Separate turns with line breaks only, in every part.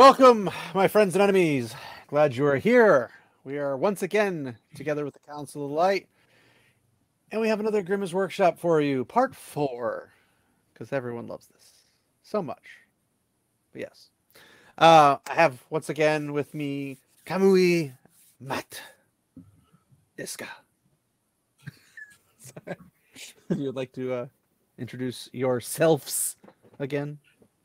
Welcome, my friends and enemies. Glad you are here. We are once again together with the Council of Light, and we have another Grima's Workshop for you, part 4, because everyone loves this so much. But yes, I have once again with me Kamui, Matt, Iska. You'd like to introduce yourselves again?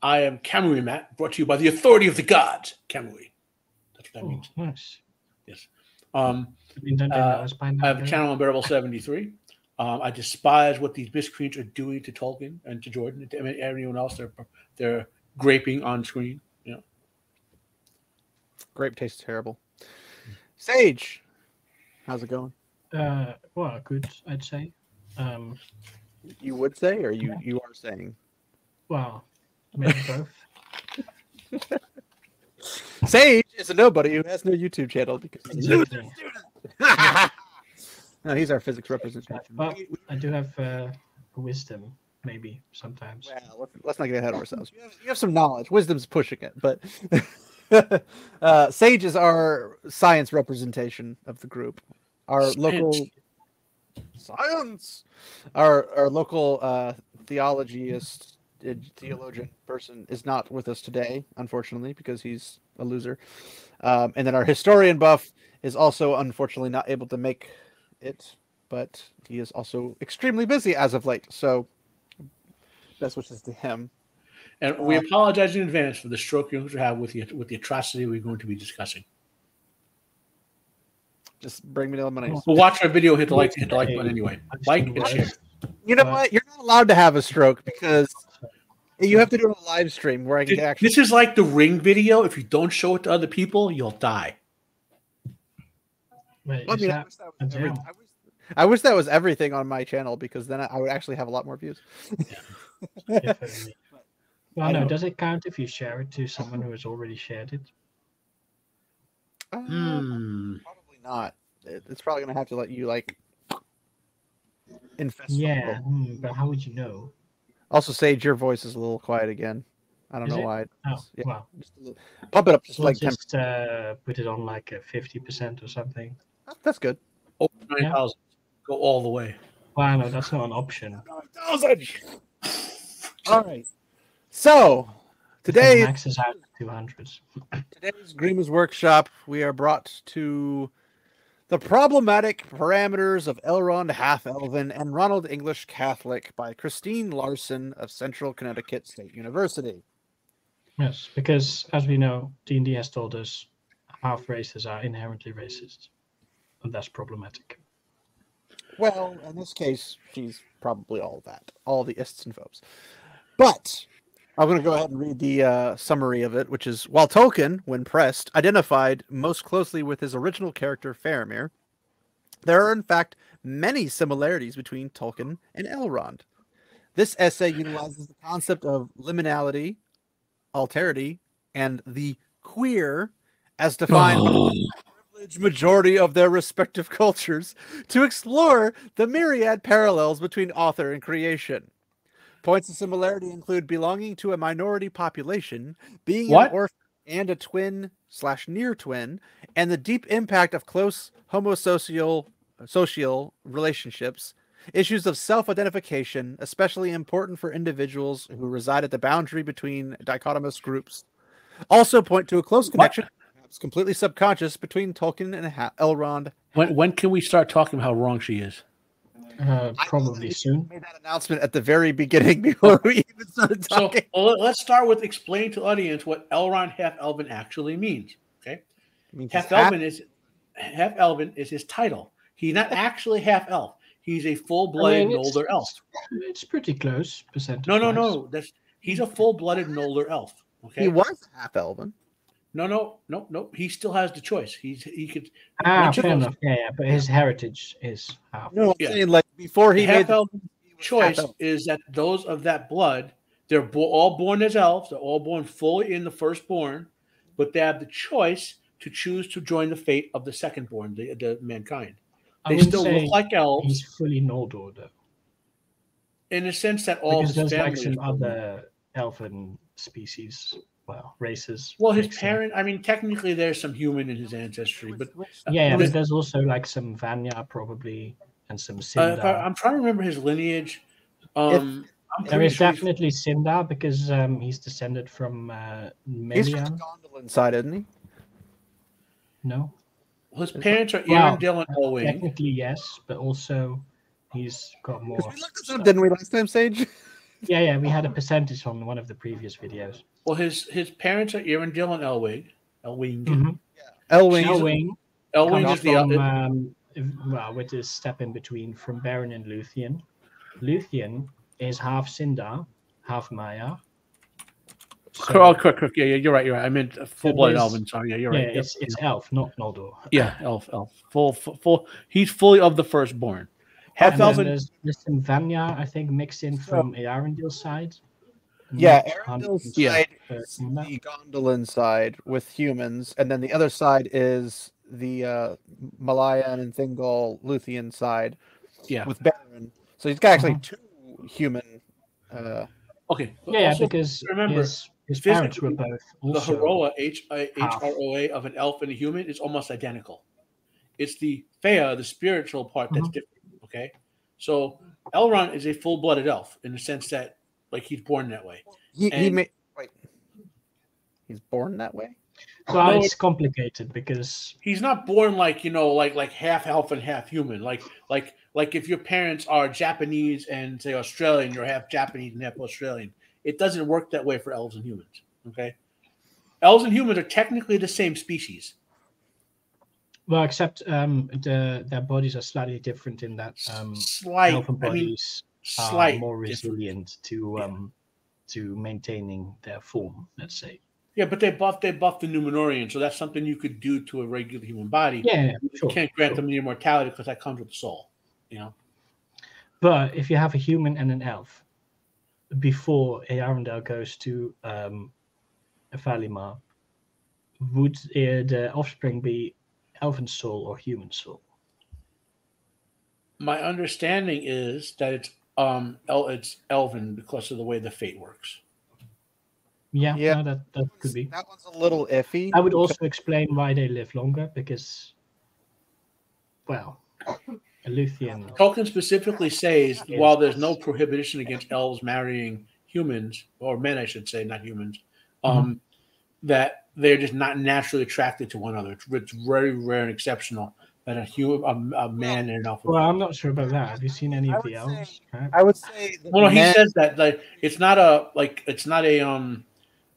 I am Kamui Matt, brought to you by the authority of the gods. Kamui. That's what that means.
Nice.
Yes. I have a channel on Bearable 73. I despise what these miscreants are doing to Tolkien and to Jordan and to everyone else. They're graping on screen. You know.
Grape tastes terrible. Sage, how's it going?
Well, good, I'd say.
You would say, or you are saying?
Well, maybe both.
Sage is a nobody who has no YouTube channel because he's a
Exactly.
No, he's our physics representation.
Well, I do have wisdom, maybe, sometimes.
Well, let's not get ahead of ourselves. You have some knowledge. Wisdom's pushing it, but Sage is our science representation of the group. Our local science. Our local theologian person is not with us today, unfortunately, because he's a loser. And then our historian buff is also unfortunately not able to make it, but he is also extremely busy as of late. So best wishes to him.
And we apologize in advance for the stroke you're going to have with the atrocity we're going to be discussing.
Just bring me the money.
We'll watch our video. Hit the like button anyway. Like and share.
You know what? You're not allowed to have a stroke because you have to do it on a live stream where I can actually.
This is like the Ring video. If you don't show it to other people, you'll die.
Wait,
I mean, I wish that was everything on my channel because then I would actually have a lot more views.
Well, no, does it count if you share it to someone who has already shared it?
Probably not. It's probably going to have to let you, like, infest.
Yeah, but how would you know?
Also, Sage, your voice is a little quiet again. I don't know why.
Oh, yeah. Well.
Just a little, pump it up just like 10%.
Just put it on like a 50% or something.
That's good.
Over 9,000. Go all the way.
Well, no, that's not an option.
9,000! All right. So, today...
Max is out 200s.
Today's Grima's Workshop, we are brought to the problematic parameters of Elrond Half-elven and Ronald English Catholic by Kristine Larson of Central Connecticut State University.
Yes, because as we know, D&D has told us half races are inherently racist, and that's problematic.
Well, in this case, she's probably all of that, all the ists and phobes. But I'm going to go ahead and read the summary of it, which is, while Tolkien, when pressed, identified most closely with his original character, Faramir, there are in fact many similarities between Tolkien and Elrond. This essay utilizes the concept of liminality, alterity, and the queer as defined by the privileged majority of their respective cultures to explore the myriad parallels between author and creation. Points of similarity include belonging to a minority population, being an orphan and a twin/near twin, and the deep impact of close homosocial relationships, issues of self-identification, especially important for individuals who reside at the boundary between dichotomous groups, also point to a close connection, perhaps completely subconscious, between Tolkien and Elrond.
When can we start talking about how wrong she is?
Probably soon.
Made that announcement at the very beginning before we even started talking.
So let's start with explaining to the audience what Elrond Half-elven actually means. Okay, Half-elven is his title. He's not actually half-elf. He's a full-blooded Noldor elf.
It's pretty close percentage.
No. He's a full-blooded Noldor elf. Okay,
he was half-elven.
No. He still has the choice. He could.
Fair enough. Yeah, but his heritage is half.
No, I'm saying like before he made
the choice is that those of that blood, they're all born as elves. They're all born fully in the firstborn, but they have the choice to choose to join the fate of the secondborn, the mankind. They still look like elves.
He's fully Noldor, though.
In the sense that all
because
his
there's
family
like some other elven species. races.
Well, his
mixing.
parent. I mean, technically, there's some human in his ancestry, but
But there's also like some Vanya probably and some Sindar.
I'm trying to remember his lineage.
There is definitely Sindar because he's descended from Melian.
He's from the Gondolin side, isn't he?
No.
His parents are Arendelle and Elwing.
Technically, yes, but also he's got more.
We looked this up, didn't we, last time, Sage?
Yeah, we had a percentage on one of the previous videos.
Well, his parents are Arendelle and Elwing.
Mm-hmm.
Elwing
is
from, with his step in between from Baron and Luthien. Luthien is half Sindar, half Maya.
So, correct. Yeah, you're right. I meant full-blooded Elven. Sorry, yeah, you're right.
Yeah, it's elf, not Noldor.
Yeah, elf. Full. He's fully of the firstborn.
Half-elven. There's some Vanya, I think, mixed in from Arendel's side.
Yeah, Arendel's side is the Gondolin side with humans, and then the other side is the Malayan and Thingol Luthien side with Baron. So he's got actually two human.
Okay.
Yeah, because remember, his parents were both also
the Heroa, H-R-O-A of an elf and a human is almost identical. It's the Fea, the spiritual part, that's different. Okay, so Elrond is a full-blooded elf in the sense that, like, he's born that way.
He's born that way.
Well, it's complicated because
he's not born like like half elf and half human. Like if your parents are Japanese and say Australian, you're half Japanese and half Australian. It doesn't work that way for elves and humans. Okay, elves and humans are technically the same species.
Well, except their bodies are slightly different in that elven bodies are more resilient to maintaining their form. Let's say.
Yeah, but they buff the Numenorian, so that's something you could do to a regular human body.
Yeah,
you can't grant them the immortality because that comes with the soul.
But if you have a human and an elf, before Arendelle goes to Valimar, would the offspring be elven soul or human soul?
My understanding is that it's elven because of the way the fate works.
Yeah, no, that could be.
That one's a little iffy.
I would also explain why they live longer because, well, a Luthien.
Tolkien specifically says while there's no prohibition against elves marrying humans, or men, I should say, not humans, that they're just not naturally attracted to one another. It's very rare and exceptional that a man and an elf.
Well, I'm not sure about that. Have you seen any of the elves?
I would say.
Well, he says that it's not a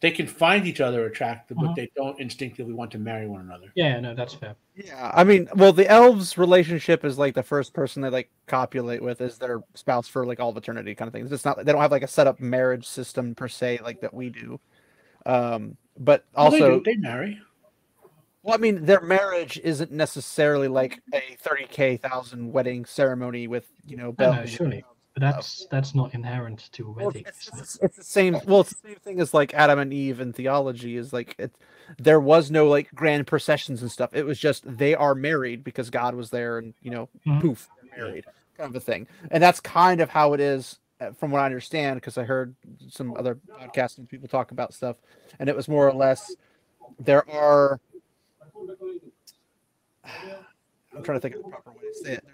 they can find each other attractive, but they don't instinctively want to marry one another.
Yeah, no, that's fair.
Yeah, I mean, well, the elves' relationship is like the first person they like copulate with is their spouse for like all of eternity, kind of thing. It's not they don't have like a set up marriage system per se like that we do. But also
they marry.
Well, I mean, their marriage isn't necessarily like a 30,000 wedding ceremony with bells.
Surely. But that's not inherent to weddings.
It's the same. Well, it's the same thing as like Adam and Eve in theology. Is like there was no like grand processions and stuff. It was just they are married because God was there, and poof, they're married, kind of a thing. And that's kind of how it is, from what I understand, because I heard some other podcasts and people talk about stuff, and it was more or less there are. I'm trying to think of the proper way to say it.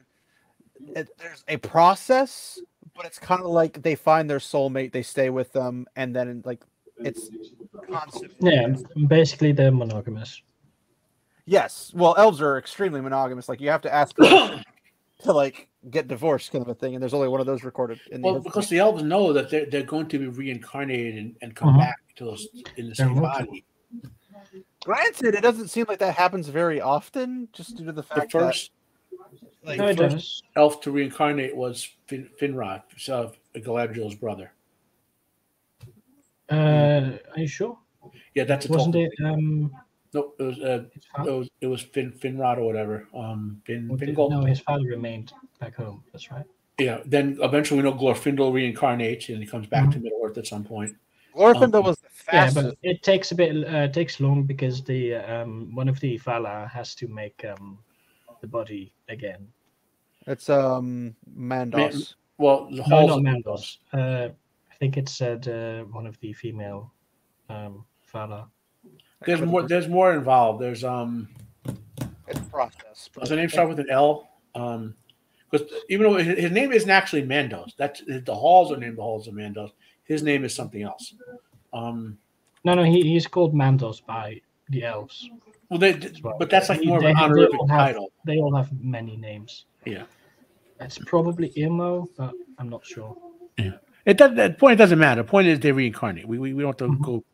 There's a process, but it's kind of like they find their soulmate, they stay with them, and then like it's constant.
Yeah, basically they're monogamous.
Yes, well, elves are extremely monogamous. Like you have to ask to like get divorced, kind of a thing. And there's only one of those recorded.
Because the elves know that they're going to be reincarnated and come back to us in the same body.
Granted, it doesn't seem like that happens very often, just due to the fact
that. Like the first elf to reincarnate was Finrod, Galadriel's brother.
Are you sure?
Yeah, that's a
wasn't it?
No, it was Finrod or whatever. Fingal.
No, his father remained back home. That's right.
Yeah. Then eventually, Glorfindel reincarnates and he comes back to Middle Earth at some point.
Glorfindel was the fastest.
Yeah, but it takes a bit. Takes long because the one of the Valar has to make the body again.
It's Mandos.
Well,
not Mandos. I think it's one of the female Valar.
There's more involved. There's
It's process.
Does the name start with an L? Because even though his name isn't actually Mandos, that's the halls are named the halls of Mandos. His name is something else.
No, he's called Mandos by the elves.
Well, but that's like more of an honorific title.
They all have many names.
Yeah,
it's probably Imo, but I'm not sure.
Yeah, that point doesn't matter. The point is they reincarnate. We don't have to go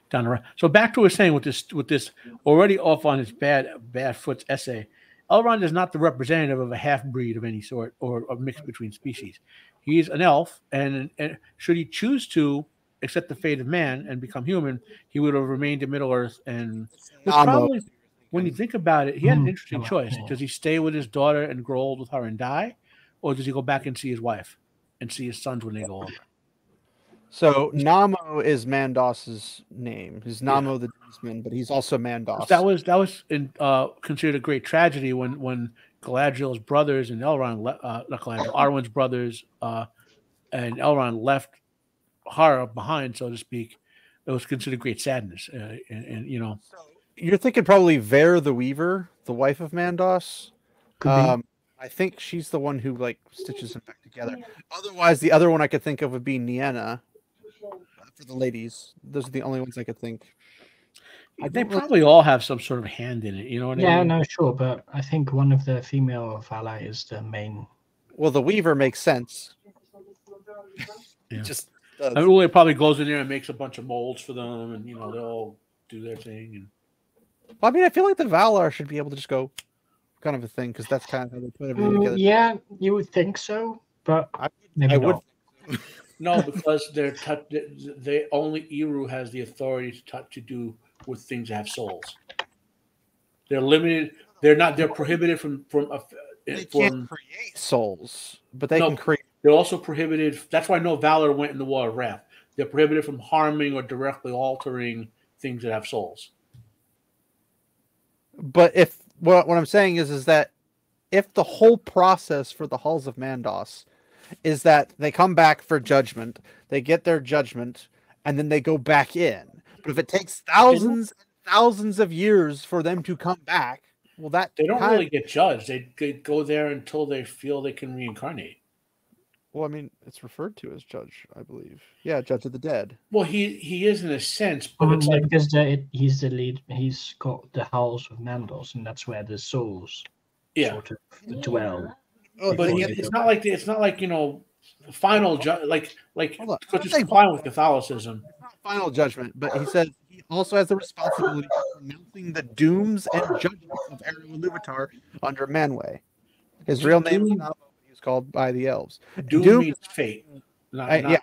down the road. So back to what we're saying with this already off on his bad foot's essay. Elrond is not the representative of a half-breed of any sort or a mix between species. He's an elf, and should he choose to accept the fate of man and become human, he would have remained in Middle-earth. And probably, when you think about it, he had an interesting choice. Does he stay with his daughter and grow old with her and die? Or does he go back and see his wife and see his sons when they go older?
So Namo is Mandos's name. He's Namo the Demon, but he's also Mandos.
That was considered a great tragedy when Galadriel's brothers and Elrond, not Galadriel, Arwen's brothers and Elrond left her behind, so to speak. It was considered great sadness, and you know.
So you're thinking probably Ver the Weaver, the wife of Mandos. I think she's the one who like stitches them back together. Otherwise, the other one I could think of would be Nienna. For the ladies, those are the only ones I could think.
They probably all have some sort of hand in it, you know what I mean?
Yeah, no, sure, but I think one of the female Valar is the main.
Well, the Weaver makes sense.
Yeah. Just does. I mean, it probably goes in there and makes a bunch of molds for them, and you know they'll all do their thing. And
well, I mean, I feel like the Valar should be able to just go, kind of a thing, because that's kind of how they put everything together.
Yeah, you would think so, but maybe not.
No, because they only Eru has the authority to do with things that have souls. They're limited. They're prohibited from
they can't create souls, but they can create.
They're also prohibited. That's why no Valar went in the War of Wrath. They're prohibited from harming or directly altering things that have souls.
But if what I'm saying is that if the whole process for the Halls of Mandos is that they come back for judgment, they get their judgment, and then they go back in. But if it takes thousands and thousands of years for them to come back, well, that
they don't really get judged. They go there until they feel they can reincarnate.
Well, I mean, it's referred to as judge, I believe. Yeah, judge of the dead.
Well, he is in a sense, but it's
like because he's the lead. He's got the Halls of Mandos, and that's where the souls sort of dwell.
Oh, but it's not like you know, final like because it's fine with Catholicism.
It's not final judgment, but he says he also has the responsibility for pronouncing the dooms and judgments of Eru and Ilúvatar under Manwë. His real name is not what he was called by the elves.
Doom means fate.
Yeah.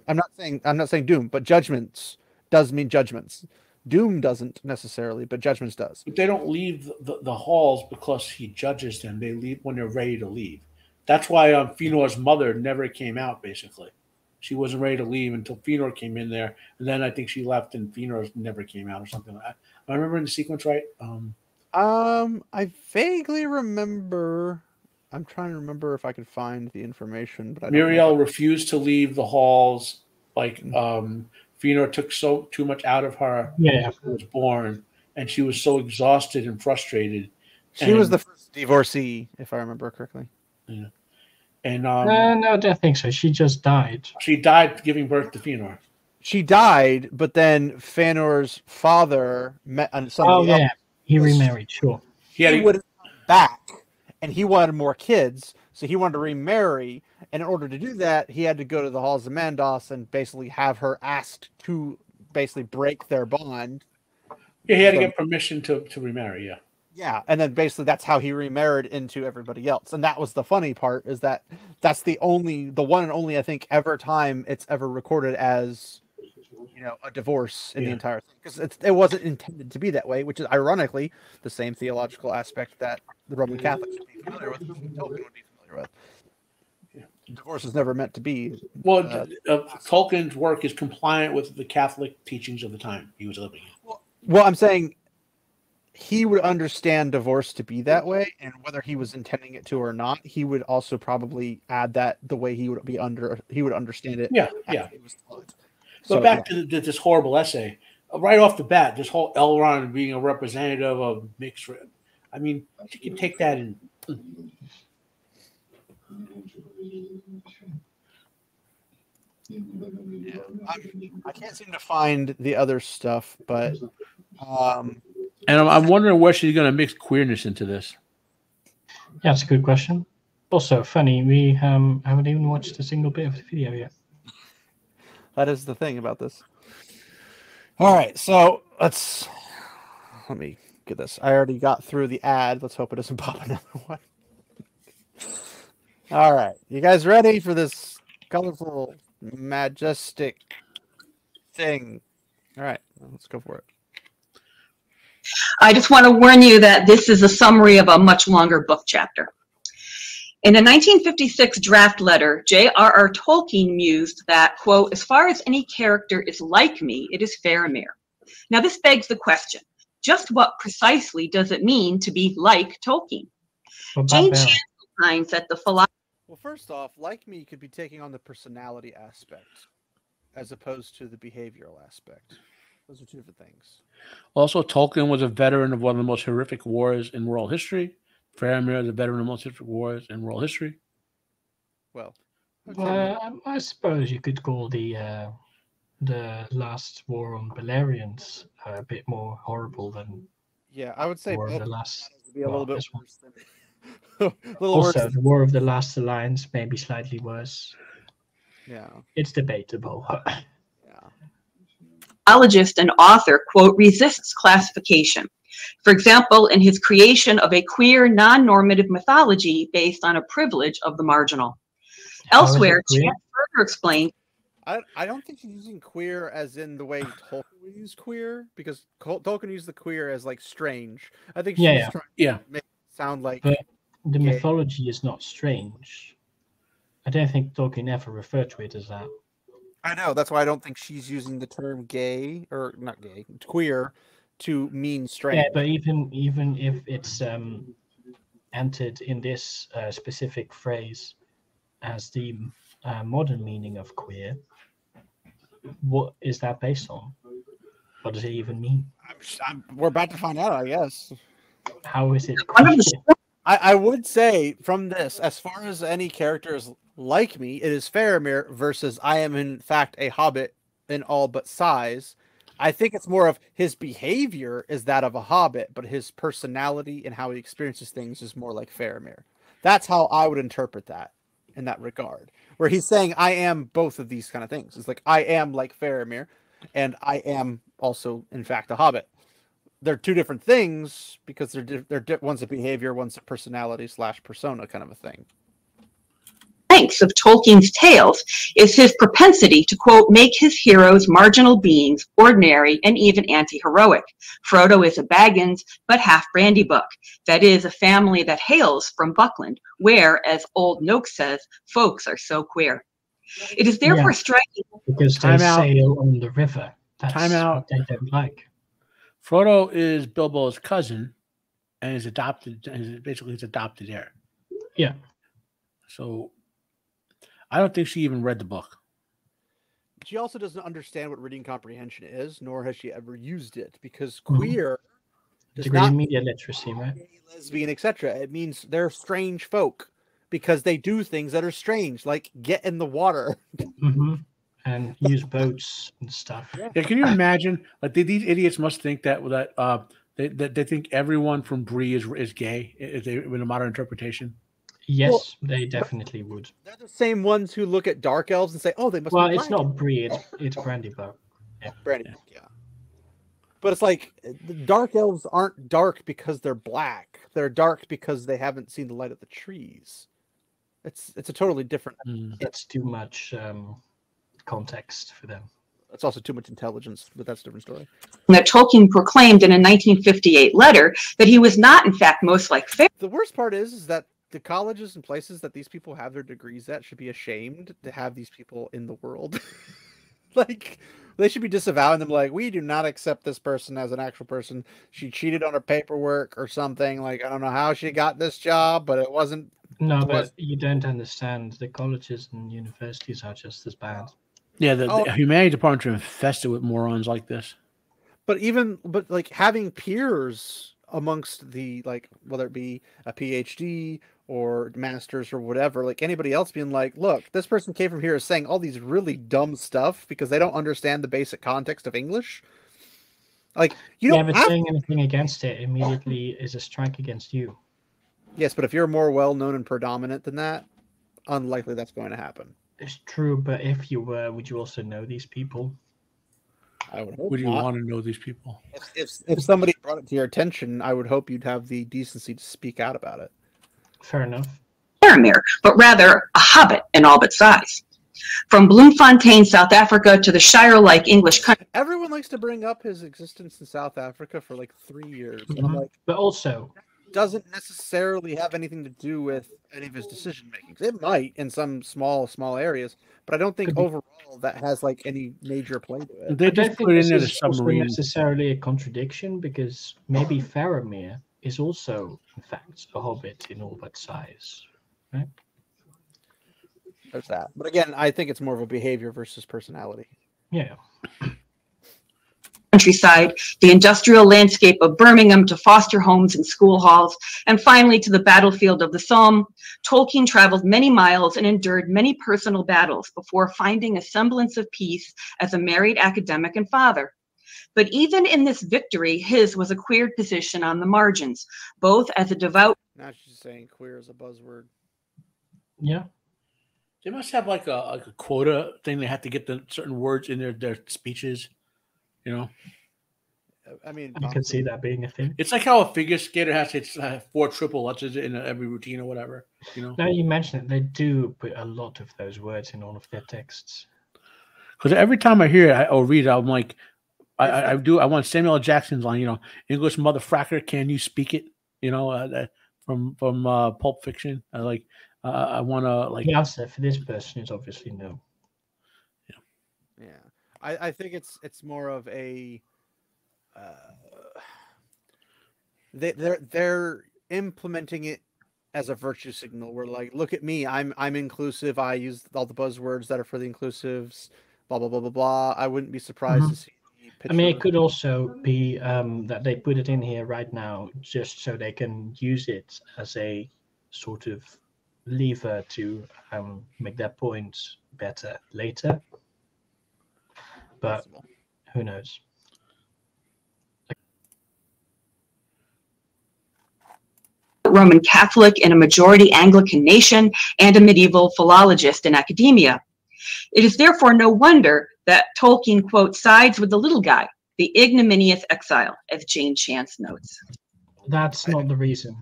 I'm not saying doom, but judgments does mean judgments. Doom doesn't necessarily, but judgments does.
But they don't leave the halls because he judges them. They leave when they're ready to leave. That's why Feanor's mother never came out, basically. She wasn't ready to leave until Fëanor came in there. And then I think she left and Fëanor never came out or something like that. Am I remembering the sequence right?
I vaguely remember. I'm trying to remember if I could find the information. But
Miriel refused to leave the halls. Like, Fëanor took too much out of her when she was born, and she was so exhausted and frustrated.
She was the first divorcee, if I remember correctly.
Yeah. And
no, I don't think so. She just died.
She died giving birth to Fëanor.
She died, but then Fëanor's father met somebody else.
He remarried. Sure,
he would come back, and he wanted more kids, so he wanted to remarry. And in order to do that, he had to go to the Halls of Mandos and basically have her asked to basically break their bond.
Yeah, he had to get permission to remarry, yeah.
Yeah, and then basically that's how he remarried into everybody else. And that was the funny part, is that that's the one and only, I think, ever time it's ever recorded as, you know, a divorce in the entire thing. Because it wasn't intended to be that way, which is ironically the same theological aspect that the Roman Catholics would be familiar with, Tolkien would be familiar with. Divorce is never meant to be.
Well, Tolkien's work is compliant with the Catholic teachings of the time he was living in.
Well, I'm saying he would understand divorce to be that way, and whether he was intending it to or not, he would also probably add that the way he would understand it.
Yeah.
It was taught.
But back to this horrible essay. right off the bat, this whole Elrond being a representative of mixed race. I mean, you can take that in.
Yeah, I can't seem to find the other stuff, but
and I'm wondering where she's going to mix queerness into this.
Yeah, that's a good question. Also, funny, we haven't even watched a single bit of the video yet.
That is the thing about this. All right, so let me get this. I already got through the ad. Let's hope it doesn't pop another one. All right, you guys ready for this colorful, majestic thing? All right, let's go for it.
I just want to warn you that this is a summary of a much longer book chapter. In a 1956 draft letter, J.R.R. Tolkien mused that, quote, as far as any character is like me, it is Faramir. Now this begs the question, just what precisely does it mean to be like Tolkien? Jane Chan finds that the philosophy...
Well, first off, like me could be taking on the personality aspect as opposed to the behavioral aspect. Those are two different things.
Also, Tolkien was a veteran of one of the most horrific wars in world history. Faramir is a veteran of the most horrific wars in world history.
Well,
I suppose you could call the last war on Balerians a bit more horrible than.
Yeah, I would say
War of the Last
would be a little bit worse than.
Also, the War of the Last Alliance may be slightly worse.
Yeah,
it's debatable.
Biologist and author, quote, resists classification. For example, in his creation of a queer, non-normative mythology based on a privilege of the marginal. Elsewhere, Chan further explained.
I don't think he's using queer as in the way Tolkien would use queer, because Tolkien used the queer as like strange. I think she's trying to make it sound like.
But the mythology is not strange. I don't think Tolkien ever referred to it as that.
I know, that's why I don't think she's using the term gay, or not gay, queer, to mean strange.
Yeah, but even if it's entered in this specific phrase as the modern meaning of queer, what is that based on? What does it even mean?
We're about to find out, I guess.
How is it?
I would say from this, as far as any characters like me, it is Faramir versus I am in fact a hobbit in all but size. I think it's more of his behavior is that of a hobbit, but his personality and how he experiences things is more like Faramir. That's how I would interpret that in that regard. Where he's saying I am both of these kind of things. It's like I am like Faramir, and I am also in fact a hobbit. They're two different things because they're one's a behavior, one's a personality / persona kind of a thing.
Of Tolkien's tales is his propensity to, quote, make his heroes marginal beings, ordinary and even anti-heroic. Frodo is a Baggins, but half Brandybuck. That is, a family that hails from Buckland, where, as Old Noak says, folks are so queer. It is therefore striking.
Because they sail on the river. That's what they don't like.
Frodo is Bilbo's cousin and is basically his adopted heir.
Yeah.
So I don't think she even read the book.
She also doesn't understand what reading comprehension is, nor has she ever used it, because queer does not mean
media literacy, right?
Lesbian, etc. It means they're strange folk because they do things that are strange, like get in the water.
And use boats and stuff.
Yeah, can you imagine? Like these idiots must think that they think everyone from Bree is gay in a modern interpretation.
Yes, well, they definitely would.
They're the same ones who look at dark elves and say, "Oh, they must."
Well,
be
it's not Bree; it's Brandybuck.
Yeah, Brandybuck. Yeah. But it's like the dark elves aren't dark because they're black. They're dark because they haven't seen the light of the trees. It's a totally different.
That's too much context for them.
That's also too much intelligence, but that's a different story.
That Tolkien proclaimed in a 1958 letter that he was not, in fact, most like Faramir.
The worst part is that the colleges and places that these people have their degrees at should be ashamed to have these people in the world. Like, they should be disavowing them. Like, we do not accept this person as an actual person. She cheated on her paperwork or something. Like, I don't know how she got this job, but it wasn't.
No, but you don't understand. The colleges and universities are just as bad.
Yeah, the humanities departments are infested with morons like this.
But like having peers amongst the, like, whether it be a PhD or masters or whatever, like anybody else being like, look, this person came from here is saying all these really dumb stuff because they don't understand the basic context of English. Like, you don't have
saying anything against it immediately is a strike against you.
Yes, but if you're more well-known and predominant than that, unlikely that's going to happen.
It's true, but if you were, would you also know these people?
I would hope
Would you
not.
want to know these people?
If somebody brought it to your attention, I would hope you'd have the decency to speak out about it.
Fair enough.
Faramir, but rather a hobbit in all but size. From Bloemfontein, South Africa, to the Shire-like English country.
Everyone likes to bring up his existence in South Africa for like 3 years.
Mm-hmm.
And I'm like,
but also
doesn't necessarily have anything to do with any of his decision makings. It might in some small areas, but I don't think overall that has like any major play to it.
They just put in there the submarine.
Necessarily a contradiction, because maybe Faramir is also, in fact, a hobbit in all but size, right?
There's that. But again, I think it's more of a behavior versus personality.
Yeah.
Countryside, the industrial landscape of Birmingham, to foster homes and school halls, and finally to the battlefield of the Somme, Tolkien traveled many miles and endured many personal battles before finding a semblance of peace as a married academic and father. But even in this victory, his was a queer position on the margins, both as a devout...
Now she's saying queer is a buzzword.
Yeah.
They must have like a quota thing. They have to get the certain words in their speeches. You know,
I mean,
I can see that being a thing.
It's like how a figure skater has its 4 triple Lutches in every routine or whatever. You know.
Now you mention it, they do put a lot of those words in all of their texts.
Because every time I hear it or read it, I'm like, I want Samuel L. Jackson's line. You know, English motherfucker, can you speak it? You know, from Pulp Fiction. I want to like.
The answer for this person is obviously no.
Yeah. I think it's more of a they're implementing it as a virtue signal. Where like, look at me, I'm inclusive. I use all the buzzwords that are for the inclusives. Blah blah blah blah blah. I wouldn't be surprised to see.
I mean, it could also be that they put it in here right now just so they can use it as a sort of lever to make their points better later. But possible. Who knows?
Roman Catholic in a majority Anglican nation and a medieval philologist in academia. It is therefore no wonder that Tolkien, quote, sides with the little guy, the ignominious exile, as Jane Chance notes.
That's not the reason.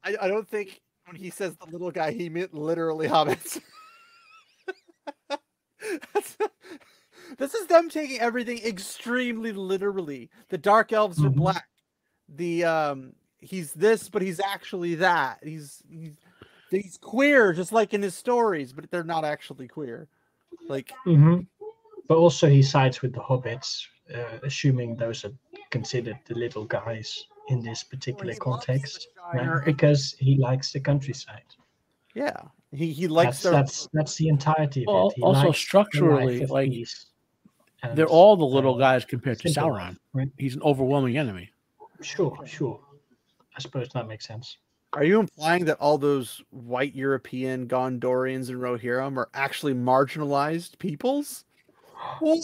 I don't think when he says the little guy, he meant literally hobbits. This is them taking everything extremely literally. The dark elves are black. The he's this, but he's actually that. He's queer, just like in his stories, but they're not actually queer. Like,
but also he sides with the hobbits, assuming those are considered the little guys in this particular context, right? Because he likes the countryside.
Yeah, he likes
that's the entirety of it.
Also, structurally, like they're all the little guys compared to Sauron. Right? He's an overwhelming enemy.
Sure. I suppose that makes sense.
Are you implying that all those white European Gondorians and Rohirrim are actually marginalized peoples? What?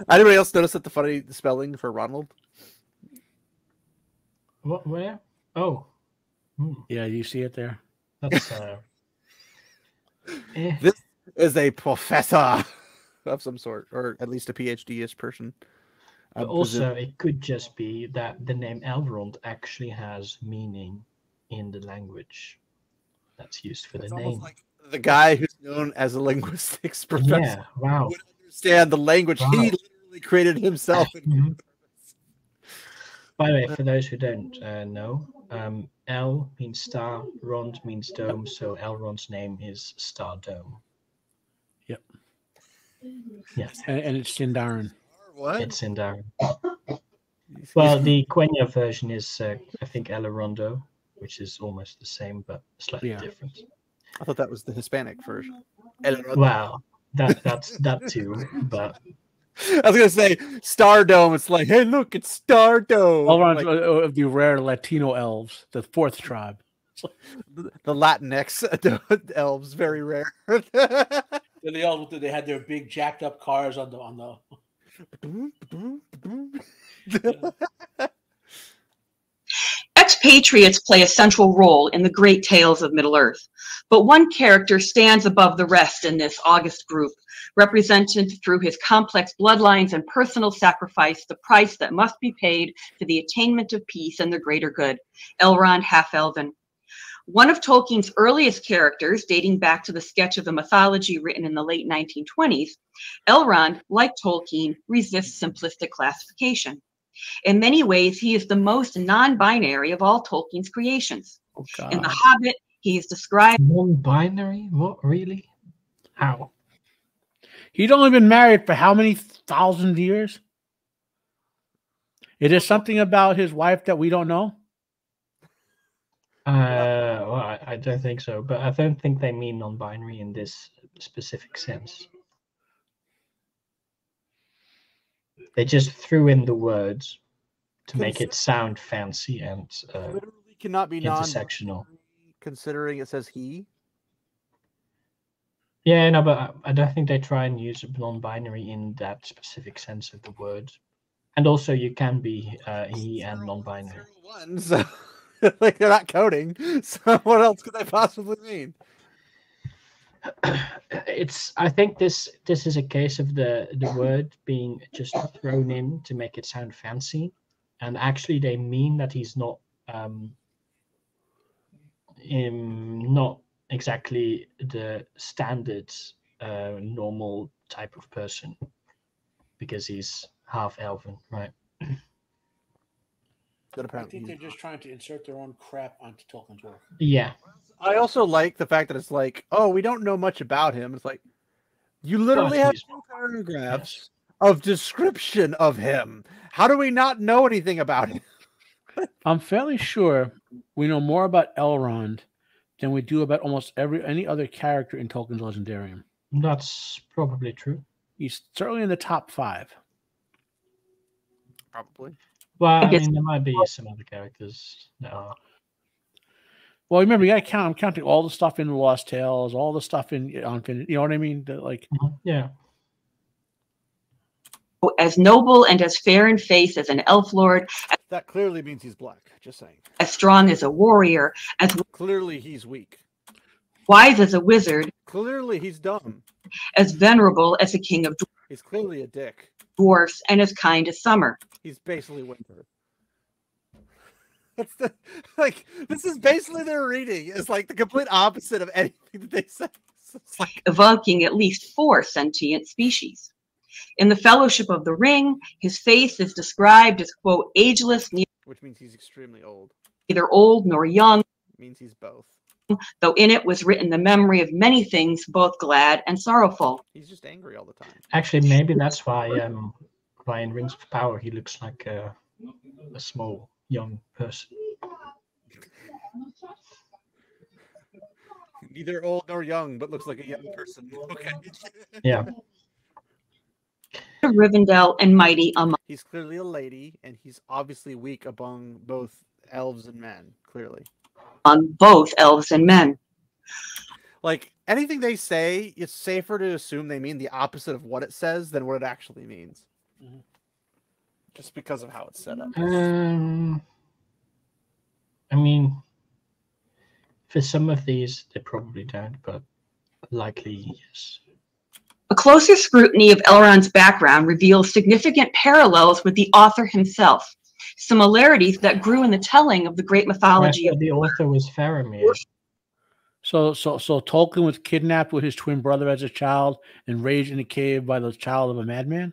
Anybody else notice that the funny spelling for Ronald?
What? Where? Oh.
Yeah, you see it there?
That's
This is a professor of some sort, or at least a PhD-ish person.
But also, it could just be that the name Elrond actually has meaning in the language that's used for the name.
Like the guy who's known as a linguistics professor.
Yeah, wow.
Would understand the language he literally created himself.
By the way, for those who don't know, El means star, Rond means dome, so Elrond's name is Star Dome.
Yep.
Yes.
And it's Sindarin.
What?
It's Sindarin. Well, the Quenya version is, I think, Elrondo, which is almost the same, but slightly different.
I thought that was the Hispanic version.
Well, that's that too, but
I was gonna say Stardome. It's like, hey, look, it's Stardome.
Elrond of the rare Latino elves, the fourth tribe.
The Latinx elves, very rare.
The elves, they had their big jacked up cars on the.
Expatriates play a central role in the great tales of Middle-earth, but one character stands above the rest in this august group, represented through his complex bloodlines and personal sacrifice, the price that must be paid for the attainment of peace and the greater good, Elrond Half-elven. One of Tolkien's earliest characters, dating back to the sketch of the mythology written in the late 1920s, Elrond, like Tolkien, resists simplistic classification. In many ways, he is the most non-binary of all Tolkien's creations.
Oh, God.
In The Hobbit, he is described...
Non-binary? What, really? How?
He'd only been married for how many thousand years? Is there something about his wife that we don't know?
Well, I don't think so, but I don't think they mean non-binary in this specific sense. They just threw in the words to make it sound fancy and
literally cannot be
intersectional.
Considering it says he.
Yeah, no, but I don't think they try and use non-binary in that specific sense of the word. And also, you can be he and non-binary.
So, like, they're not coding. So what else could they possibly mean?
I think this is a case of the word being just thrown in to make it sound fancy, and actually they mean that he's not not exactly the standard normal type of person, because he's half-elven, right?
I think they're just trying to insert their own crap onto Tolkien's work.
Yeah.
I also like the fact that it's like, oh, we don't know much about him. It's like, you literally have 2 paragraphs of description of him. How do we not know anything about him?
I'm fairly sure we know more about Elrond than we do about almost any other character in Tolkien's Legendarium.
That's probably true.
He's certainly in the top 5.
Probably.
Well, I mean, there might be some other characters that are.
Well, remember, you got to count. I'm counting all the stuff in Lost Tales, all the stuff in Infinite. You know what I mean?
Yeah.
As noble and as fair in face as an elf lord.
That clearly means he's black. Just saying.
As strong as a warrior. As
clearly he's weak.
Wise as a wizard.
Clearly he's dumb.
As venerable as a king of dwarves.
He's clearly a dick.
Dwarfs, and as kind as summer.
He's basically winter. That's this is basically their reading. It's like the complete opposite of anything that they say.
Like evoking at least 4 sentient species. In the Fellowship of the Ring, his face is described as, quote, ageless,
which means he's extremely old.
Neither old nor young.
Means he's both.
Though in it was written the memory of many things, both glad and sorrowful.
He's just angry all the time.
Actually, maybe that's why in Rings of Power he looks like a small young person.
Neither old nor young, but looks like a young person. Okay.
Yeah.
Rivendell and mighty among.
He's clearly a lady, and he's obviously weak among both elves and men. Clearly.
On both elves and men.
Like anything they say, it's safer to assume they mean the opposite of what it says than what it actually means. Mm-hmm. Just because of how it's set up.
I mean, for some of these, they probably don't, but likely, yes.
A closer scrutiny of Elrond's background reveals significant parallels with the author himself, similarities that grew in the telling of the great mythology.
The author was Faramir.
So Tolkien was kidnapped with his twin brother as a child and raised in a cave by the child of a madman?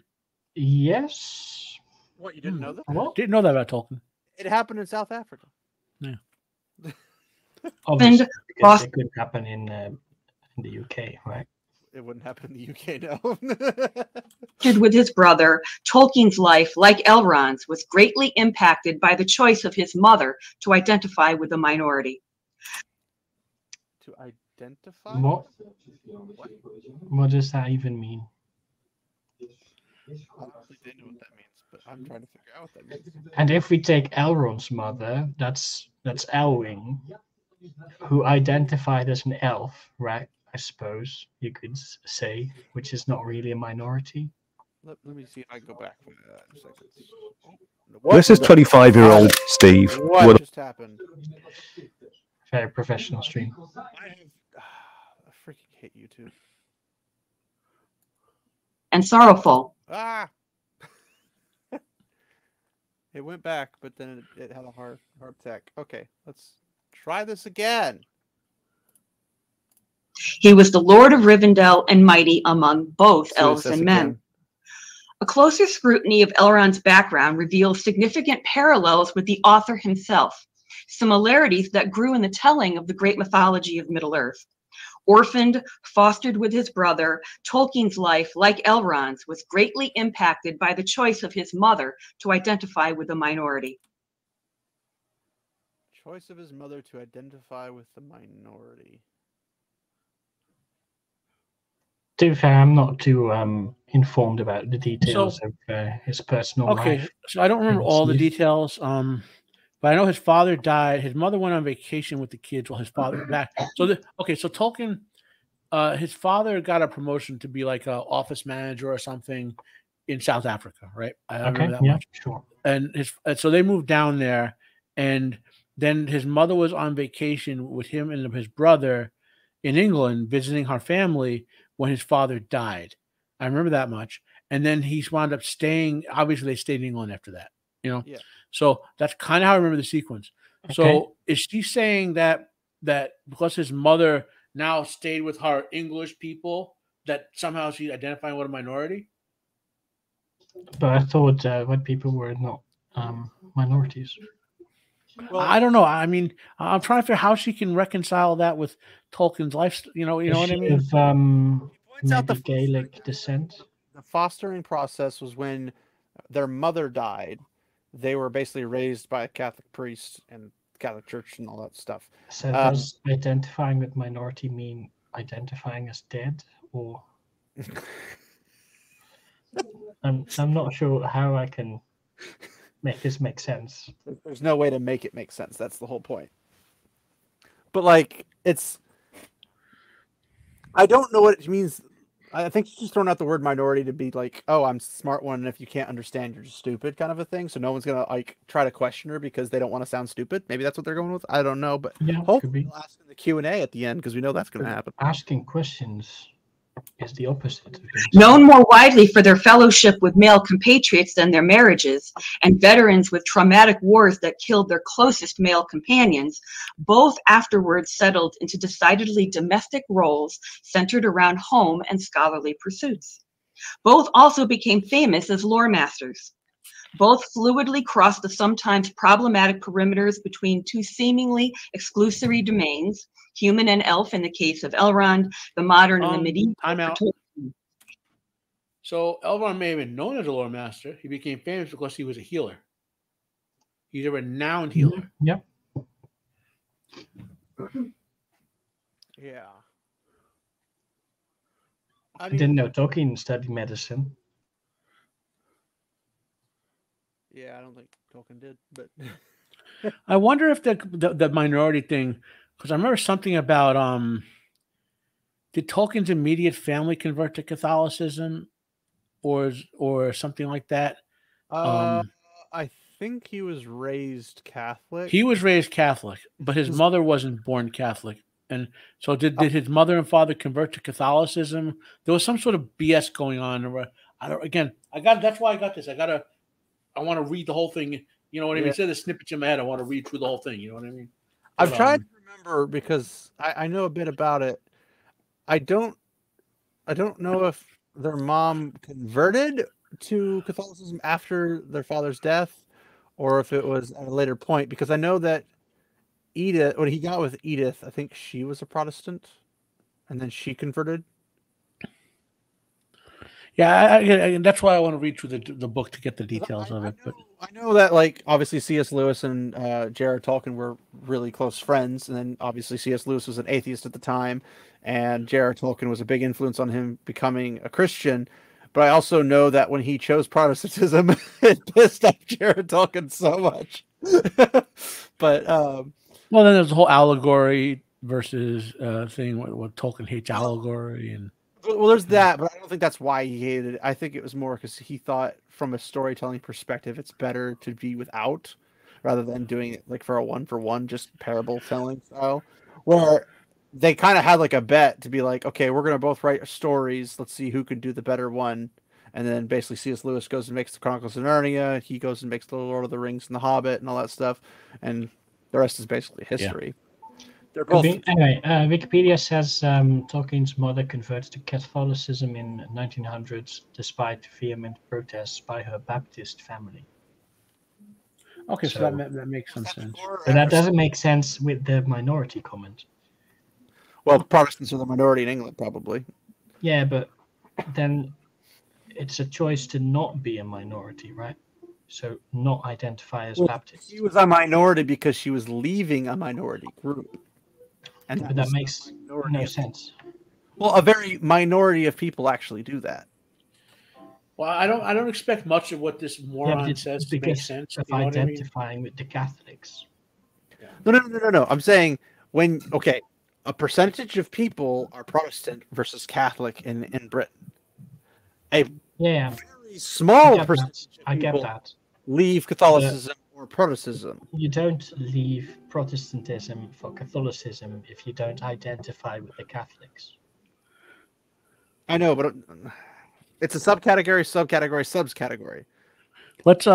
Yes.
What, you didn't know that?
What?
Didn't know that about Tolkien.
It happened in South Africa.
Yeah.
Obviously, because it could happen in the UK, right?
It wouldn't happen in the UK, no.
With his brother, Tolkien's life, like Elrond's, was greatly impacted by the choice of his mother to identify with the minority.
To identify?
What does that even mean?
don't think they know what that means, but I'm trying to figure out what that means.
And if we take Elrond's mother, that's Elwing, who identified as an elf, right? I suppose you could say, which is not really a minority.
Let me see if I can go back for that in a second.
This is 25-year-old Steve.
What just happened?
Very professional stream.
I freaking hate YouTube.
And sorrowful.
Ah! It went back, but then it had a hard tech. Okay, let's try this again.
He was the Lord of Rivendell and mighty among both elves and men. A closer scrutiny of Elrond's background reveals significant parallels with the author himself, similarities that grew in the telling of the great mythology of Middle-earth. Orphaned, fostered with his brother, Tolkien's life, like Elrond's, was greatly impacted by the choice of his mother to identify with the minority.
Choice of his mother to identify with the minority.
To be fair, I'm not too informed about the details of his personal life.
Okay, so I don't remember all the details. But I know his father died. His mother went on vacation with the kids while his father back. So so Tolkien, his father got a promotion to be like an office manager or something in South Africa, right? I don't remember that much.
Sure.
And so they moved down there, and then his mother was on vacation with him and his brother in England visiting her family when his father died. I remember that much. And then he's wound up staying. Obviously, they stayed in England after that.
Yeah.
So that's kind of how I remember the sequence. Okay. So is she saying that because his mother now stayed with her English people, that somehow she's identifying with a minority?
But I thought white people were not minorities.
Well, I don't know. I mean, I'm trying to figure out how she can reconcile that with Tolkien's life. You know what I mean?
Points out the Gaelic descent.
The fostering process was when their mother died. They were basically raised by a Catholic priest and Catholic Church and all that stuff.
So does identifying with minority mean identifying as dead, or I'm not sure how I can make this make sense.
There's no way to make it make sense. That's the whole point. But like, I don't know what it means. I think she's thrown out the word minority to be like, oh, I'm the smart one, and if you can't understand, you're just stupid, kind of a thing. So no one's gonna like try to question her because they don't want to sound stupid. Maybe that's what they're going with. I don't know, but hopefully we'll ask in the Q&A at the end because we know that's going to happen.
Asking questions is the opposite.
Known more widely for their fellowship with male compatriots than their marriages, and veterans with traumatic wars that killed their closest male companions, both afterwards settled into decidedly domestic roles centered around home and scholarly pursuits. Both also became famous as lore masters. Both fluidly crossed the sometimes problematic perimeters between two seemingly exclusory domains, human and elf in the case of Elrond, the modern and the medieval.
Time out. So Elrond may have been known as a lore master. He became famous because he was a healer. He's a renowned healer.
Yep.
Yeah.
I didn't know Tolkien studied medicine.
Yeah, I don't think Tolkien did, but
I wonder if the minority thing, because I remember something about did Tolkien's immediate family convert to Catholicism or something like that?
I think he was raised Catholic.
He was raised Catholic, but his mother wasn't born Catholic. And so did his mother and father convert to Catholicism? There was some sort of BS going on. That's why I got this. I want to read the whole thing. You know what I mean? Instead of snippets in my head, I want to read through the whole thing. You know what I mean?
I've tried to remember because I know a bit about it. I don't know if their mom converted to Catholicism after their father's death, or if it was at a later point. Because I know that Edith, when he got with Edith, I think she was a Protestant, and then she converted.
Yeah, that's why I want to read through the book to get the details of it.
I know that, like, obviously C.S. Lewis and J.R.R. Tolkien were really close friends, and then obviously C.S. Lewis was an atheist at the time, and J.R.R. Tolkien was a big influence on him becoming a Christian. But I also know that when he chose Protestantism, it pissed off J.R.R. Tolkien so much. But
well, then there's the whole allegory versus thing. What Tolkien hates allegory, and
well, there's that. But I don't think that's why he hated it. I think it was more because he thought, from a storytelling perspective, it's better to be without, rather than doing it like for a one-for-one, just parable telling style, where they kind of had like a bet to be like, okay, we're going to both write stories. Let's see who can do the better one. And then basically C.S. Lewis goes and makes the Chronicles of Narnia. He goes and makes the Lord of the Rings and the Hobbit and all that stuff. And the rest is basically history. Yeah. They're both...
Anyway, Wikipedia says Tolkien's mother converted to Catholicism in 1900s despite vehement protests by her Baptist family.
Okay, so that makes some sense.
But that doesn't make sense with the minority comment.
Well, Protestants are the minority in England, probably.
Yeah, but then it's a choice to not be a minority, right? So not identify as Baptist.
She was a minority because she was leaving a minority group. And
but that makes no sense.
Well, a very minority of people actually do that.
Well, I don't expect much of what this moron says to make sense.
Of identifying with the Catholics.
No. I'm saying a percentage of people are Protestant versus Catholic in Britain. A very small percentage of people leave Catholicism or Protestantism.
You don't leave Protestantism for Catholicism if you don't identify with the Catholics.
I know, but it's a subcategory.
Let's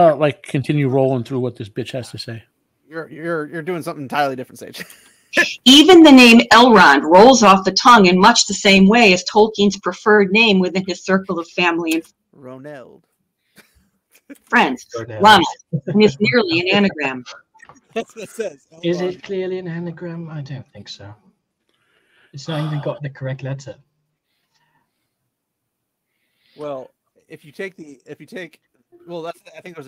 continue rolling through what this bitch has to say.
You're doing something entirely different, Sage.
Even the name Elrond rolls off the tongue in much the same way as Tolkien's preferred name within his circle of family and
Ronald.
Friends. Ronald. And it's nearly an anagram.
That's what it says.
Is it clearly an anagram? I don't think so. It's not even got the correct letter.
Well, I think that's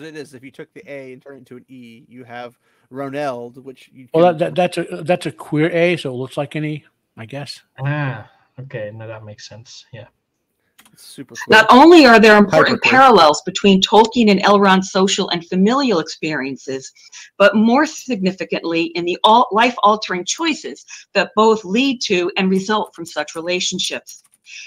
what it is. If you took the A and turned it into an E, you have Ronald, which you.
Well, that's a queer A, so it looks like an E, I guess.
Okay, no, that makes sense. Yeah.
It's super cool.
Not only are there important parallels between Tolkien and Elrond's social and familial experiences, but more significantly in the life-altering choices that both lead to and result from such relationships.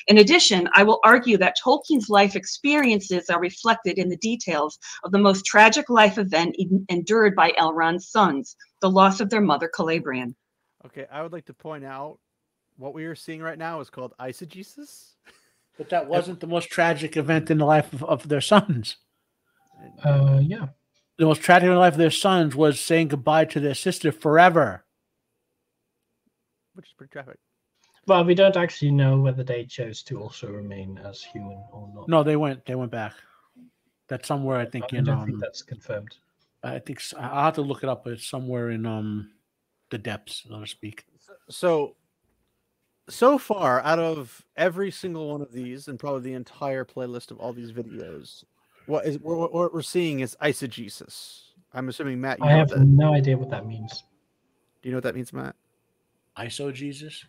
In addition, I will argue that Tolkien's life experiences are reflected in the details of the most tragic life event endured by Elrond's sons, the loss of their mother, Celebrian.
Okay, I would like to point out what we are seeing right now is called eisegesis.
But that wasn't the most tragic event in the life of their sons.
Yeah.
The most tragic in the life of their sons was saying goodbye to their sister forever.
Which is pretty tragic.
Well, we don't actually know whether they chose to also remain as human or not.
No, they went back. That's somewhere, I think,
I don't think that's confirmed.
I think I'll have to look it up, but it's somewhere in the depths, so to speak.
So far, out of every single one of these, and probably the entire playlist of all these videos, what we're seeing is eisegesis. I'm assuming, Matt,
I have no idea what that means.
Do you know what that means, Matt?
Iso-Jesus?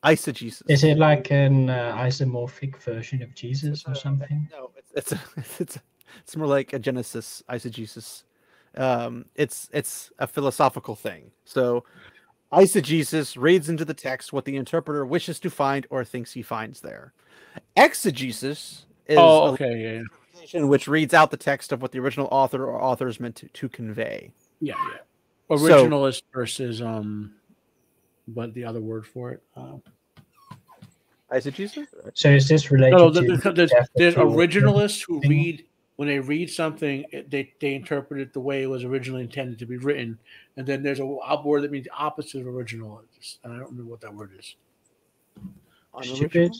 Eisegesis.
Is it like an isomorphic version of Jesus or something?
No, it's more like a Genesis eisegesis. It's a philosophical thing. So eisegesis reads into the text what the interpreter wishes to find or thinks he finds there. Exegesis is which reads out the text of what the original author or authors meant to convey.
Yeah. Originalist versus what the other word for it?
Eisegesis?
So is this related to
there's originalists who read, when they read something, they interpret it the way it was originally intended to be written. And then there's a word that means the opposite of original. And I don't remember what that word is.
Stupid?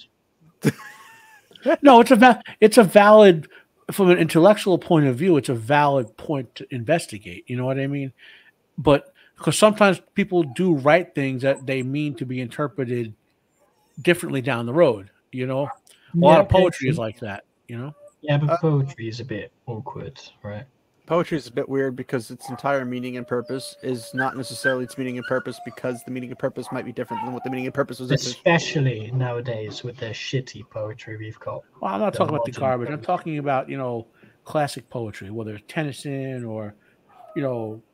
No, it's a valid, from an intellectual point of view, it's a valid point to investigate. You know what I mean? But because sometimes people do write things that they mean to be interpreted differently down the road. You know, a lot of poetry is like that. You know.
Yeah, but poetry is a bit awkward, right?
Poetry is a bit weird because its entire meaning and purpose is not necessarily its meaning and purpose, because the meaning and purpose might be different than what the meaning and purpose was.
Especially nowadays with the shitty poetry we've got.
Well, I'm not talking about the garbage. I'm talking about, classic poetry, whether it's Tennyson or,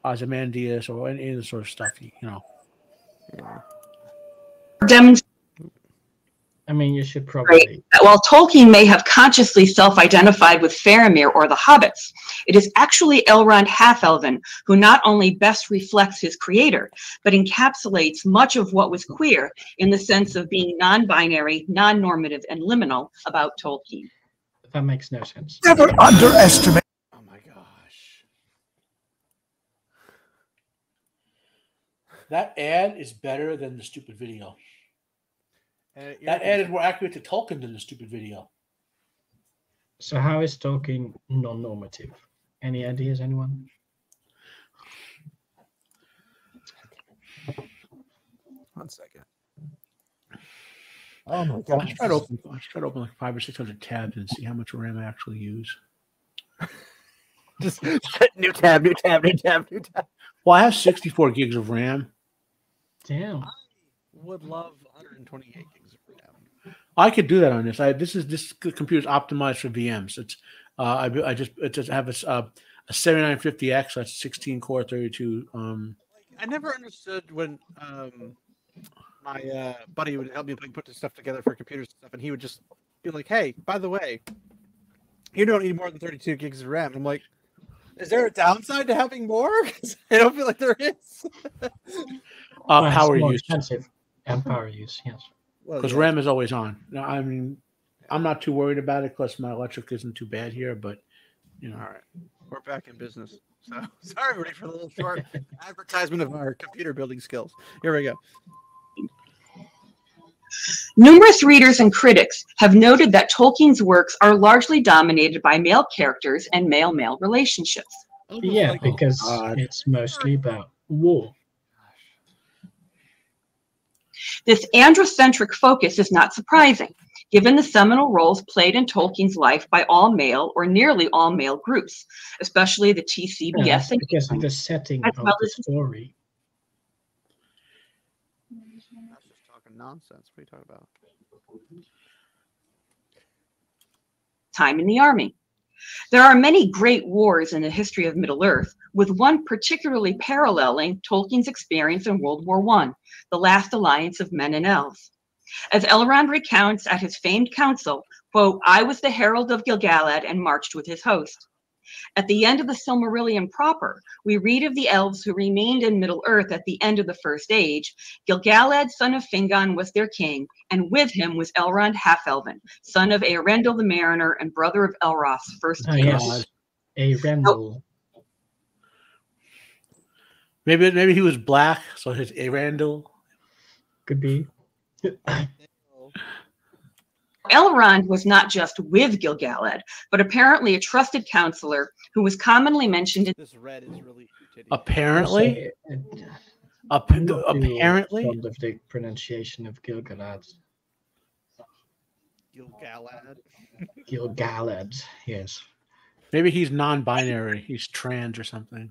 Ozymandias or any of the sort of stuff,
Yeah.
I mean, you should probably...
That while Tolkien may have consciously self-identified with Faramir or the Hobbits, it is actually Elrond Half-elven who not only best reflects his creator, but encapsulates much of what was queer in the sense of being non-binary, non-normative, and liminal about Tolkien.
That makes no sense.
Never underestimate.
Oh my gosh.
That ad is better than the stupid video. That ad is more accurate to Tolkien than the stupid video.
So how is Tolkien non-normative? Any ideas, anyone?
One second. Oh my god!
I should try to open like 500 or 600 tabs and see how much RAM I actually use.
Just new tab.
Well, I have 64 gigs of RAM.
Damn.
I would love 128 gigs of RAM.
I could do that on this. This computer's optimized for VMs. It's I just have a 7950X. That's 16 core 32.
I never understood when my buddy would help me put this stuff together for computers and stuff, and he would just be like, "Hey, by the way, you don't need more than 32 gigs of RAM." I'm like, "Is there a downside to having more?" I don't feel like there is.
Power use.
Expensive. And power use, yes.
Because RAM is always on. Now, I mean, I'm not too worried about it because my electric isn't too bad here, but
all right, we're back in business. So sorry, everybody, for the little short advertisement of our computer building skills. Here we go.
Numerous readers and critics have noted that Tolkien's works are largely dominated by male characters and male-male relationships.
Yeah, because it's mostly about war.
This androcentric focus is not surprising, given the seminal roles played in Tolkien's life by all male or nearly all male groups, especially the TCBS.
Yeah, because of the setting of the story.
That's just talking nonsense. What are you talking about?
Time in the army. There are many great wars in the history of Middle-earth, with one particularly paralleling Tolkien's experience in World War I, the last alliance of men and elves. As Elrond recounts at his famed council, quote, "I was the herald of Gil-galad and marched with his host." At the end of the Silmarillion proper, we read of the elves who remained in Middle-earth at the end of the First Age. Gil-galad, son of Fingon, was their king, and with him was Elrond Half-elven, son of Eärendil the Mariner and brother of Elroth's first king.
Yes, Eärendil.
Maybe he was black, so his Eärendil.
Could be.
Elrond was not just with Gil-galad, but apparently a trusted counselor who was commonly mentioned in
this red is really titty.
Apparently. Apparently.
Fond of the pronunciation of Gil-galad.
Gil-galad.
Gil-galad, yes.
Maybe he's non-binary. He's trans or something.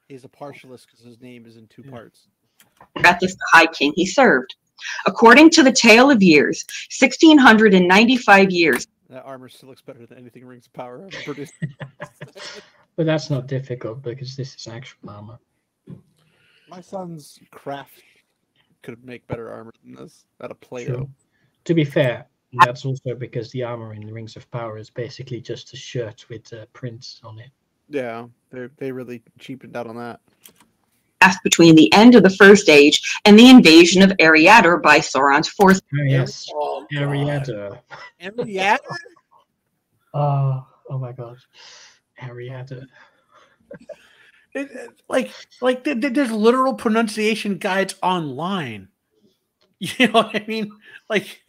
He's a partialist because his name is in two parts.
This the High King he served. According to the Tale of Years, 1,695 years.
That armor still looks better than anything Rings of Power ever produced.
But that's not difficult because this is actual armor.
My son's craft could make better armor than this out of Play-Doh.
Sure. To be fair, that's also because the armor in the Rings of Power is basically just a shirt with prints on it.
Yeah, they really cheapened out on that.
Between the end of the First Age and the invasion of Eriador by Sauron's forces.
Oh, yes, Eriador.
Eriador?
Oh my God, Eriador.
Like there's literal pronunciation guides online. You know what I mean? Like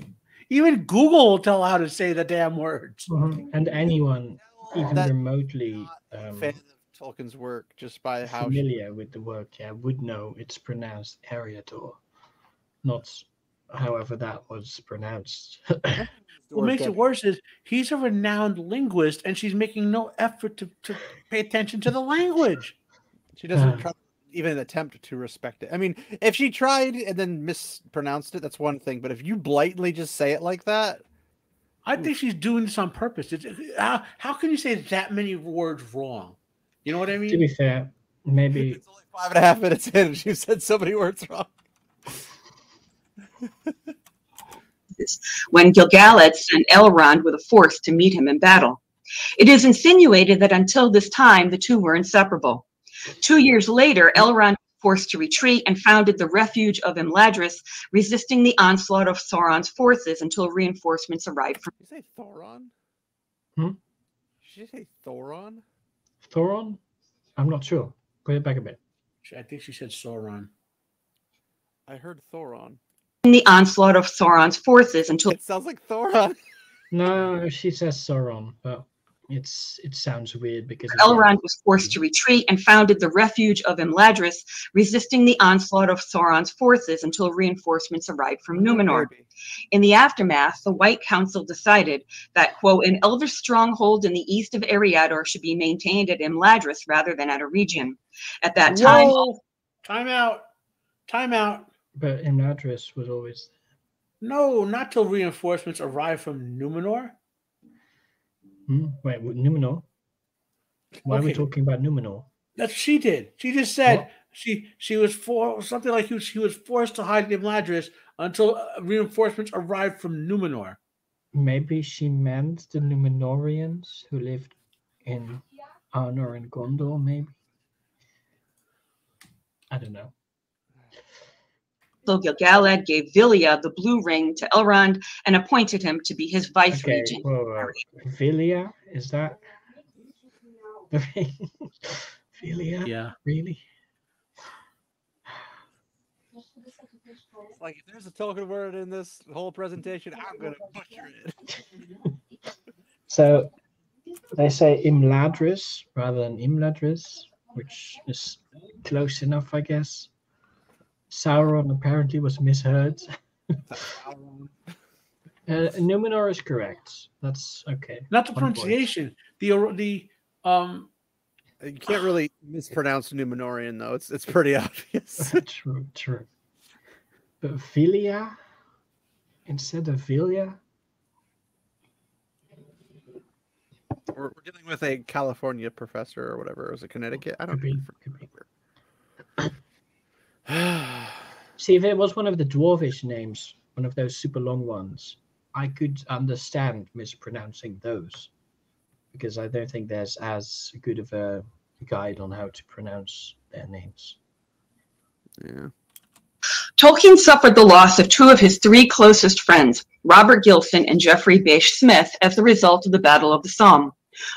even Google will tell how to say the damn words.
Mm-hmm. And anyone even remotely
fan of Tolkien's work just by how
familiar with the work, would know it's pronounced Eriador, not however that was pronounced.
What makes it worse is he's a renowned linguist, and she's making no effort to pay attention to the language.
She doesn't try, even attempt to respect it. I mean, if she tried and then mispronounced it, that's one thing. But if you blatantly just say it like that,
I think she's doing this on purpose. How can you say that many words wrong? You know what I mean?
To be fair, maybe
it's only 5.5 minutes in, and she said so many words wrong.
When Gil-galad sent Elrond with a force to meet him in battle. It is insinuated that until this time, the two were inseparable. 2 years later, Elrond was forced to retreat and founded the refuge of Imladris, resisting the onslaught of Sauron's forces until reinforcements arrived from...
Did you say Thoron?
Did
you say Thoron?
Thoron? I'm not sure. Put it back a bit.
I think she said Sauron.
I heard Thoron.
The onslaught of Sauron's forces until...
It sounds like Thoron.
No, she says Sauron, but it sounds weird because...
Elrond was forced to retreat and founded the refuge of Imladris, resisting the onslaught of Sauron's forces until reinforcements arrived from Numenor. In the aftermath, the White Council decided that, quote, an elvish stronghold in the east of Eriador should be maintained at Imladris rather than at a region. At that time...
Whoa. Time out.
But Imladris was always...
No, not till reinforcements arrived from Numenor.
Wait, Numenor? Why are we talking about Numenor?
That's what she did. She just said she was for something like she was forced to hide in Imladris until reinforcements arrived from Numenor.
Maybe she meant the Numenorians who lived in Arnor and Gondor, maybe? I don't know.
So Gil-galad gave Vilya the blue ring to Elrond and appointed him to be his vice regent.
Vilya? Is that the ring? Vilya?
Yeah.
Really?
Like, if there's a Tolkien word in this whole presentation, I'm going to butcher it.
So, they say Imladris rather than Imladris, which is close enough, I guess. Sauron apparently was misheard. Numenor is correct. That's okay.
Not the pronunciation. You
can't really mispronounce Numenorian though. It's pretty obvious.
True. But Vilya instead of Vilya.
We're dealing with a California professor or whatever. Was it Connecticut? I don't know.
Could be. See, if it was one of the dwarvish names, one of those super long ones, I could understand mispronouncing those, because I don't think there's as good of a guide on how to pronounce their names.
Yeah.
Tolkien suffered the loss of two of his three closest friends, Robert Gilson and Geoffrey Bache Smith, as the result of the Battle of the Somme.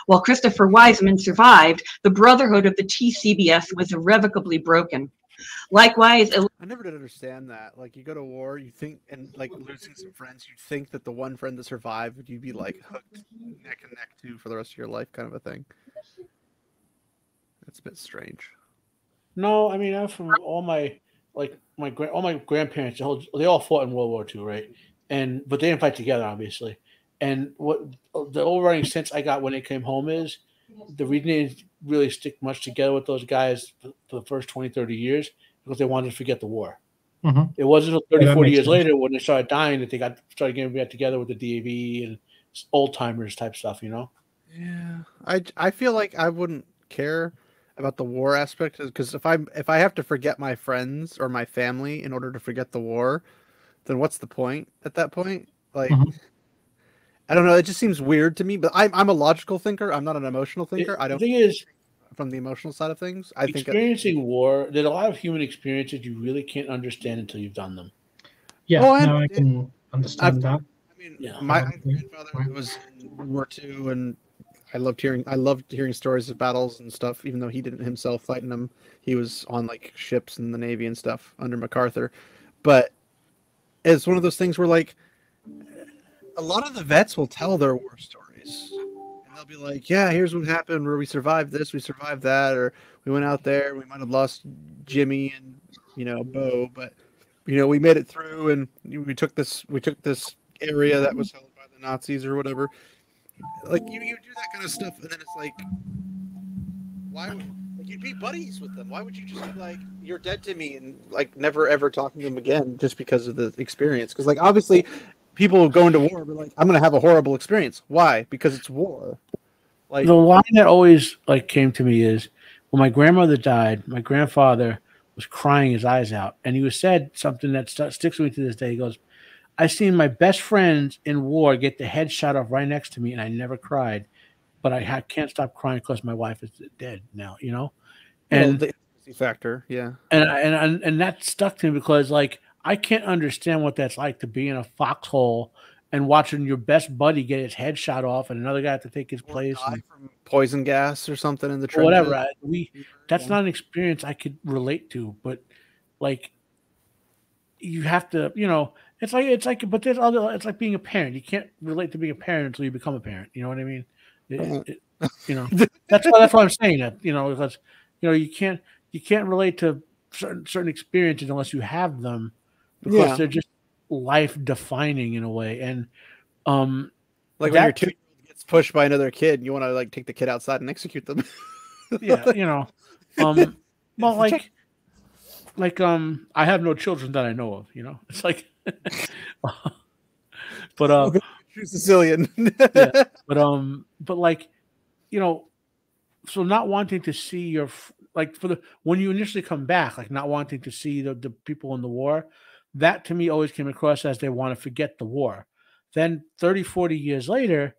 While Christopher Wiseman survived, the brotherhood of the TCBS was irrevocably broken. Likewise,
I never did understand that. Like, you go to war, you think, and like losing some friends, you'd think that the one friend that survived, you'd be like hooked neck and neck to for the rest of your life, kind of a thing. That's a bit strange.
No, I mean, I'm from all my grandparents. They all fought in World War II, right? But they didn't fight together, obviously. And what the overriding sense I got when they came home is the reason they didn't really stick much together with those guys for the first 20, 30 years because they wanted to forget the war.
Mm-hmm.
It wasn't until 30, 40 years later when they started dying that they started getting back together with the DAV and old timers type stuff, you know?
Yeah. I feel like I wouldn't care about the war aspect because if I have to forget my friends or my family in order to forget the war, then what's the point at that point? Like, I don't know. It just seems weird to me. But I'm a logical thinker. I'm not an emotional thinker. I don't.
The thing is,
from the emotional side of things, I think
experiencing war. There's a lot of human experiences you really can't understand until you've done them.
Yeah, I can understand that.
I mean, my grandfather was in World War II, and I loved hearing stories of battles and stuff. Even though he didn't himself fight in them, he was on like ships in the Navy and stuff under MacArthur. But it's one of those things where like a lot of the vets will tell their war stories. And they'll be like, yeah, here's what happened where we survived this, we survived that, or we went out there, we might have lost Jimmy and, Bo, but we made it through, and we took this area that was held by the Nazis or whatever. Like you do that kind of stuff, and then it's like, why would you'd be buddies with them? Why would you just be like, you're dead to me, and like never ever talking to them again just because of the experience? Because like obviously, people going to war, but like I'm gonna have a horrible experience. Why? Because it's war. Like
the line that always like came to me is when my grandmother died, my grandfather was crying his eyes out, and he said something that sticks with me to this day. He goes, "I seen my best friends in war get the head shot off right next to me, and I never cried, but I can't stop crying because my wife is dead now." And
the intimacy factor, yeah,
and that stuck to me because like I can't understand what that's like to be in a foxhole and watching your best buddy get his head shot off and another guy have to take his place
die from poison gas or something in the trenches.
Whatever. That's not an experience I could relate to, but like you have to, it's like, but there's other, it's like being a parent. You can't relate to being a parent until you become a parent. You know what I mean? That's why I'm saying that, because, you can't relate to certain experiences unless you have them because they're just life defining in a way. And,
like when your 2-year-old gets pushed by another kid, you want to like take the kid outside and execute them.
Well, like I have no children that I know of, it's like, but
true Sicilian.
Yeah, but like, so not wanting to see your when you initially come back, like not wanting to see the people in the war, that to me always came across as they want to forget the war. Then 30, 40 years later,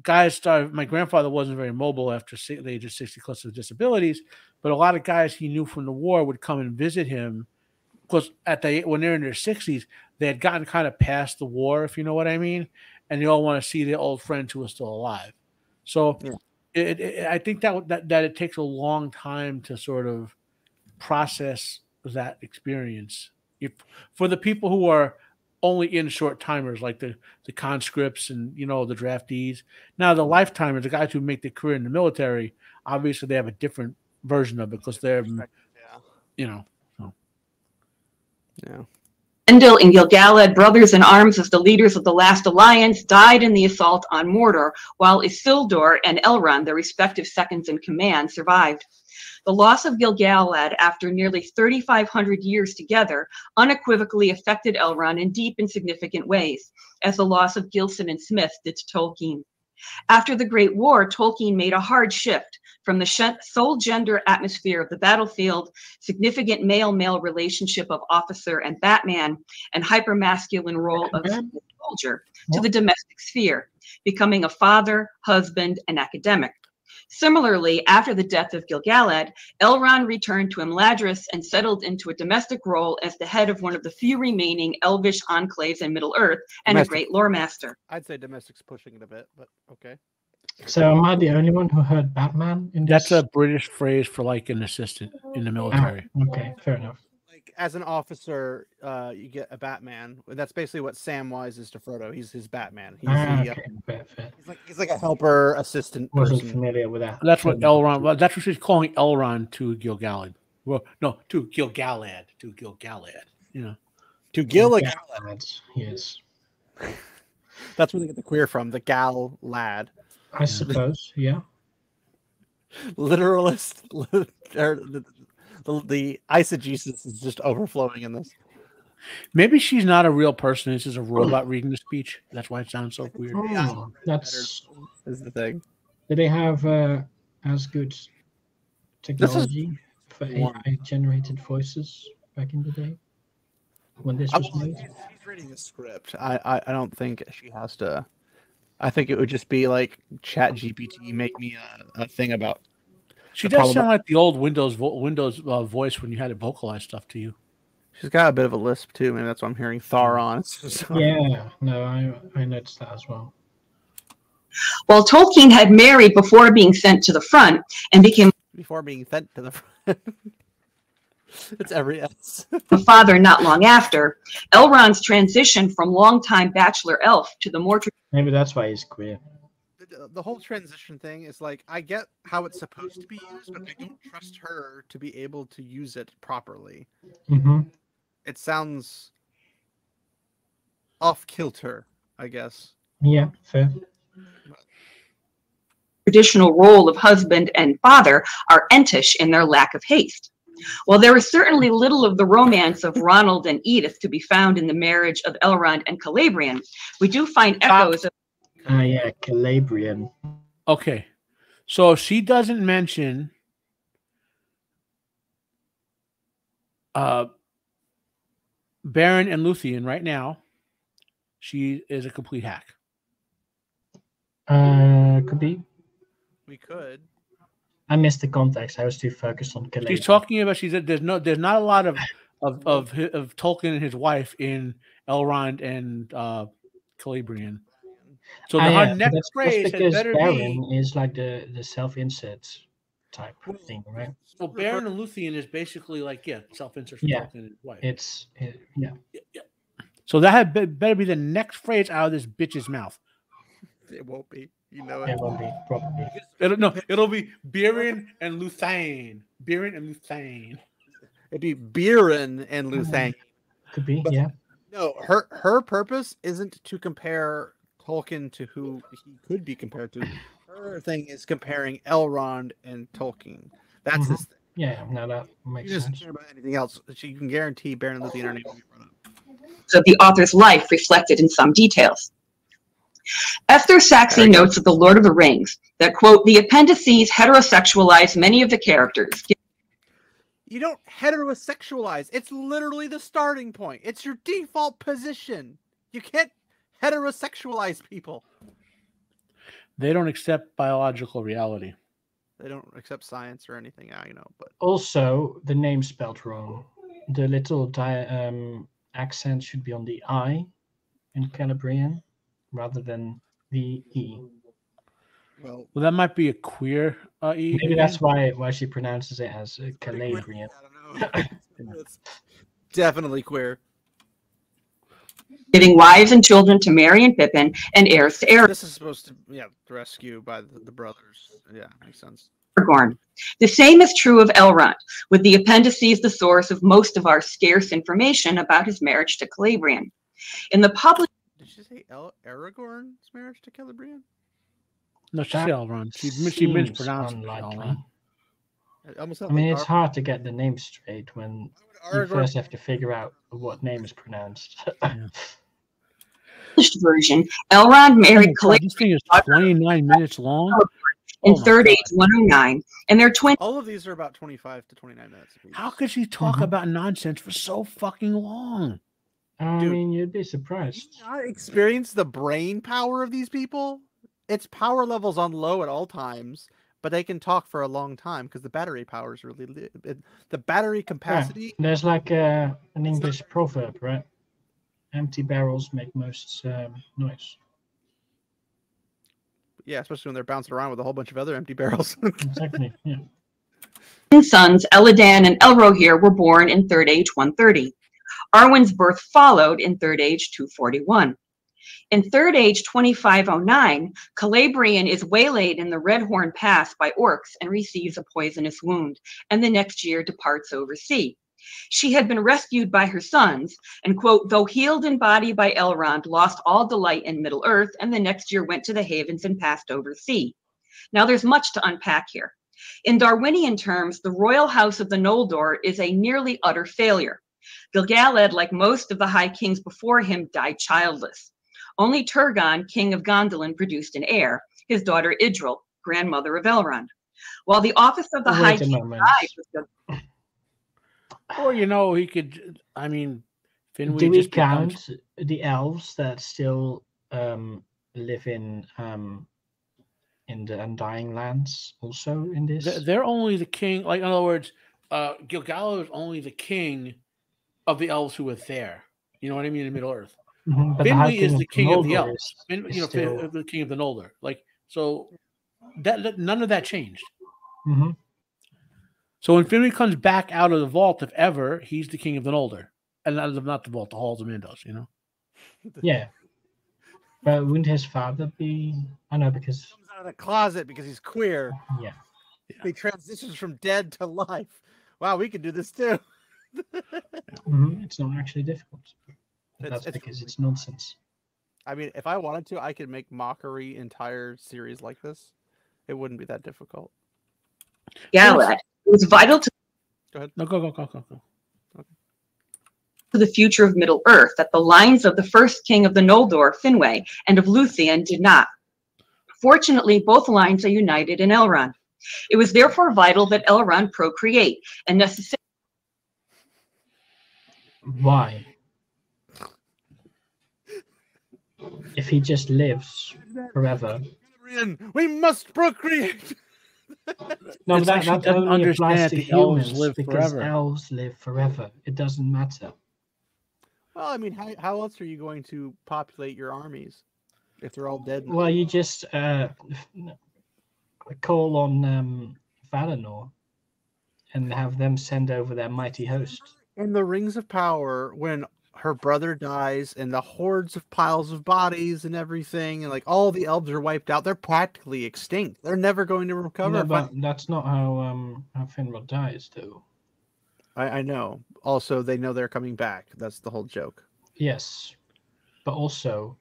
guys started. My grandfather wasn't very mobile after the age of 60 because of disabilities, but a lot of guys he knew from the war would come and visit him because when they're in their 60s, they had gotten kind of past the war, if you know what I mean, and they all want to see their old friends who are still alive. So I think that it takes a long time to sort of process that experience. For the people who are only in short timers like the conscripts and the draftees. Now the lifetimers, the guys who make their career in the military, obviously they have a different version of it because they're
Endil and Gil-galad, brothers in arms as the leaders of the last alliance, died in the assault on Mordor, while Isildur and Elrond, their respective seconds in command, survived. The loss of Gil-galad after nearly 3,500 years together unequivocally affected Elrond in deep and significant ways, as the loss of Gilson and Smith did to Tolkien. After the Great War, Tolkien made a hard shift from the sole gender atmosphere of the battlefield, significant male-male relationship of officer and Batman, and hyper-masculine role of soldier to the domestic sphere, becoming a father, husband, and academic. Similarly, after the death of Gil-galad, Elrond returned to Imladris and settled into a domestic role as the head of one of the few remaining elvish enclaves in Middle-earth and a great lore master.
I'd say domestic's pushing it a bit, but okay.
So am I the only one who heard Batman in this?
That's a British phrase for like an assistant in the military.
Okay, fair enough.
Like as an officer, you get a Batman. That's basically what Samwise is to Frodo. He's his Batman. He's like a helper, assistant.
Wasn't familiar with that.
That's what Elrond. Well, that's what she's calling Elrond to Gil-galad. Well, no, to Gil-galad. To Gil-galad.
To Gil-galad.
Yes.
That's where they get the queer from. The gal lad.
I suppose. Yeah.
Literalist. The eisegesis is just overflowing in this.
Maybe she's not a real person. This is a robot reading the speech. That's why it sounds so weird.
That's
is the thing.
Did they have as good technology for AI-generated voices back in the day when this was made?
She's reading a script. I don't think she has to. I think it would just be like ChatGPT make me a thing about.
She does sound like the old Windows voice when you had to vocalize stuff to you.
She's got a bit of a lisp too. Maybe that's why I'm hearing Tharon.
Yeah, no, I noticed that as well.
Well, Tolkien had married before being sent to the front and became
before being sent to the front. It's every S.
a father not long after. Elrond's transition from longtime bachelor elf to the more
maybe that's why he's queer.
The whole transition thing is like, I get how it's supposed to be used, but I don't trust her to be able to use it properly.
Mm-hmm.
it sounds off kilter, I guess.
Yeah, fair.
Traditional role of husband and father are entish in their lack of haste. While there is certainly little of the romance of Ronald and Edith to be found in the marriage of Elrond and Calabrian, we do find echoes of...
yeah, Calabrian.
Okay. So she doesn't mention Beren and Luthien right now. She is a complete hack.
Could be.
We could.
I missed the context. I was too focused on Calabrian.
She's talking about. She said there's not a lot of Tolkien and his wife in Elrond and Calabrian. So the next phrase had better
Beren is like the self-insert type thing, right?
So Beren and Luthien is basically like self-insert for Tolkien and his wife.
Yeah.
So that had better be the next phrase out of this bitch's mouth.
It won't be. You know it.
It won't be, probably.
It'll be Beren and Luthien. Beren and Luthien.
It'd be Beren and Luthien.
Could be, yeah.
No, her purpose isn't to compare Tolkien to who he could be compared to. Her thing is comparing Elrond and Tolkien. That's his thing.
Yeah, no, that makes sense.
She doesn't care about anything else. She can guarantee Beren and Luthien are named.
So the author's life reflected in some details. Esther Saxey notes of The Lord of the Rings that, quote, the appendices heterosexualize many of the characters.
You don't heterosexualize. It's literally the starting point. It's your default position. You can't heterosexualize people.
They don't accept biological reality.
They don't accept science or anything, but
also the name spelled wrong. The little accent should be on the I in Calabrian rather than the E.
Well,
that might be a queer E.
Maybe that's why she pronounces it as Calabrian.
I don't know. It's definitely queer.
Giving wives and children to Merry and Pippin and heirs to Aragorn.
This is supposed to, rescue by the brothers. Yeah, makes sense.
The same is true of Elrond, with the appendices the source of most of our scarce information about his marriage to Calabrian. In the public...
Did she say Aragorn's marriage to Calabrian?
No, she said Elrond. She mispronounced Elrond.
It's hard to get the name straight when you first have to figure out what name is pronounced.
Version, Elrond married Calabrian.
This thing is 29 minutes long.
In Third Age 109, and their twin.
All of these are about 25 to 29 minutes.
How could she talk about nonsense for so fucking long?
You'd be surprised.
I experience the brain power of these people. Its power level's on low at all times, but they can talk for a long time because the battery power is really the battery capacity.
Yeah, there's like an English proverb, right? Empty barrels make most noise.
Yeah, especially when they're bouncing around with a whole bunch of other empty barrels.
Exactly. Yeah.
Sons Eladan and Elrohir were born in Third Age 130. Arwen's birth followed in Third Age 241. In Third Age 2509, Calabrian is waylaid in the Redhorn Pass by orcs and receives a poisonous wound, and the next year departs overseas. She had been rescued by her sons, and, quote, though healed in body by Elrond, lost all delight in Middle-earth, and the next year went to the Havens and passed overseas. Now, there's much to unpack here. In Darwinian terms, the royal house of the Noldor is a nearly utter failure. Gil-galad, like most of the High Kings before him, died childless. Only Turgon, king of Gondolin, produced an heir, his daughter Idril, grandmother of Elrond. While the office of the High King died was
or, he could, Finwë
do we count the elves that still live in the Undying Lands also in this?
They're only the king, like, in other words, Gil-galad is only the king of the elves who were there. You know what I mean? In Middle-earth. Finwë is the king of the elves. The king of the Noldor. Like, so that none of that changed.
Mm-hmm.
So when Finwë comes back out of the vault, if ever, he's the king of the Noldor. And not the vault, the halls of Mindos,
Yeah. But wouldn't his father be... I know, because...
He comes out of the closet because he's queer.
Yeah.
He transitions from dead to life. Wow, we could do this too.
It's not actually difficult. That's because it's nonsense.
I mean, if I wanted to, I could make Mockery entire series like this. It wouldn't be that difficult.
Galad. It was vital to.
Go ahead.
No, go.
Okay.
To the future of Middle Earth that the lines of the first king of the Noldor, Finwë, and of Luthien did not. Fortunately, both lines are united in Elrond. It was therefore vital that Elrond procreate and necessary.
Why? If he just lives forever.
We must procreate.
No,
It's like
that only applies to
the elves
humans
live
because
forever.
elves live forever. It doesn't matter.
Well, I mean, how else are you going to populate your armies if they're all dead?
Well, you just call on Valinor and have them send over their mighty host.
In the Rings of Power, when her brother dies and the hordes of piles of bodies and everything, and like all the elves are wiped out, they're practically extinct. They're never going to recover.
No, but that's not how Finrod dies, though.
I know. Also, they know they're coming back. That's the whole joke.
Yes, but also,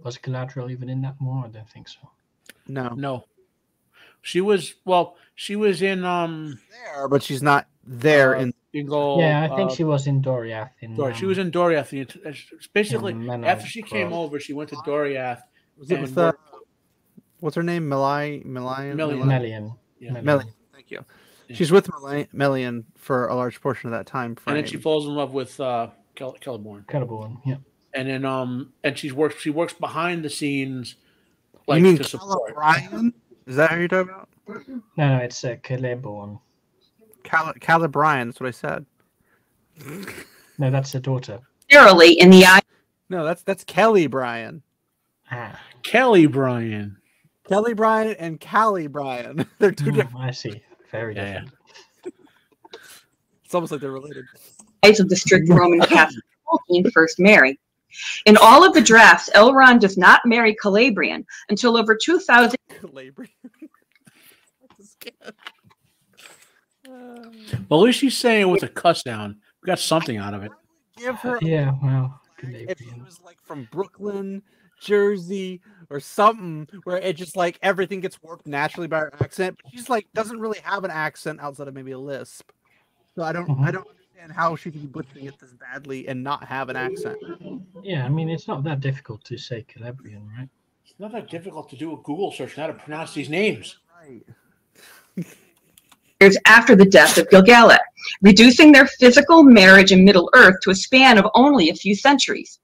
was Galadriel even in that war? I don't think so.
No.
She was in
there, but she's not there in
Dingle.
Yeah, I think she was in Doriath.
She was in Doriath. Basically, after she came over, she went to Doriath.
Was it with what's her name?
Melian.
Yeah. Melian. Thank you. Yeah. She's with Melian for a large portion of that time frame.
And then she falls in love with Celeborn.
Celeborn, yeah.
And then and she works behind the scenes, like,
you mean
to support.
Celebrian? Is that how you're talking about?
No, it's Celeborn.
Celebrian, that's what I said.
No, that's the daughter.
Generally, in the eye.
No, that's Kelly Bryan.
Kelly Bryan.
Kelly Bryan and Callie Bryan. They're two different.
I see. Very different.
Yeah. It's almost like they're related.
Of the strict Roman Catholic Tolkien first marry. In all of the drafts, Elrond does not marry Celebrian until over 2,000.
Celebrian.
Well, at least she's saying it with a cuss down. We got something out of it.
Give her.
Yeah, well,
if it was like from Brooklyn, Jersey, or something where it just like everything gets warped naturally by her accent, but she's like doesn't really have an accent outside of maybe a lisp. So I don't understand how she can be butchering it this badly and not have an accent.
Yeah, I mean it's not that difficult to say Celebrian, right?
It's not that difficult to do a Google search on how to pronounce these names.
Right.
Years after the death of Gil-galad, reducing their physical marriage in Middle Earth to a span of only a few centuries.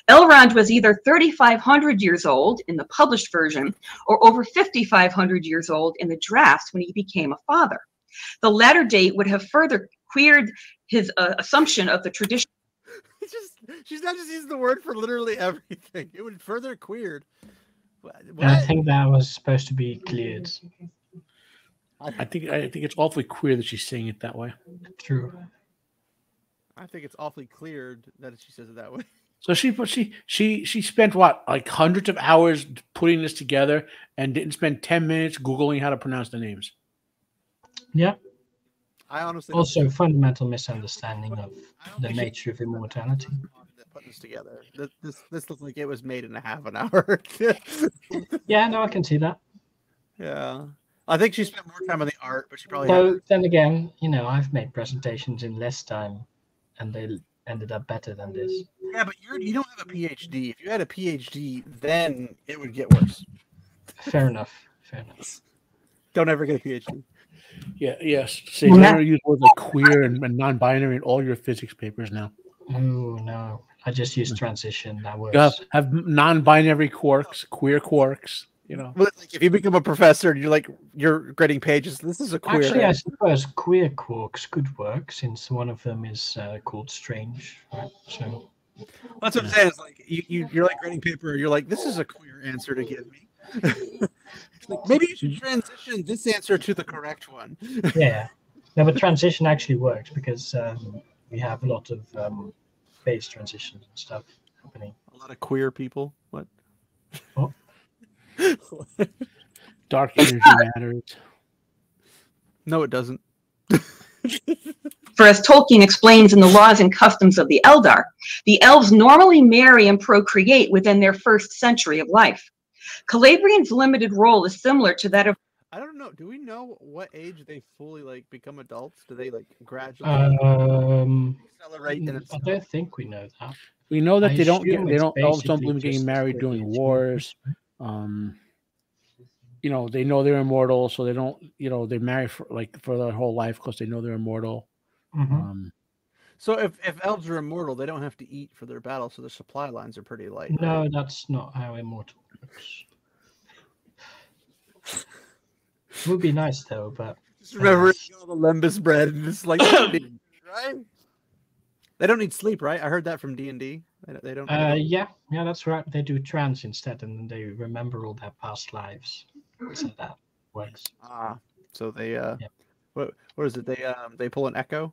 Elrond was either 3,500 years old in the published version or over 5,500 years old in the drafts when he became a father. The latter date would have further queered his assumption of the tradition.
She's not just using the word for literally everything. It would further queered.
I think that was supposed to be cleared.
I think it's awfully queer that she's saying it that way.
True.
I think it's awfully cleared that she says it that way.
So she spent what, like hundreds of hours putting this together and didn't spend 10 minutes Googling how to pronounce the names.
Yeah.
I honestly
also fundamental misunderstanding of the nature of immortality.
Putting this together. This looks like it was made in a half an hour.
Yeah, no, I can see that.
Yeah. I think she spent more time on the art, but she probably.
So then again, I've made presentations in less time, and they ended up better than this.
Yeah, but you don't have a PhD. If you had a PhD, then it would get worse.
Fair enough.
Don't ever get a PhD.
Yeah. Yes. So you never use words like queer and non-binary in all your physics papers now.
Oh no, I just use transition. That works.
You have non-binary quarks, queer quarks.
Like if you become a professor and you're grading pages, this is a queer.
Actually, I suppose queer quarks could work since one of them is called strange. Right? So
that's what I'm saying. It's like you're like grading paper. You're like, this is a queer answer to give me. Like, maybe you should transition this answer to the correct one.
Yeah, no, but transition actually works because we have a lot of phase transitions and stuff happening.
A lot of queer people. What?
Dark energy matters.
No, it doesn't.
For as Tolkien explains in the Laws and Customs of the Eldar, the elves normally marry and procreate within their first century of life. Calabrian's limited role is similar to that of...
I don't know. Do we know what age they fully become adults? Do they gradually accelerate?
I don't think we know that.
We know that elves don't believe in getting married during wars. They know they're immortal, so they don't. They marry for their whole life because they know they're immortal.
Mm-hmm.
So if elves are immortal, they don't have to eat for their battle, so their supply lines are pretty light.
No,
right?
That's not how immortal works. It would be nice though, but
just remember all the lembas bread and it's they don't need, right? They don't need sleep, right? I heard that from D&D. They don't.
Yeah, that's right. They do trance instead, and they remember all their past lives. So that works.
So they what is it? They pull an echo.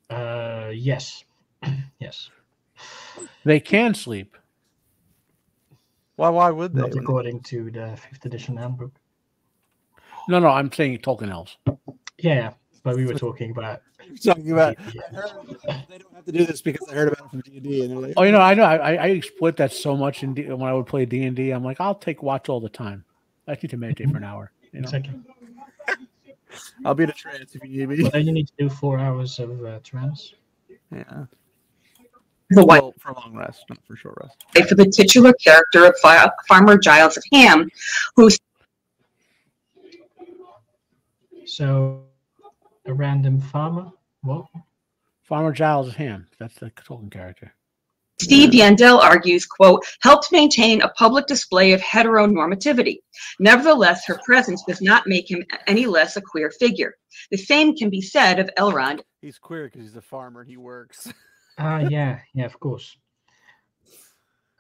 Yes, yes.
They can sleep.
Why would they?
Not according to the 5th edition handbook.
No, I'm saying Tolkien elves.
Yeah, but we were talking about.
They don't have to do this because I heard about it from D&D, and they're like,
oh, I know. I exploit that so much when I would play D&D. I'm like, I'll take watch all the time. I need to meditate for an hour.
Exactly.
I'll be in a trance if you need me.
Well, then you need to do 4 hours of trance.
Yeah.
Well,
for a long rest, not for short rest.
For the titular character of Farmer Giles of Ham, who.
So, a random farmer? What?
Farmer Giles of Ham. That's the Tolkien character.
Steve Yandel argues, quote, helped maintain a public display of heteronormativity. Nevertheless, her presence does not make him any less a queer figure. The same can be said of Elrond.
He's queer because he's a farmer and he works.
Yeah, of course.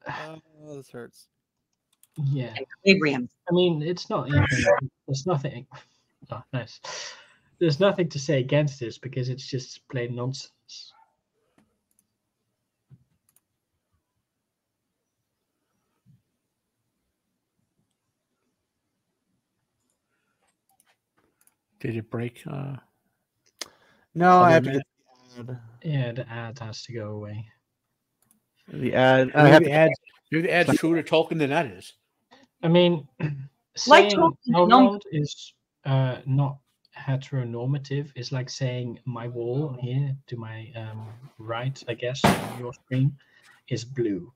Oh, this hurts.
Yeah.
Abraham.
I mean, it's not even. There's nothing. Oh, nice. There's nothing to say against this because it's just plain nonsense.
Did it break?
No, I have to get the ad.
Yeah, the ad has to go away.
The ad.
Maybe the ad's truer to Tolkien than that is.
I mean, saying Elrond is not heteronormative is like saying my wall here to my right, I guess, on your screen, is blue.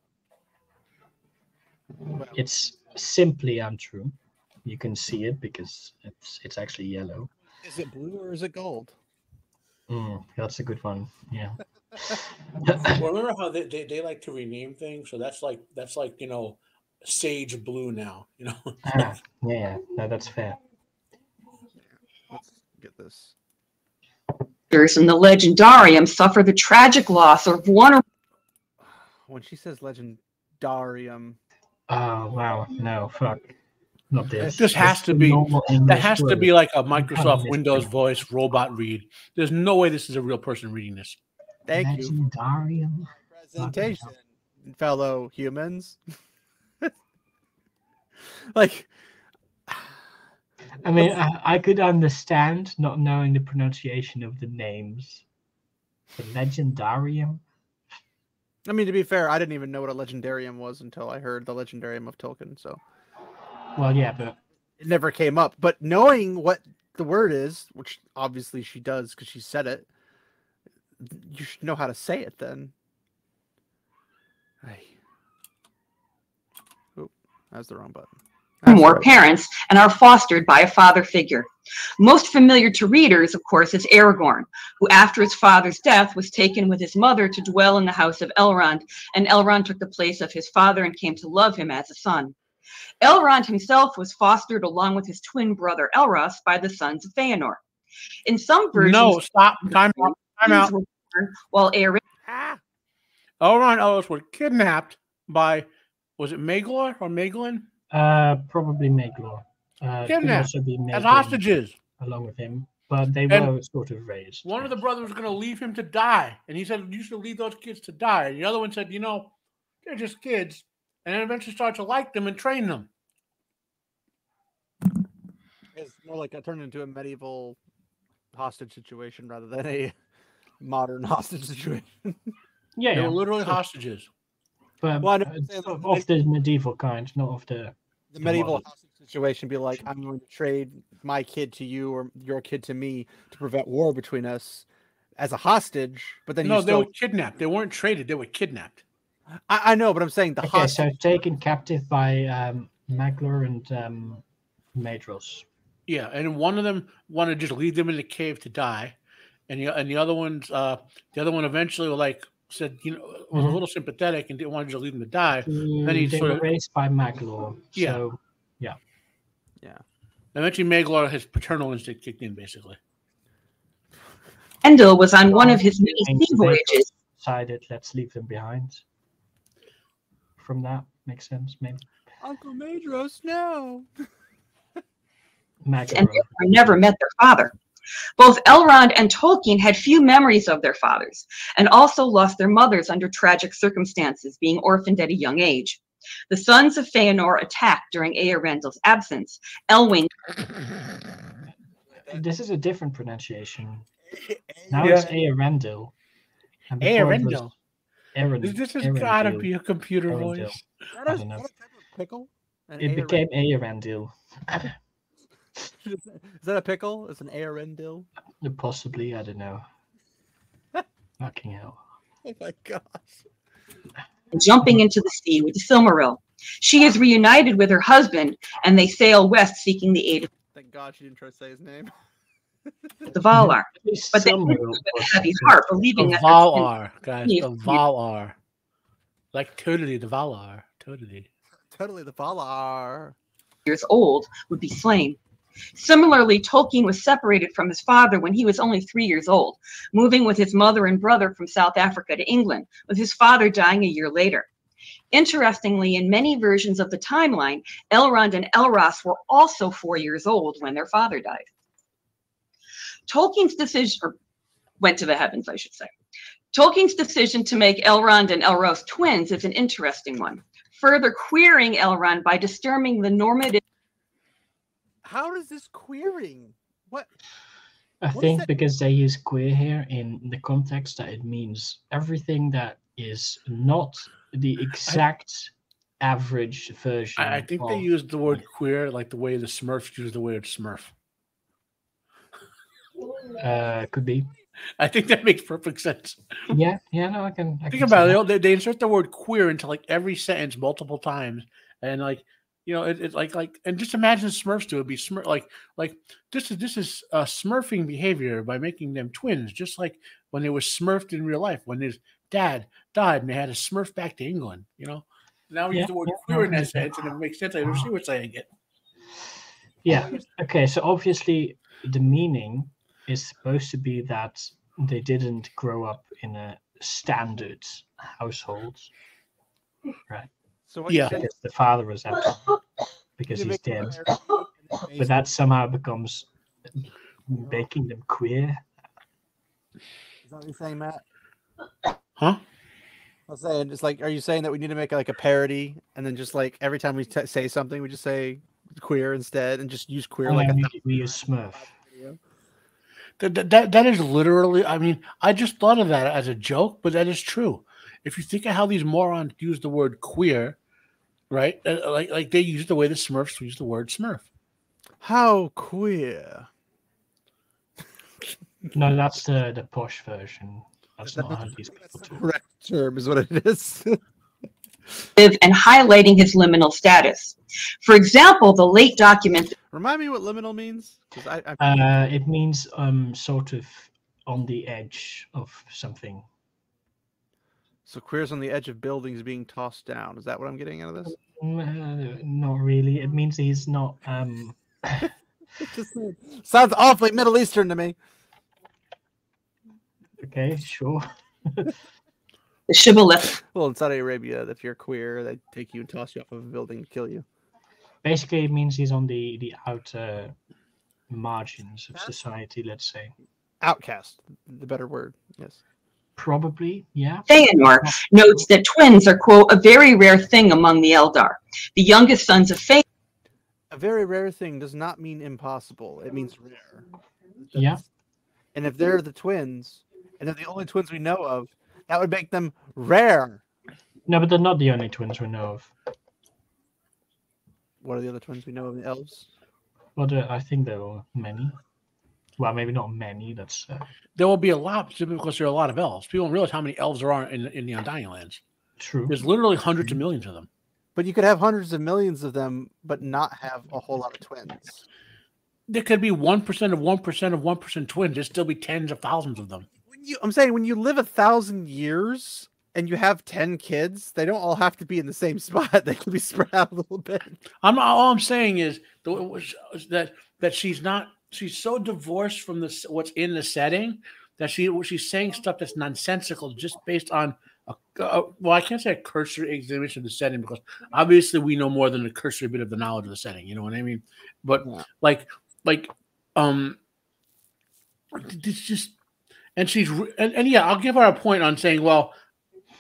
It's simply untrue. You can see it because it's actually yellow.
Is it blue or is it gold?
That's a good one. Yeah.
Remember how they like to rename things? So that's like sage blue now.
Yeah. No, that's fair.
Let's get this.
In the Legendarium suffer the tragic loss of one or.
When she says Legendarium.
Oh wow! No, fuck. Not this.
This has to be. That has to be like a Microsoft Windows voice robot read. There's no way this is a real person reading this.
Thank you.
Legendarium.
Presentation, fellow humans.
I mean, I could understand not knowing the pronunciation of the names. The Legendarium.
I mean, to be fair, I didn't even know what a Legendarium was until I heard the Legendarium of Tolkien. So,
well, yeah, but
it never came up. But knowing what the word is, which obviously she does because she said it, you should know how to say it then. Oh, that's the wrong button.
More parents and are fostered by a father figure. Most familiar to readers, of course, is Aragorn, who after his father's death was taken with his mother to dwell in the house of Elrond, and Elrond took the place of his father and came to love him as a son. Elrond himself was fostered along with his twin brother Elros by the sons of Feanor. In some versions,
no, stop, time out.
While
Elrond and Elros were kidnapped by, was it Maglor or Maglin?
Probably Maglor. Could also be
as hostages
along with him, but they were sort of raised.
One of the brothers was going to leave him to die, and he said, "You should leave those kids to die." And the other one said, "They're just kids," and then eventually start to like them and train them.
It's more like I turned into a medieval hostage situation rather than a modern hostage situation.
Yeah,
they were literally hostages.
But of the medieval kind, not of the
medieval hostage situation. Be like, I'm going to trade my kid to you or your kid to me to prevent war between us as a hostage. But then
they were kidnapped. They weren't traded. They were kidnapped.
I know, but I'm saying the hostage.
So taken captive by Maglor and Maedhros.
Yeah, and one of them wanted to just leave them in the cave to die, and the other one eventually said, was a little sympathetic and didn't want to just leave them to die. Then he
they were raised by Maglor. So yeah.
Eventually, Maglor, his paternal instinct kicked in, basically.
Endil was on one of his many sea voyages.
Decided, let's leave them behind. From that, makes sense, maybe.
Uncle Maedhros, no.
And therefore never met their father. Both Elrond and Tolkien had few memories of their fathers, and also lost their mothers under tragic circumstances, being orphaned at a young age. The sons of Feanor attacked during Eärendil's absence. Elwing.
This is a different pronunciation. Now it's Eärendil.
Eärendil.
This
has got to be a computer voice.
I don't know.
Pickle?
It became Eärendil.
Is that a pickle? It's an Eärendil?
Possibly, I don't know. Fucking hell.
Oh my gosh.
Jumping into the sea with the Silmaril. She is reunited with her husband, and they sail west seeking the aid of
Thank God she didn't try to say his name.
the Valar. But they with a heavy heart, believing
that Valar, guys, the Valar. Like totally the Valar. Totally
the Valar.
Years old would be slain. Similarly, Tolkien was separated from his father when he was only 3 years old, moving with his mother and brother from South Africa to England, with his father dying a year later. Interestingly, in many versions of the timeline, Elrond and Elros were also 4 years old when their father died. Tolkien's decision, or went to the heavens, I should say. Tolkien's decision to make Elrond and Elros twins is an interesting one, further queering Elrond by disturbing the normative.
How does this queering? What?
I think because they use queer here in the context that it means everything that is not the exact average version.
I think they used the word queer like the way the Smurfs use the word Smurf.
Could be.
I think that makes perfect sense.
Yeah, no, I can
think about it. They insert the word queer into like every sentence multiple times, and like. It's like, and just imagine Smurfs do it. Be Smurf like this is Smurfing behavior by making them twins, just like when they were Smurfed in real life. When his dad died and they had to Smurf back to England. Now we use the word queer in that sense, and it makes sense. I don't see what's saying it.
Yeah. Okay. So obviously, the meaning is supposed to be that they didn't grow up in a standard household, right?
So what
because the father was absent because he's dead, but that somehow becomes making them queer.
Is that what you're saying, Matt?
Huh?
I was saying, it's like, are you saying that we need to make like a parody, and then just like every time we say something, we just say queer instead, and just use queer
we use Smurf.
That is literally. I mean, I just thought of that as a joke, but that is true. If you think of how these morons use the word queer, right? Like they use the way the Smurfs use the word Smurf.
How queer?
No, that's the posh version. That's not how these people
talk. Correct term is what it is.
And highlighting his liminal status. For example, the late document.
Remind me what liminal means?
It means sort of on the edge of something.
So queer's on the edge of buildings being tossed down. Is that what I'm getting out of this?
Not really. It means he's not.
It just sounds awfully Middle Eastern to me.
Okay, sure.
The shibboleth.
Well, in Saudi Arabia, if you're queer, they take you and toss you off of a building and kill you.
Basically, it means he's on the outer margins of society, let's say.
Outcast, the better word, yes.
Probably, yeah.
Feanor notes that twins are, quote, a very rare thing among the Eldar. The youngest sons of Feanor.
A very rare thing does not mean impossible. It means rare.
Yeah.
And if they're the twins, and they're the only twins we know of. That would make them rare.
No, but they're not the only twins we know of.
What are the other twins we know of the elves?
Well, I think there are many. Well, maybe not many. That's
there will be a lot simply because there are a lot of elves. People don't realize how many elves there are in the Undying Lands.
True.
There's literally hundreds of millions of them.
But you could have hundreds of millions of them, but not have a whole lot of twins.
There could be 1% of 1% of 1% twins. There'd still be tens of thousands of them.
I'm saying when you live 1,000 years and you have 10 kids, they don't all have to be in the same spot. They can be spread out a little bit.
All I'm saying is that she's so divorced from what's in the setting that she's saying stuff that's nonsensical just based on well, I can't say a cursory examination of the setting because obviously we know more than a cursory bit of the knowledge of the setting. You know what I mean? But it's just, and she's and yeah, I'll give her a point on saying, well,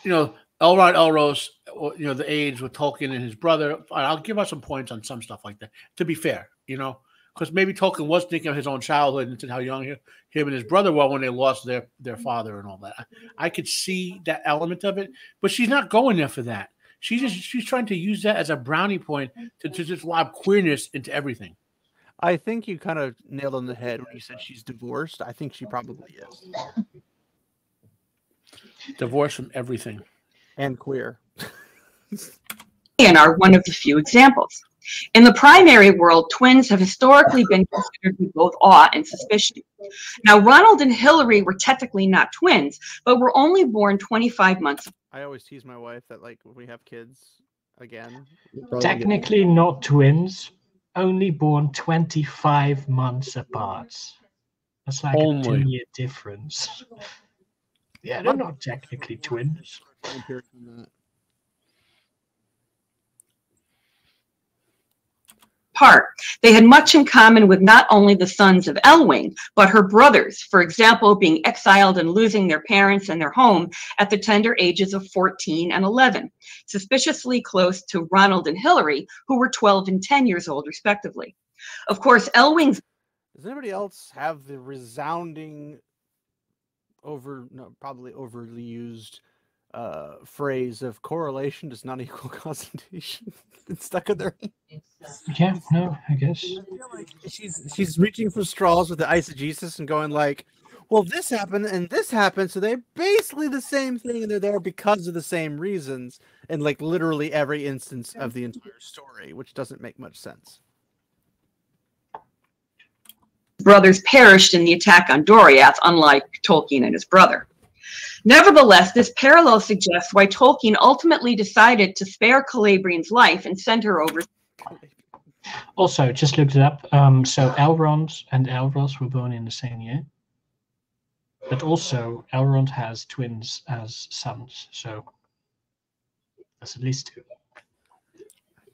Elrond, Elros, the age with Tolkien and his brother. I'll give her some points on some stuff like that. To be fair, because maybe Tolkien was thinking of his own childhood and how young him and his brother were when they lost their father and all that. I could see that element of it, but she's not going there for that. She's trying to use that as a brownie point to just lob queerness into everything.
I think you kind of nailed on the head when you said she's divorced. I think she probably is.
Divorced from everything.
And queer.
And are one of the few examples. In the primary world, twins have historically been considered with both awe and suspicion. Now, Ronald and Hillary were technically not twins, but were only born 25 months.
I always tease my wife that, when we have kids again.
Technically not twins, only born 25 months apart. That's like a 2-year difference. Yeah, they're not technically twins.
They had much in common with not only the sons of Elwing, but her brothers, for example, being exiled and losing their parents and their home at the tender ages of 14 and 11, suspiciously close to Ronald and Hillary, who were 12 and 10 years old, respectively. Of course, Elwing's...
Does anybody else have the resounding, probably overly used phrase of correlation does not equal causation? It's stuck in their head.
Yeah, no, I guess.
I feel like she's reaching for straws with the eisegesis and going well, this happened and this happened, so they're basically the same thing and they're there because of the same reasons in literally every instance of the entire story, which doesn't make much sense.
Brothers perished in the attack on Doriath, unlike Tolkien and his brother. Nevertheless, this parallel suggests why Tolkien ultimately decided to spare Calabrian's life and send her over.
Also, just looked it up. So Elrond and Elros were born in the same year. But also, Elrond has twins as sons. So that's at least 2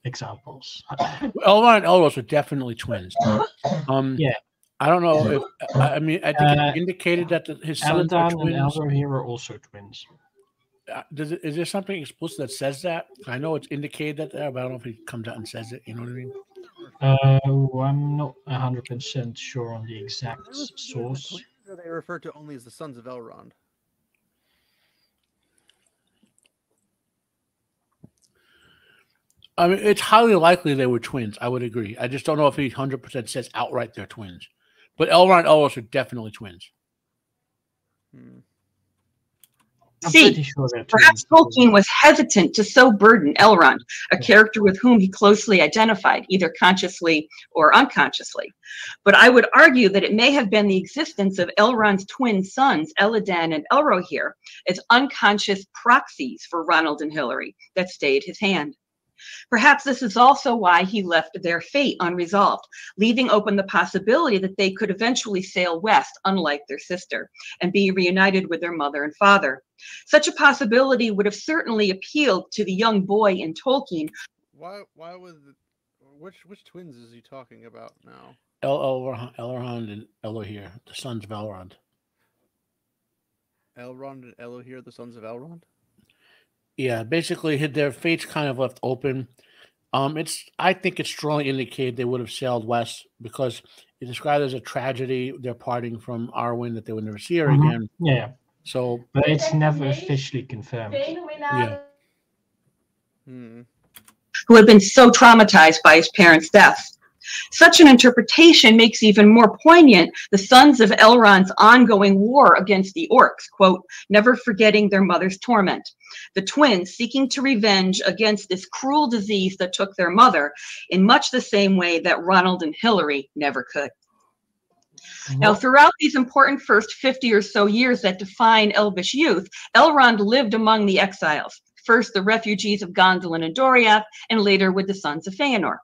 examples.
Elrond and Elros are definitely twins.
Yeah.
I don't know if I think it indicated that his sons are twins.
And Elrond here are also twins.
Is there something explicit that says that? I know it's indicated that there, but I don't know if he comes out and says it. You know what I mean?
I'm not 100% sure on the exact source.
They refer to only as the sons of Elrond.
I mean, it's highly likely they were twins. I would agree. I just don't know if he 100% says outright they're twins. But Elrond and Elros are definitely twins.
See, perhaps Tolkien was hesitant to so burden Elrond, a character with whom he closely identified, either consciously or unconsciously. But I would argue that it may have been the existence of Elrond's twin sons, Elladan and Elrohir, as unconscious proxies for Ronald and Hillary that stayed his hand. Perhaps this is also why he left their fate unresolved, leaving open the possibility that they could eventually sail west, unlike their sister, and be reunited with their mother and father. Such a possibility would have certainly appealed to the young boy in Tolkien.
Why was which twins is he talking about now?
Elrond and Elohir, the sons of Elrond.
Elrond and Elohir, the sons of Elrond?
Yeah, basically their fate's kind of left open. I think it's strongly indicated they would have sailed west because it's described as a tragedy. They're parting from Arwen, that they would never see her again.
Yeah.
So,
but it's never officially confirmed.
Yeah.
Who had been so traumatized by his parents' deaths. Such an interpretation makes even more poignant the sons of Elrond's ongoing war against the orcs, quote, never forgetting their mother's torment. The twins seeking to revenge against this cruel disease that took their mother in much the same way that Ronald and Hillary never could. Now, throughout these important first 50 or so years that define Elvish youth, Elrond lived among the exiles, first the refugees of Gondolin and Doriath, and later with the sons of Feanor.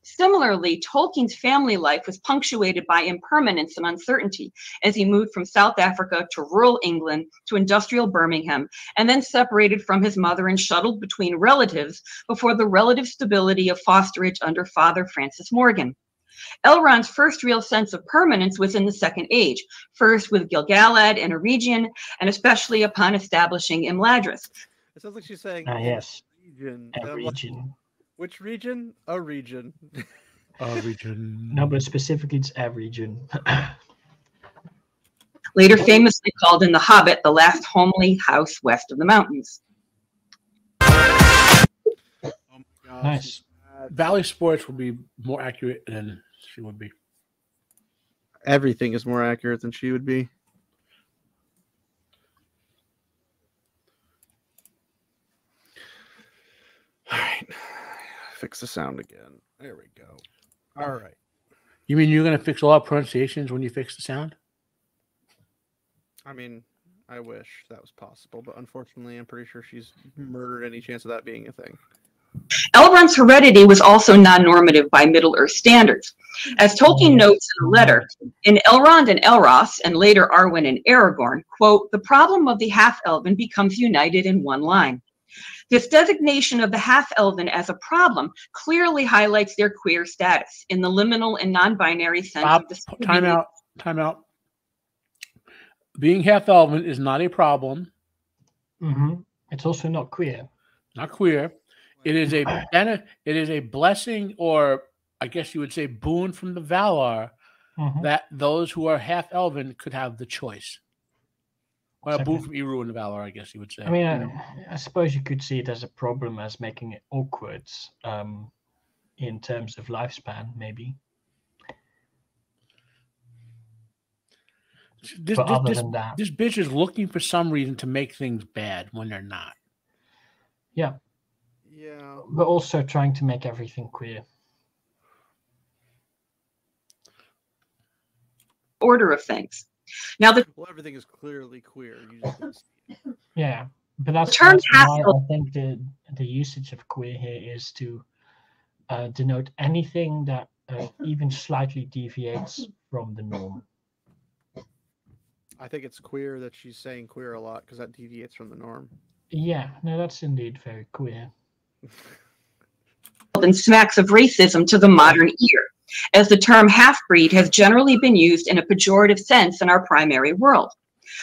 Similarly, Tolkien's family life was punctuated by impermanence and uncertainty as he moved from South Africa to rural England to industrial Birmingham, and then separated from his mother and shuttled between relatives before the relative stability of fosterage under Father Francis Morgan. Elrond's first real sense of permanence was in the Second Age, first with Gil-galad and Eregion, and especially upon establishing Imladris.
It sounds like she's saying,
yes,
region.
A region.
Which region? A region.
A region.
No, but specifically it's a region.
Later famously called in The Hobbit, the last homely house west of the mountains.
Oh my gosh.
Nice.
Valley Sports will be more accurate than she would be.
Everything is more accurate than she would be. All right. Fix the sound again. There we go. All right.
You mean you're going to fix all our pronunciations when you fix the sound?
I mean, I wish that was possible, but unfortunately, I'm pretty sure she's murdered any chance of that being a thing.
Elrond's heredity was also non-normative by Middle-earth standards. As Tolkien notes in a letter, in Elrond and Elros, and later Arwen and Aragorn, quote, the problem of the half-elven becomes united in one line. This designation of the half-elven as a problem clearly highlights their queer status in the liminal and non-binary sense of the
Time out. Being half-elven is not a problem.
It's also not queer.
Not queer. It is a blessing, or I guess you would say boon from the Valar, that those who are half-elven could have the choice. Well, a boon from Eru and the Valar, I guess you would say.
I mean, I suppose you could see it as a problem as making it awkward in terms of lifespan, maybe.
This bitch is looking for some reason to make things bad when they're not.
Yeah.
Yeah.
But also trying to make everything queer.
Order of things. Now,
everything is clearly queer. You just
yeah, but that's
why
I think the usage of queer here is to denote anything that even slightly deviates from the norm.
I think it's queer that she's saying queer a lot because that deviates from the norm.
Yeah, no, that's indeed very queer.
And smacks of racism to the modern ear, as the term half-breed has generally been used in a pejorative sense in our primary world.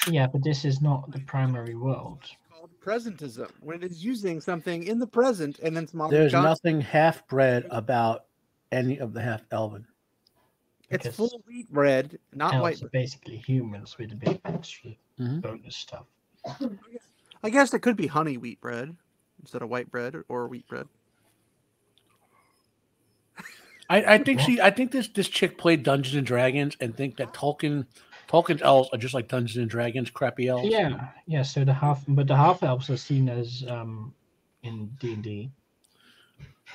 Yeah, but this is not the primary world.
It's called presentism, when it is using something in the present and then
there's nothing half-bred about any of the half-elven.
It's full wheat bread, not white bread.
Basically humans with a bit extra bonus stuff.
I guess it could be honey wheat bread instead of white bread or wheat bread.
I think this chick played Dungeons and Dragons and think that Tolkien's elves are just like Dungeons and Dragons crappy elves.
Yeah. So the half elves are seen as in D&D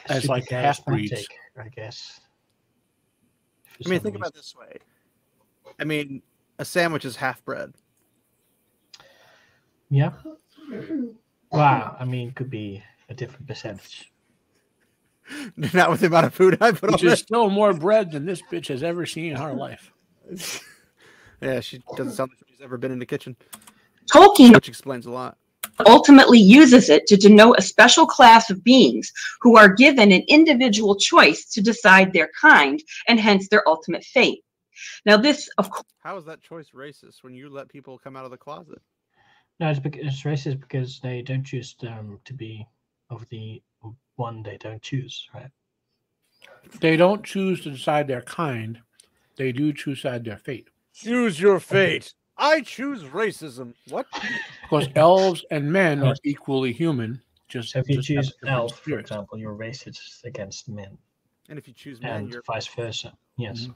as like half breeds,
I guess.
I mean, think about it this way. I mean, a sandwich is half bread.
Yeah. Wow. I mean, could be a different percentage.
Not with the amount of food I put on it.
Which is still more bread than this bitch has ever seen in her life.
Yeah, she doesn't sound like she's ever been in the kitchen.
Tolkien,
which explains a lot,
ultimately uses it to denote a special class of beings who are given an individual choice to decide their kind and hence their ultimate fate. Now, this, of course...
How is that choice racist when you let people come out of the closet?
No, it's racist because they don't choose to be of the one they don't choose, right?
They don't choose to decide their kind. They do choose to decide their fate.
Choose your fate. I choose racism. What?
Because elves and men are equally human.
So if you choose elf, for
spirits.
example, you're racist against men.
And if you choose men,
and
you're
vice versa. Yes.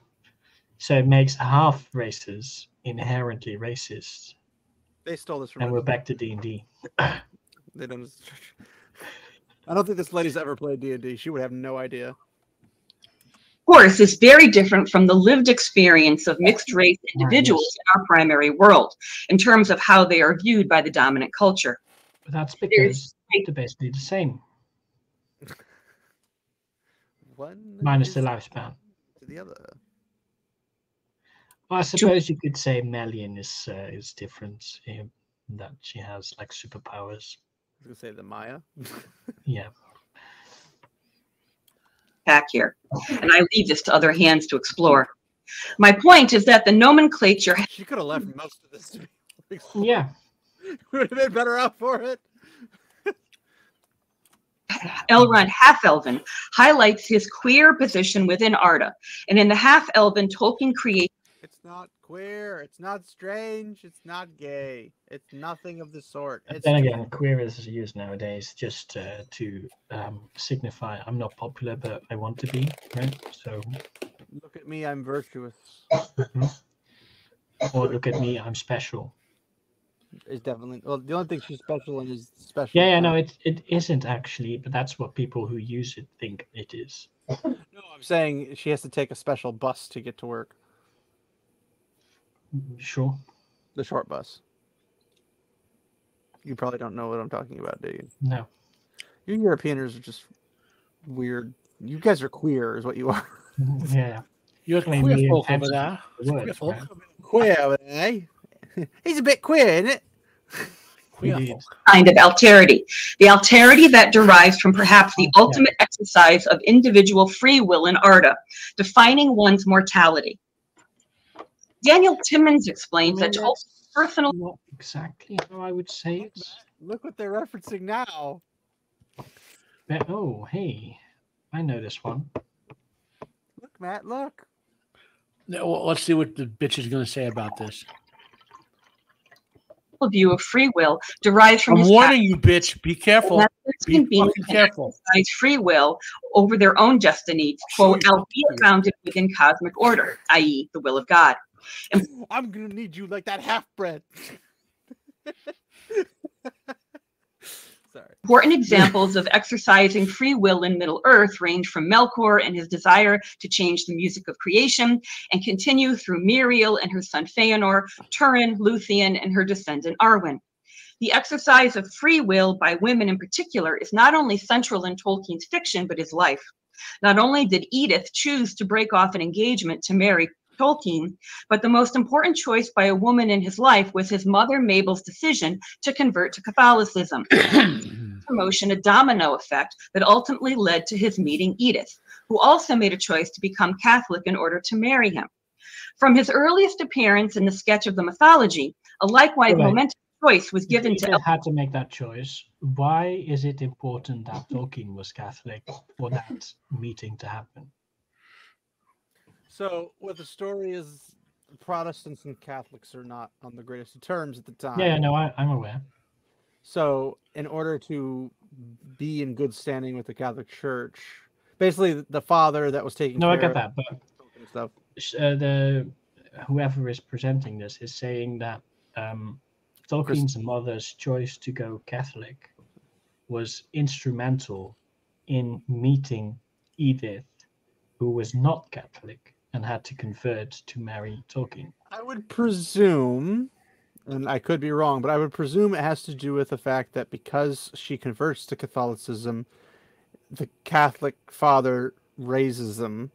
So it makes half races inherently racist.
They stole this from
and we're back to D&D.
They don't. I don't think this lady's ever played D&D. She would have no idea.
Of course, is very different from the lived experience of mixed race individuals in our primary world in terms of how they are viewed by the dominant culture.
But that's because they're basically the same. Minus the lifespan.
To the other.
Well, I suppose you could say Melian is different in that she has like superpowers.
I was gonna say the Maya.
Yeah.
Back here, and I leave this to other hands to explore. My point is that the nomenclature.
She could have left most of this to me.
Yeah.
Would have been better out for it.
Elrond Half-elven highlights his queer position within Arda, and in the Half-elven Tolkien creation.
It's not queer. It's not strange. It's not gay. It's nothing of the sort.
But then again, queer is used nowadays just to signify I'm not popular, but I want to be. Right. So.
Look at me. I'm virtuous.
Or look at me. I'm special.
It's definitely the only thing she's special in is special.
Yeah, no, it isn't actually, but that's what people who use it think it is.
No, I'm saying she has to take a special bus to get to work.
Sure.
The short bus. You probably don't know what I'm talking about, do you?
No.
You Europeaners are just weird. You guys are queer, is what you are.
Yeah.
You're queer folk over there.
Queer folk.
Queer, eh? He's a bit queer, isn't it?
Kind of alterity. The alterity that derives from perhaps the ultimate exercise of individual free will in Arda, defining one's mortality. Daniel Timmons explains that Tolkien's personal...
Not exactly how I would say it.
Look what they're referencing now.
Oh, hey. I know this one.
Look, Matt, look.
Well, let's see what the bitch is going to say about this.
View of free will derives from.
I'm warning you, bitch. Be careful. Be fucking careful.
Free will over their own destinies, quote, albeit founded within cosmic order, i.e., the will of God. And
I'm gonna need you like that half-bred. Sorry.
Important examples of exercising free will in Middle-earth range from Melkor and his desire to change the music of creation, and continue through Miriel and her son Feanor, Turin, Luthien, and her descendant Arwen. The exercise of free will by women in particular is not only central in Tolkien's fiction, but his life. Not only did Edith choose to break off an engagement to marry Tolkien, but the most important choice by a woman in his life was his mother Mabel's decision to convert to Catholicism. Promotion, a domino effect that ultimately led to his meeting Edith, who also made a choice to become Catholic in order to marry him. From his earliest appearance in the sketch of the mythology, a likewise momentous choice was given to.
Edith had to make that choice. Why is it important that Tolkien was Catholic for that meeting to happen?
So, what the story is, Protestants and Catholics are not on the greatest of terms at the time.
Yeah, no, I'm aware.
So, in order to be in good standing with the Catholic Church, basically the father that was taking care
I get that, but
stuff.
Whoever is presenting this is saying that Tolkien's mother's choice to go Catholic was instrumental in meeting Edith, who was not Catholic and had to convert to marry Tolkien.
I would presume, and I could be wrong, but I would presume it has to do with the fact that because she converts to Catholicism, the Catholic father raises them,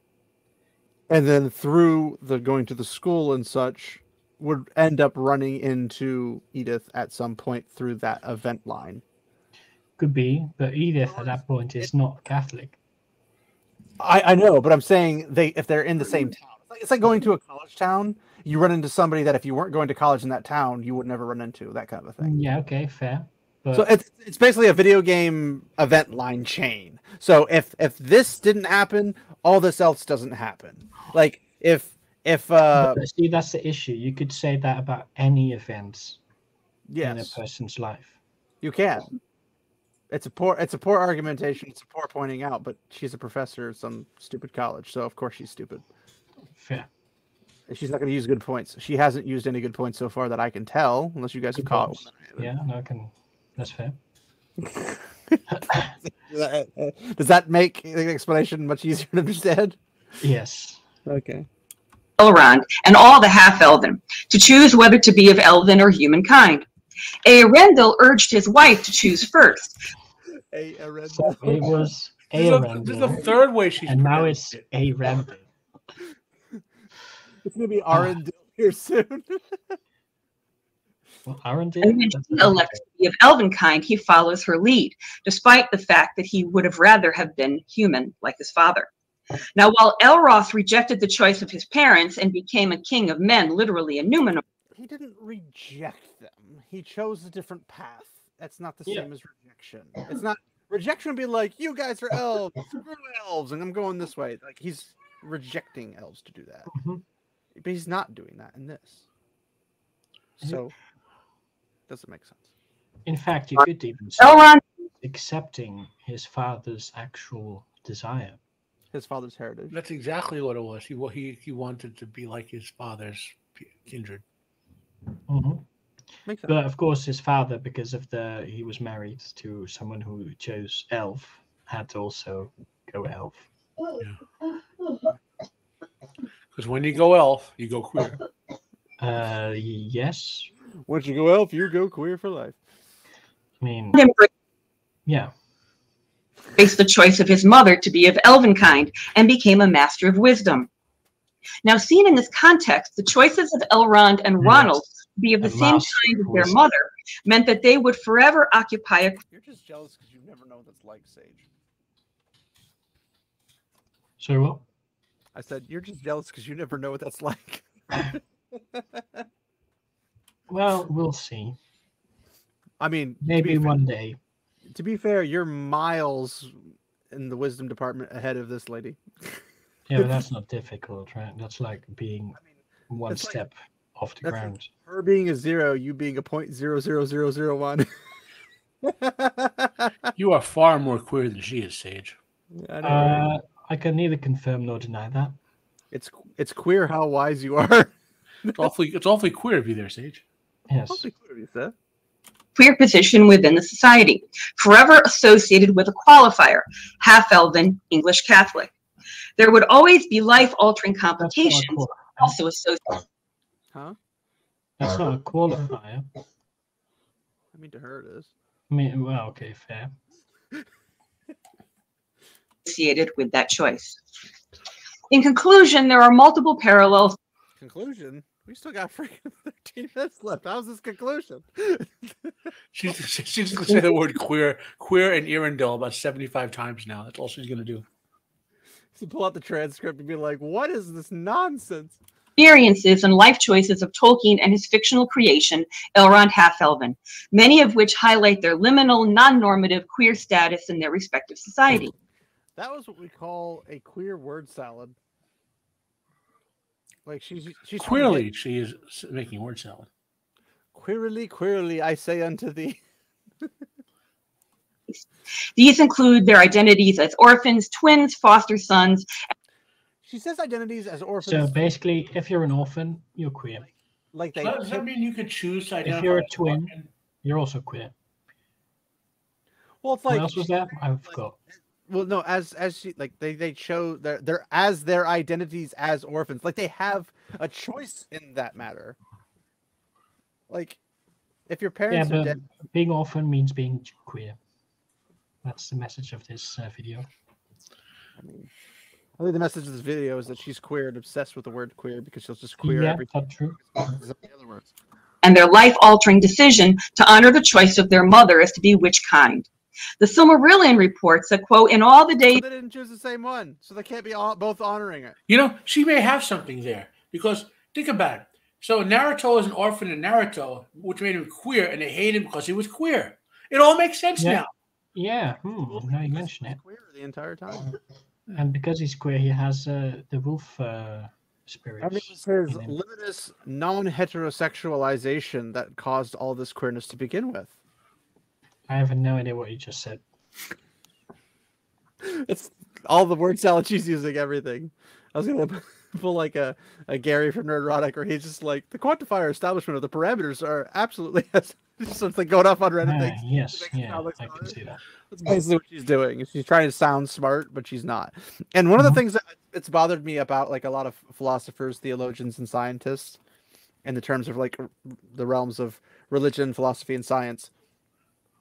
and then through the going to the school and such, would end up running into Edith at some point through that event line.
Could be, but Edith at that point is not Catholic.
I know, but I'm saying if they're in the same town. It's like going to a college town. You run into somebody that if you weren't going to college in that town, you would never run into, that kind of a thing.
Yeah, okay, fair. But...
So it's basically a video game event line chain. So if this didn't happen, all this else doesn't happen. Like if If
see, that's the issue. You could say that about any events in a person's life.
You can. It's a poor argumentation. It's a poor pointing out, but she's a professor at some stupid college, so of course she's stupid.
Fair.
She's not going to use good points. She hasn't used any good points so far that I can tell, unless you guys have caught one.
Yeah, no, I can. That's fair.
Does that make the explanation much easier to understand?
Yes.
Okay.
Elrond and all the half-elven to choose whether to be of elven or humankind. Earendil urged his wife to choose first.
So it was Earendil.
This is the third way she's.
And now it's Earendil.
It's gonna be Arendil here soon.
Well, Arendil.
And when she elects to be of elven kind, he follows her lead, despite the fact that he would have rather have been human, like his father. Now, while Elroth rejected the choice of his parents and became a king of men, literally a Numenor,
he didn't reject them. He chose a different path. That's not the same as rejection. It's not rejection would be like, you guys are elves, screw elves, and I'm going this way. Like he's rejecting elves to do that.
Mm-hmm.
But he's not doing that in this. So doesn't make sense.
In fact, you could even say
Elrond
accepting his father's actual desire.
His father's heritage.
That's exactly what it was. He wanted to be like his father's kindred.
Mm-hmm.
Makes sense.
But of course, his father, because of he was married to someone who chose elf, had to also go elf.
Because when you go elf, you go queer.
Yes.
Once you go elf, you go queer for life.
I mean,
yeah. Faced the choice of his mother to be of elven kind and became a master of wisdom. Now, seen in this context, the choices of Elrond and Ronald to be of the same kind as their mother meant that they would forever occupy a...
You're just jealous because you never know what that's like, Sage.
So what?
I said, you're just jealous because you never know what that's like.
Well, we'll see.
I mean,
maybe one day.
To be fair, you're miles in the wisdom department ahead of this lady.
Yeah, but that's not difficult, right? That's like being one step off the ground.
Like her being a 0, you being a 0.00001.
You are far more queer than she is, Sage.
I
can neither confirm nor deny that.
It's queer how wise you are.
It's awfully queer of you there, Sage.
Yes.
Awfully queer of you, sir.
Queer position within the society, forever associated with a qualifier, half-elven English Catholic. There would always be life-altering complications also associated.
Huh?
That's not a qualifier.
I mean, to her it is.
I mean, well, okay, fair.
Associated with that choice. In conclusion, there are multiple parallels.
Conclusion? We still got freaking 13 minutes left. How's this conclusion?
She's going to say the word queer and Earendil about 75 times now. That's all she's going to do.
To pull out the transcript and be like, what is this nonsense?
Experiences and life choices of Tolkien and his fictional creation, Elrond Half-elven, many of which highlight their liminal, non-normative queer status in their respective society.
That was what we call a queer word salad. Like she's
queerly, she is making word salad.
Queerly, I say unto thee.
These include their identities as orphans, twins, foster sons.
She says identities as orphans.
So basically, if you're an orphan, you're queer.
Like
does that mean you could choose to identify?
If you're a twin, you're also queer.
Well, it's like
what else was that? I forgot.
Well, no, as she like they show their as their identities as orphans, like they have a choice in that matter. Like, if your parents are dead,
being orphan means being queer. That's the message of this video.
I mean, I think the message of this video is that she's queer and obsessed with the word queer because she'll just queer everything.
That's true.
Other words.
And their life-altering decision to honor the choice of their mother as to be which kind. The Silmarillion reports that, quote, in all the days...
They didn't choose the same one, so they can't be both honoring it.
You know, she may have something there, because think about it. So Naruto is an orphan in Naruto, which made him queer, and they hate him because he was queer. It all makes sense now.
Yeah, now you mention it.
Queer the entire time.
And because he's queer, he has the wolf spirits.
I mean, it was his limitless non-heterosexualization that caused all this queerness to begin with.
I have no idea what you just said.
It's all the word salad she's using, everything. I was gonna pull like a Gary from Nerdrotic, where he's just like, the quantifier establishment of the parameters are absolutely something going off on Reddit things.
Yes, yeah, I can see that.
That's basically what she's doing. She's trying to sound smart, but she's not. And one of the things that it's bothered me about like a lot of philosophers, theologians, and scientists, in the terms of like the realms of religion, philosophy, and science,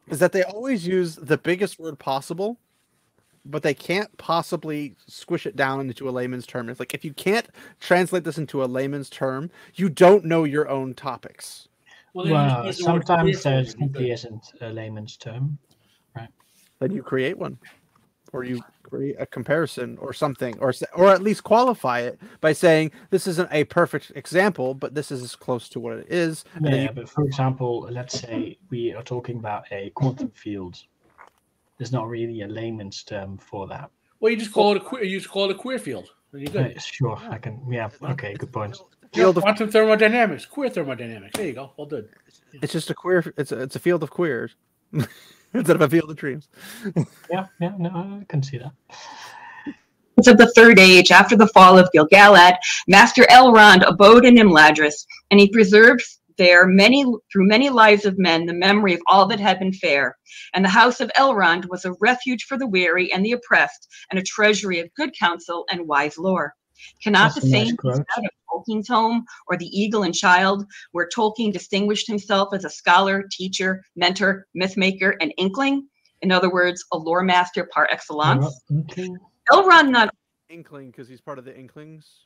is that they always use the biggest word possible, but they can't possibly squish it down into a layman's term. It's like, if you can't translate this into a layman's term, you don't know your own topics.
Well, sometimes there simply isn't a layman's term, right?
Then you create one, or you create a comparison or something, or at least qualify it by saying this isn't a perfect example, but this is as close to what it is.
Yeah, but for example, let's say we are talking about a quantum field. There's not really a layman's term for that.
Well, you just call it a queer. You just call it a queer field.
Sure, I can. Yeah, okay, good point.
Field of quantum thermodynamics, queer thermodynamics. There you go. Well done.
It's just a queer. It's a field of queers instead of a field of dreams.
Yeah, no, I can see that.
Of the Third Age, after the fall of Gil-galad, Master Elrond abode in Imladris, and he preserved there through many lives of men the memory of all that had been fair. And the house of Elrond was a refuge for the weary and the oppressed, and a treasury of good counsel and wise lore. Cannot the same be said of Tolkien's home, or the Eagle and Child, where Tolkien distinguished himself as a scholar, teacher, mentor, mythmaker, and inkling? In other words, a lore master par excellence. Elrond not
inkling, because he's part of the Inklings.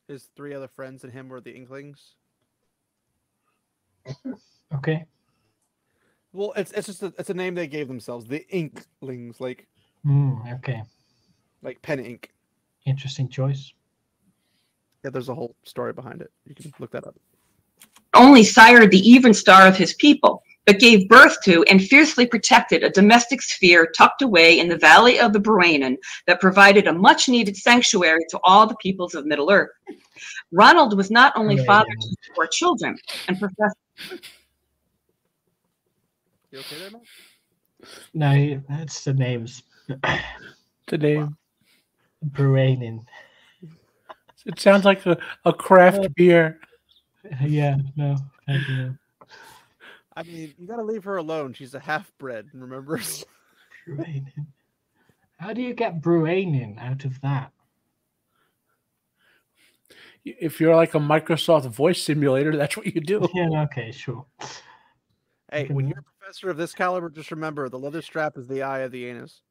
His three other friends and him were the Inklings.
Okay.
Well, it's just it's a name they gave themselves, the Inklings, like
okay,
like pen ink.
Interesting choice.
Yeah, there's a whole story behind it. You can look that up.
Only sired the even star of his people, but gave birth to and fiercely protected a domestic sphere tucked away in the valley of the Bruanan that provided a much-needed sanctuary to all the peoples of Middle-earth. Ronald was not only father to 4 children and professor.
You okay there, Matt?
No, that's the names.
The name.
Bruanan.
It sounds like a craft beer.
Yeah, no, thank you.
I mean, you gotta leave her alone. She's a half-bred, remember?
Bruanan. How do you get Bruanan out of that?
If you're like a Microsoft voice simulator, that's what you do.
Yeah, okay, sure.
Hey, when you're a professor of this caliber, just remember the leather strap is the eye of the anus.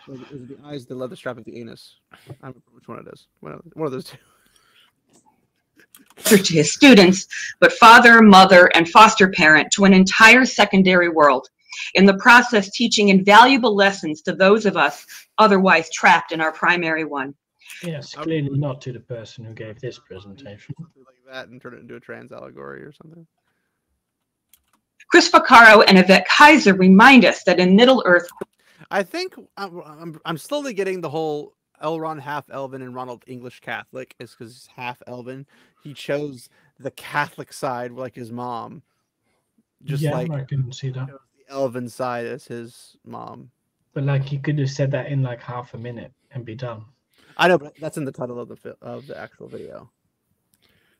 The eye is the leather strap of the anus. I don't remember which one it is. One of those two.
To his students, but father, mother, and foster parent to an entire secondary world, in the process teaching invaluable lessons to those of us otherwise trapped in our primary one.
Yes, clearly not to the person who gave this presentation.
Like that and turn it into a trans allegory or something.
Chris Vaccaro and Yvette Kaiser remind us that in Middle-earth...
I think I'm slowly getting the whole Elrond half-elven and Ronald English Catholic is because he's half-elven. He chose the Catholic side like his mom. Just
yeah,
like
I couldn't see that.
The elven side as his mom.
But like you could have said that in like half a minute and be done.
I know, but that's in the title of the actual video.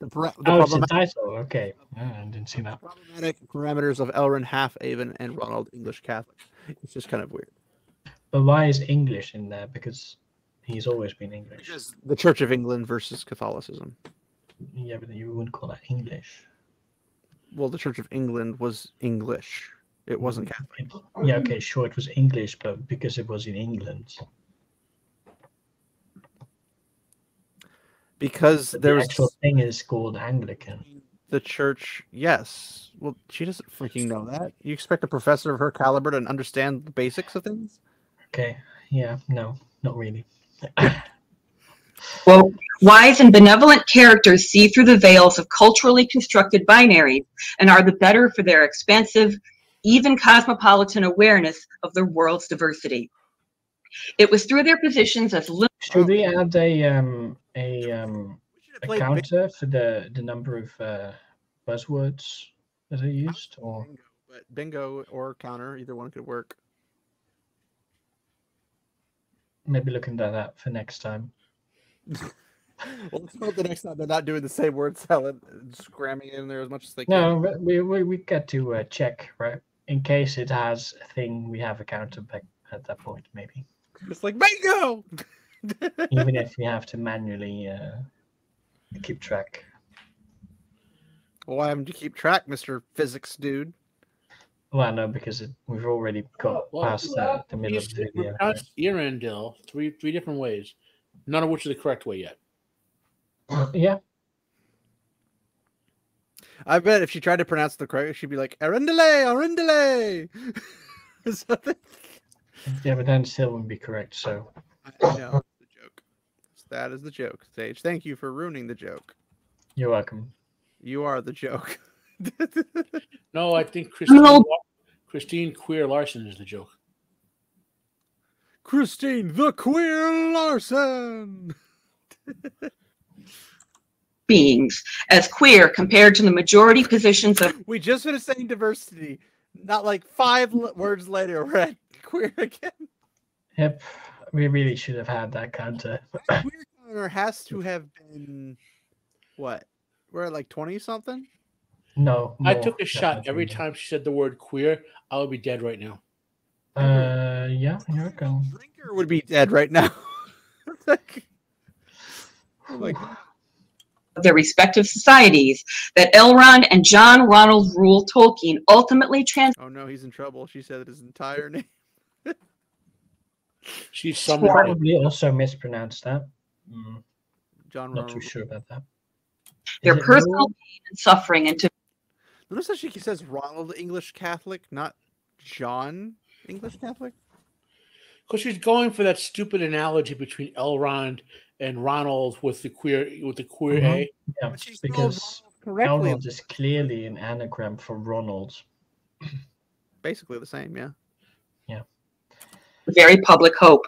It's the title. Okay, I didn't see that.
Problematic parameters of Elrond half-elven and Ronald English Catholic. It's just kind of weird.
But why is English in there? Because he's always been English.
Because the Church of England versus Catholicism.
Yeah, but you wouldn't call that English.
Well, the Church of England was English. It wasn't Catholic.
Yeah, okay, sure, it was English, but because it was in England.
Because there was...
The actual thing is called Anglican.
The church, yes. Well, she doesn't freaking know that. You expect a professor of her caliber to understand the basics of things?
Okay, yeah, no, not really.
Well, wise and benevolent characters see through the veils of culturally constructed binaries and are the better for their expansive, even cosmopolitan awareness of the world's diversity. It was through their positions as...
Should we add a a counter for the number of buzzwords that are used, or
bingo or counter, either one could work.
Maybe looking that up for next time.
Well, let's hope the next time they're not doing the same word salad, just cramming in there as much as they can.
No, but we get to check, right? In case it has a thing, we have a counter back at that point, maybe.
It's like bingo.
Even if we have to manually keep track.
Well, why haven't you keep track, Mr. Physics dude?
Well, no, because we've already got past the middle of the video.
Earendil three different ways, none of which is the correct way yet.
Yeah.
I bet if she tried to pronounce the correct, she'd be like Arendelle.
Yeah, but then it still wouldn't be correct. So
I know the joke. That is the joke, Sage. Thank you for ruining the joke.
You're welcome.
You are the joke.
No, I think Kristine Queer Larson is the joke.
Kristine the Queer Larson.
Beings as queer compared to the majority positions of.
We just finished saying diversity. Not like 5 words later, we're at queer again.
Yep, we really should have had that counter.
That queer counter has to have been what? We're at like 20 something.
No,
I took a shot every time she said the word queer. I would be dead right now.
Yeah, here it goes.
Drinker would be dead right now. Like, oh my God.
Their respective societies that Elrond and John Ronald Rule Tolkien ultimately
Oh no, he's in trouble. She said his entire name.
She's
probably also mispronounced that.
John
Not
Ronald.
too sure about that.
Their personal pain and suffering into.
Notice that she says Ronald English Catholic, not John English Catholic.
Because she's going for that stupid analogy between Elrond and Ronald with the queer A.
Yeah, because Elrond is clearly an anagram for Ronald.
Basically the same, yeah.
Yeah.
Very public hope.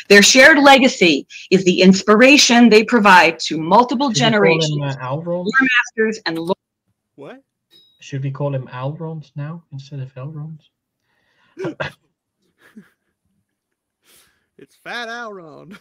Their shared legacy is the inspiration they provide to multiple generations.
Elrond?
Masters and
what?
Should we call him Elrond now instead of Elrond?
It's Fat Elrond.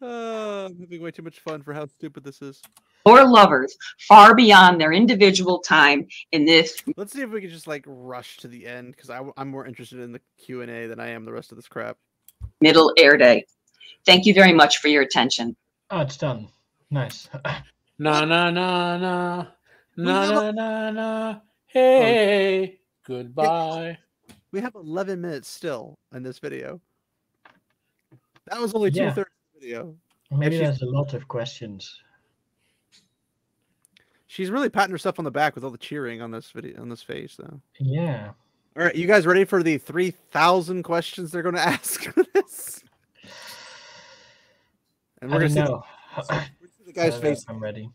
I'm having way too much fun for how stupid this is.
Or lovers far beyond their individual time in this.
Let's see if we can just like rush to the end, because I'm more interested in the Q&A than I am the rest of this crap.
Middle Air Day. Thank you very much for your attention.
Oh, it's done. Nice.
Na na na na na na na. Hey, goodbye.
We have 11 minutes still in this video. That was only 2/3 of the video.
Maybe there's a lot of questions.
She's really patting herself on the back with all the cheering on this video, on this face, though.
Yeah.
All right, you guys ready for the 3,000 questions they're going to ask for this? And we're going to see the guy's face.
I'm ready.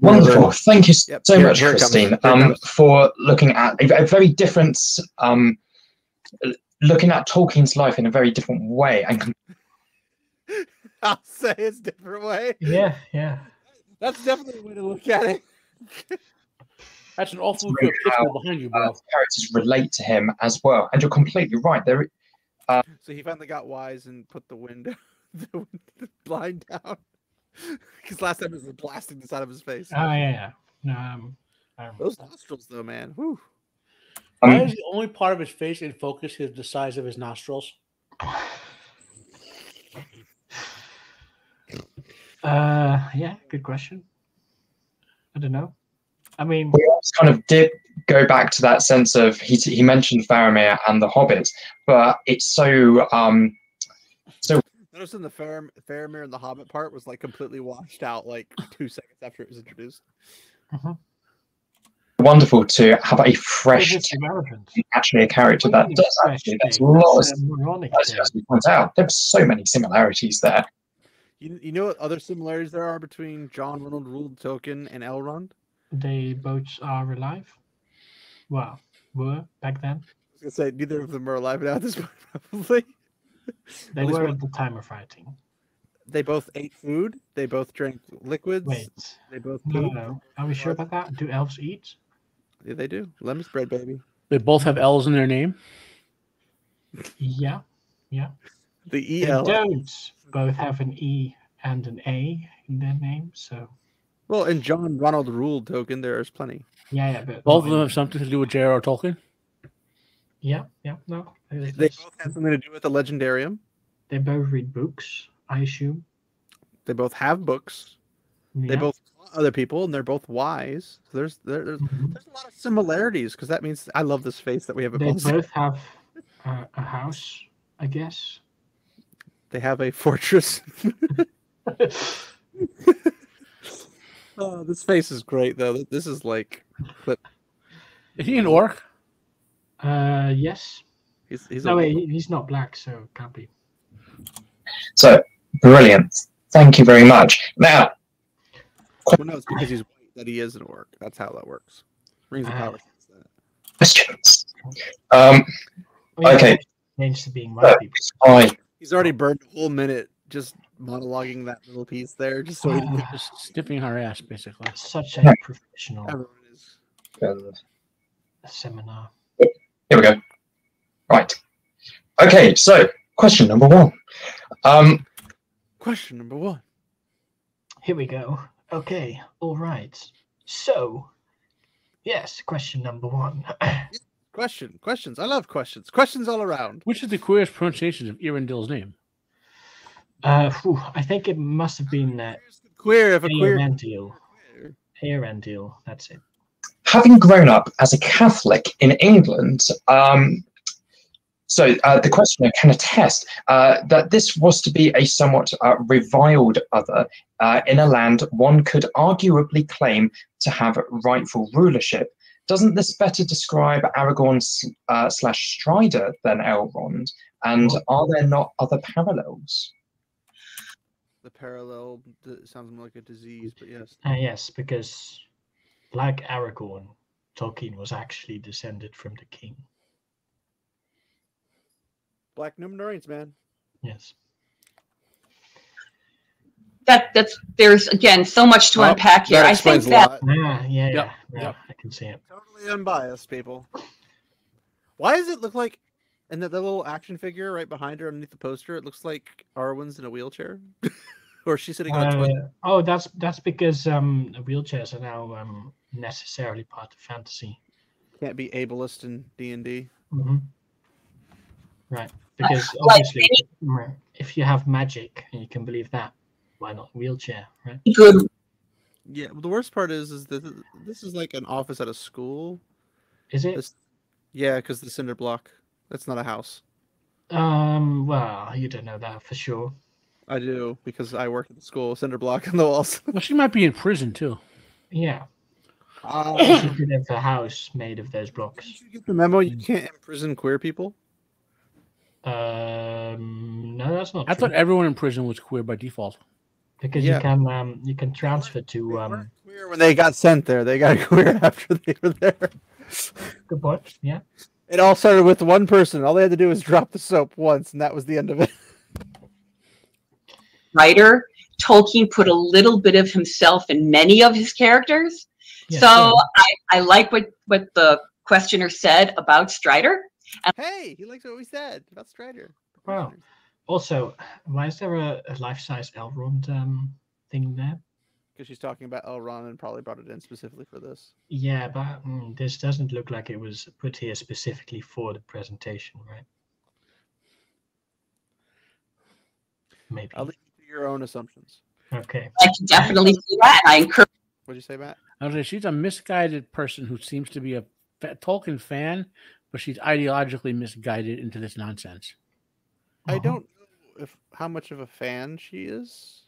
Wonderful. Thank you so much, Kristine, for looking at a very different, looking at Tolkien's life in a very different way. And
I'll say it's a different way.
Yeah, yeah.
That's definitely a way to look at it.
That's an awful good picture behind you, bro.
Characters relate to him as well, and you're completely right. There.
So he finally got wise and put the the blind down. Because last time it was blasting the side of his face.
Oh yeah. No,
those nostrils, though, man. Whew.
Why is the only part of his face in focus the size of his nostrils?
Yeah, good question. I don't know. I mean,
we kind of did go back to that sense of he mentioned Faramir and the Hobbits, but it's so
Noticing the Faramir and the Hobbit part was like completely washed out like 2 seconds after it was introduced.
Wonderful to have a fresh actually a character that does actually. There's a lot as we point out. There's so many similarities there.
You know what other similarities there are between John Ronald Rule Tolkien and Elrond?
They both are alive. Well, were back then.
gonna say neither of them are alive now at this point, probably.
They were at the time of writing.
They both ate food. They both drank liquids.
Wait.
They both
No. Are we sure about that? Do elves eat?
Yeah, they do. Lemon spread, baby.
They both have L's in their name.
Yeah.
The
They
EL.
don't both have an E and an A in their name, so.
Well, in John Ronald Rule token, there's plenty.
Yeah, but
Both of them have something to do with J.R.R. Tolkien.
Yeah, no.
They both have something to do with the Legendarium.
They both read books, I assume.
They both have books.
Yeah.
They both taught other people, and they're both wise. So there's a lot of similarities, because that means I love this face that we have.
They both have a house, I guess.
They have a fortress. Oh, this face is great, though. This is like.
Is he an orc?
Yes.
He's
he's not black, so it can't be.
So, brilliant. Thank you very much. Now.
Well, no, it's because he's white that he is an orc. That's how that works. Rings of Power.
Questions. Okay.
Changed to being white people.
He's already burned a whole minute just monologuing that little piece there, just so
just sniffing her ass, basically.
Such a professional.
Everyone is.
Seminar.
Here we go. Right. Okay, so question number one.
Question number one.
Here we go. Okay, all right. So, yes, question number one.
Questions. I love questions. Questions all around.
Which is the queerest pronunciation of Irendil's name?
I think it must have been
queer. If a queer.
Erendil. That's it.
Having grown up as a Catholic in England, so the questioner can attest that this was to be a somewhat reviled other in a land one could arguably claim to have rightful rulership. Doesn't this better describe Aragorn / Strider than Elrond? And are there not other parallels?
The parallel sounds more like a disease, but yes.
Yes, because like Aragorn, Tolkien was actually descended from the king.
Black Númenóreans, man.
Yes.
There's again so much to unpack here. I think that
yeah, I can see it.
Totally unbiased, people. Why does it look like, and the little action figure right behind her underneath the poster, it looks like Arwen's in a wheelchair, or she's sitting on a toilet?
Oh, that's because wheelchairs are now necessarily part of fantasy.
Can't be ableist in D&D.
Mm-hmm. Right, because obviously, if you have magic and you can believe that, why not wheelchair, right?
Good.
Yeah, well, the worst part is that this is like an office at a school.
Is it?
Yeah, because the cinder block. That's not a house.
Well, you don't know that for sure.
I do, because I work at the school. Cinder block on the walls.
Well, she might be in prison too.
Yeah. She could have a house made of those blocks.
Did you get the memo? You can't imprison queer people.
No, that's not.
I thought everyone in prison was queer by default.
Because you can transfer to.
They weren't queer when they got sent there. They got queer after they were there.
Good point. Yeah.
It all started with one person. All they had to do was drop the soap once, and that was the end of it.
Writer Tolkien put a little bit of himself in many of his characters. Yeah, so I like what the questioner said about Strider.
Hey, he likes what we said about Strider.
Wow. Also, why is there a life-size Elrond thing there?
Because she's talking about Elrond and probably brought it in specifically for this.
Yeah, but this doesn't look like it was put here specifically for the presentation, right? Maybe.
I'll leave you to your own assumptions.
Okay.
I can definitely see that, and I encourage.
What'd you say, Matt?
I was like, she's a misguided person who seems to be a Tolkien fan, but she's ideologically misguided into this nonsense.
I don't know how much of a fan she is.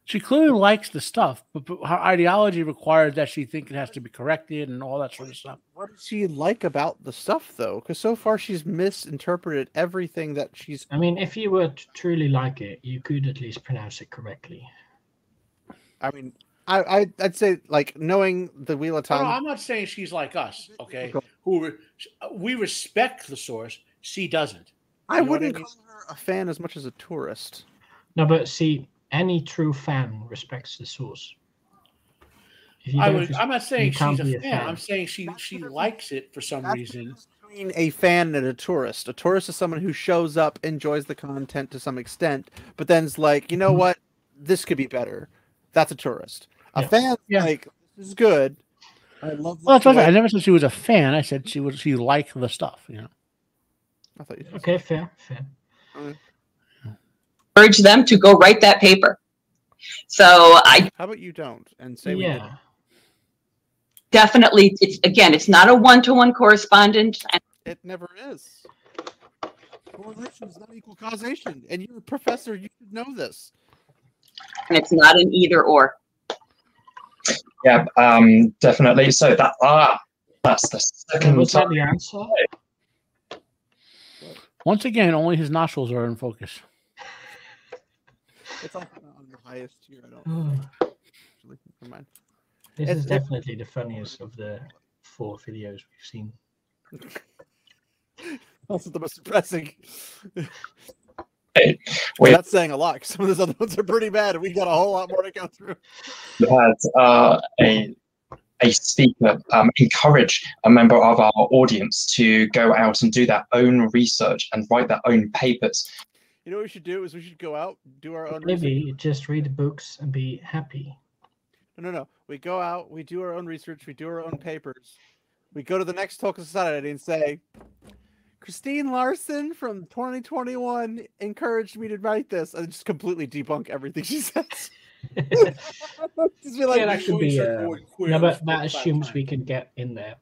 She clearly likes the stuff, but her ideology requires that she think it has to be corrected and all that sort of stuff.
What does she like about the stuff, though? Because so far she's misinterpreted everything that she's...
I mean, if you were to truly like it, you could at least pronounce it correctly.
I mean, I'd say, like, knowing the Wheel of Time...
No, I'm not saying she's like us, okay? we respect the source. She doesn't.
I wouldn't call her a fan as much as a tourist.
No, but see, any true fan respects the source.
I'm not saying she's a fan. I'm saying she likes it for some reason.
Between a fan and a tourist. A tourist is someone who shows up, enjoys the content to some extent, but then's like, you know what? This could be better. That's a tourist. A fan, like, this is good. I love.
Well, that's what I never said she was a fan. I said she liked the stuff. You know.
I thought you said
okay, fair.
Urge them to go write that paper. So
How about you don't and say we did.
Definitely, it's not a one-to-one correspondence.
It never is. Correlation is not equal causation, and you're a professor. You should know this.
And it's not an either-or.
Yeah, definitely. So that's the second.
Was that the answer?
Once again, only his nostrils are in focus.
It's also on the highest tier. I don't. Never mind.
This is definitely the funniest of the 4 videos we've seen.
Also the most depressing.
Wait.
That's saying a lot, because some of those other ones are pretty bad, and we got a whole lot more to go through.
We had a speaker encourage a member of our audience to go out and do their own research and write their own papers.
You know what we should do is we should go out, do our own
Maybe
research.
just read the books and be happy.
No. We go out, we do our own research, we do our own papers. We go to the next Tolkien Society and say, Kristine Larson from 2021 encouraged me to write this, and just completely debunk everything she says. Just be like,
that could be. No, but that assumes we can get in there.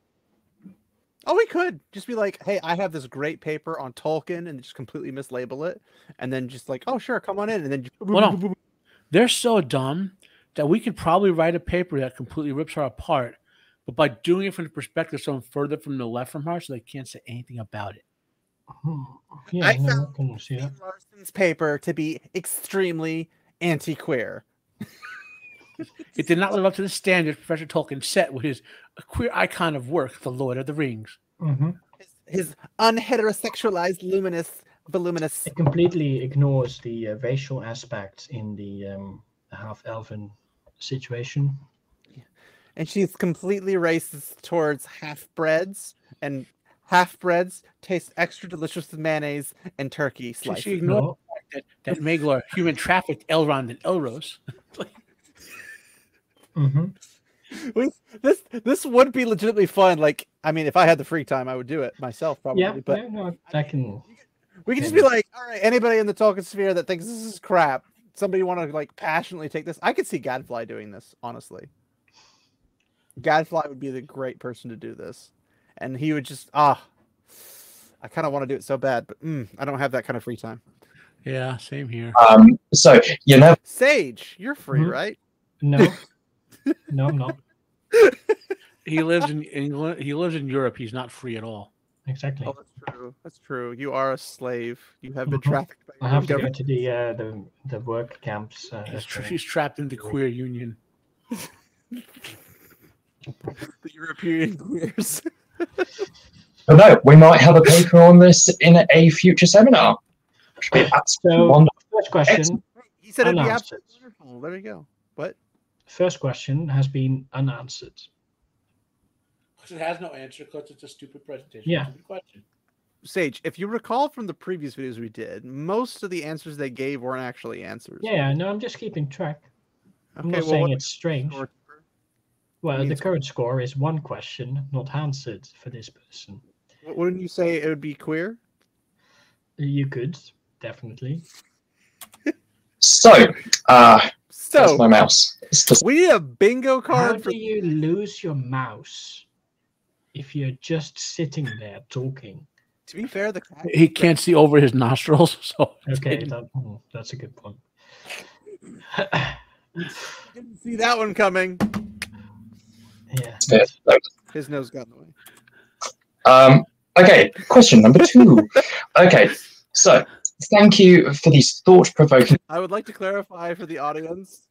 Oh, we could just be like, hey, I have this great paper on Tolkien, and just completely mislabel it, and then just like, oh, sure, come on in, and then.
Well, they're so dumb that we could probably write a paper that completely rips her apart, but by doing it from the perspective of someone further from the left from her, so they can't say anything about it.
Yeah,
I found Larson's paper to be extremely anti-queer.
It did not live up to the standards Professor Tolkien set with his queer icon of work, The Lord of the Rings.
His unheterosexualized, voluminous.
It completely ignores the racial aspects in the half-elven situation.
And she's completely racist towards half-breeds, and half-breeds taste extra delicious with mayonnaise and turkey slices.
She ignored the fact that Maegor human trafficked Elrond and Elros.
This would be legitimately fun. Like, I mean, if I had the free time, I would do it myself, probably.
Yeah,
but
I can.
We can just be like, all right, anybody in the Tolkien sphere that thinks this is crap, somebody want to like passionately take this. I could see Gadfly doing this, honestly. Gadfly would be the great person to do this, and he would just I kind of want to do it so bad, but I don't have that kind of free time.
Yeah, same here.
So
Sage, you're free, right?
No, no, I'm not.
He lives in England. He lives in Europe. He's not free at all.
Exactly.
Oh, that's true. That's true. You are a slave. You have been trafficked by
I have to go to the work camps.
He's trapped in the queer union.
The European queers.
But no, we might have a paper on this in a future seminar.
So, first question.
He said it'd be absolutely wonderful. There we go. What?
First question has been unanswered.
It has no answer because it's a stupid presentation.
Yeah.
Stupid question.
Sage, if you recall from the previous videos we did, most of the answers they gave weren't actually answers.
Yeah, no, I'm just keeping track. I'm
Okay,
not saying it's strange. Well, the
score?
current score is one question not answered for this person.
Wouldn't you say it would be queer?
You could, definitely.
So, that's my mouse.
We need a bingo card.
How do you lose your mouse if you're just sitting there talking?
To be fair,
he can't see over his nostrils. So
okay, that's a good point.
Didn't see that one coming.
Yeah.
His nose got in the way.
Okay, question number 2. Okay, so thank you for these thought-provoking.
I would like to clarify for the audience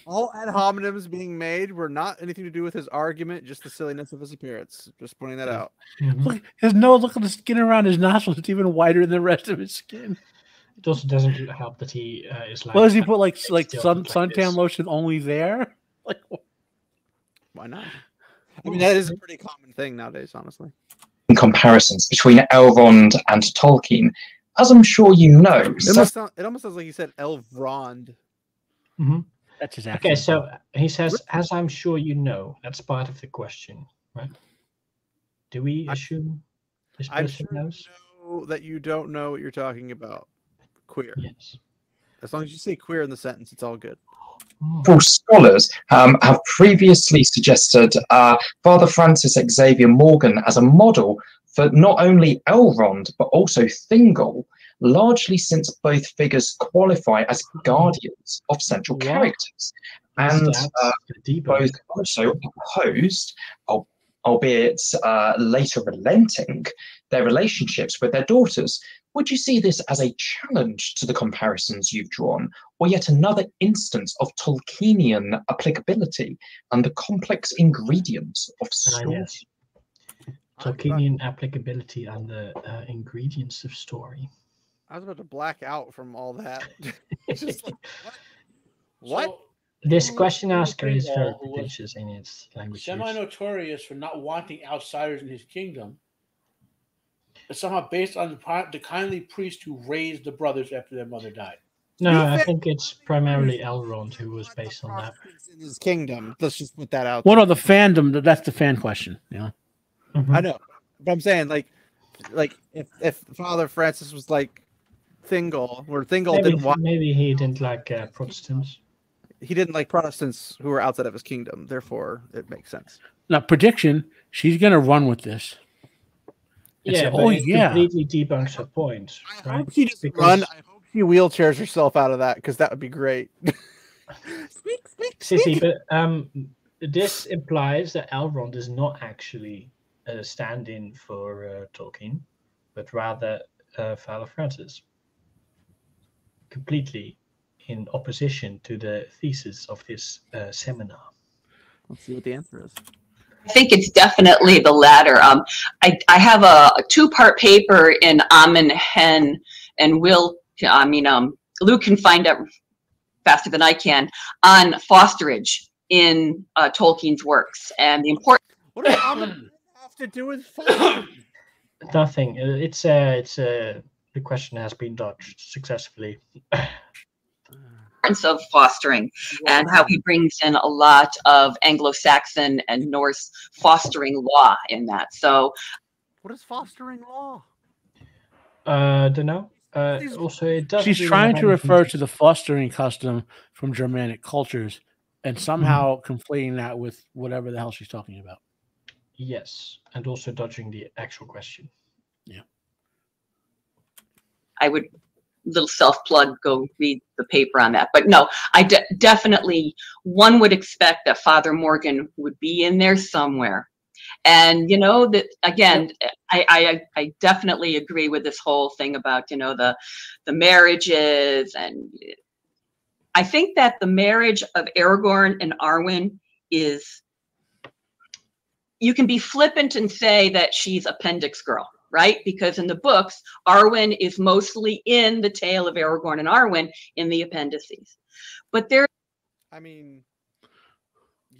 All ad hominems being made were not anything to do with his argument, just the silliness of his appearance. Just pointing that out.
Look, look at the skin around his nostrils. It's even whiter than the rest of his skin.
It also doesn't help that he is like.
Well, does he put like suntan lotion only there? Like,
why not? I mean, that is a pretty common thing nowadays, honestly.
Comparisons between Elrond and Tolkien, as I'm sure you know.
It almost sounds like he said Elrond.
Mm-hmm.
That's his
okay. So he says, "As I'm sure you know." That's part of the question, right? Do we assume this person knows?
Know that you don't know what you're talking about. Queer.
Yes.
As long as you say queer in the sentence, it's all good.
Scholars have previously suggested Father Francis Xavier Morgan as a model for not only Elrond but also Thingol, largely since both figures qualify as guardians of central characters, and both also opposed, albeit later relenting, their relationships with their daughters. Would you see this as a challenge to the comparisons you've drawn, or yet another instance of Tolkienian applicability and the complex ingredients of story?
Yes. Tolkienian applicability and the ingredients of story.
I was about to black out from all that. Just like, what?
So,
this question asker is very pretentious in its language.
Semi-notorious for not wanting outsiders in his kingdom. It's somehow based on the kindly priest who raised the brothers after their mother died.
No, I think it's primarily Elrond who was based on that.
In his kingdom. Let's just put that out.
Well, no, the fandom, that's the fan question. Yeah.
Mm-hmm.
I know. But I'm saying, like if Father Francis was like Thingol, where Thingol didn't want...
Maybe he didn't like Protestants.
He didn't like Protestants who were outside of his kingdom. Therefore, it makes sense.
Now, prediction, she's going to run with this.
Yeah, but it completely debunks her point.
I hope she doesn't run. I hope she wheelchairs herself out of that, because that would be great.
City, but this implies that Elrond is not actually a stand-in for Tolkien, but rather Father Francis. Completely in opposition to the thesis of this seminar.
Let's see what the answer is.
I think it's definitely the latter. I have a two-part paper in Amen Hen, and Luke can find out faster than I can, on fosterage in Tolkien's works and the importance.
What does Amen have to do with fosterage?
Nothing. It's the question has been dodged successfully.
Of fostering and how he brings in a lot of Anglo-Saxon and Norse fostering law in that. So
what is fostering law?
Don't know. Also, it does.
She's trying to refer to the fostering custom from Germanic cultures and somehow conflating that with whatever the hell she's talking about.
Yes, and also dodging the actual question.
Yeah.
I would little self-plug, go read the paper on that. But no, I definitely, one would expect that Father Morgan would be in there somewhere. And, that again, I definitely agree with this whole thing about, the marriages. And I think that the marriage of Aragorn and Arwen is, you can be flippant and say that she's appendix girl. Right? Because in the books, Arwen is mostly in the tale of Aragorn and Arwen in the appendices. But there...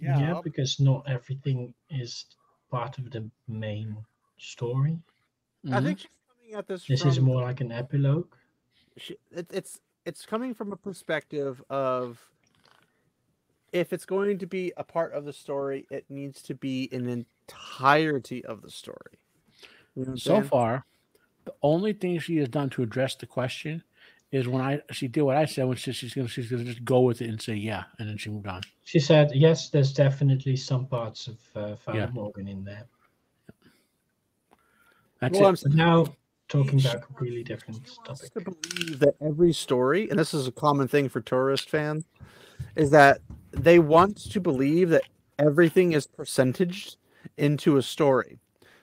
Yeah, because not everything is part of the main story.
I think she's coming at this
This is more like an epilogue.
It's coming from a perspective of, if it's going to be a part of the story, it needs to be an entirety of the story.
So far, the only thing she has done to address the question is when she did what I said, when she's gonna just go with it and say yeah, and then she moved on.
She said yes, there's definitely some parts of Father Morgan in there.
That's it.
I'm now talking about a completely different topic.
To believe that every story, and this is a common thing for tourist fans, is that they want to believe that everything is percentaged into a story.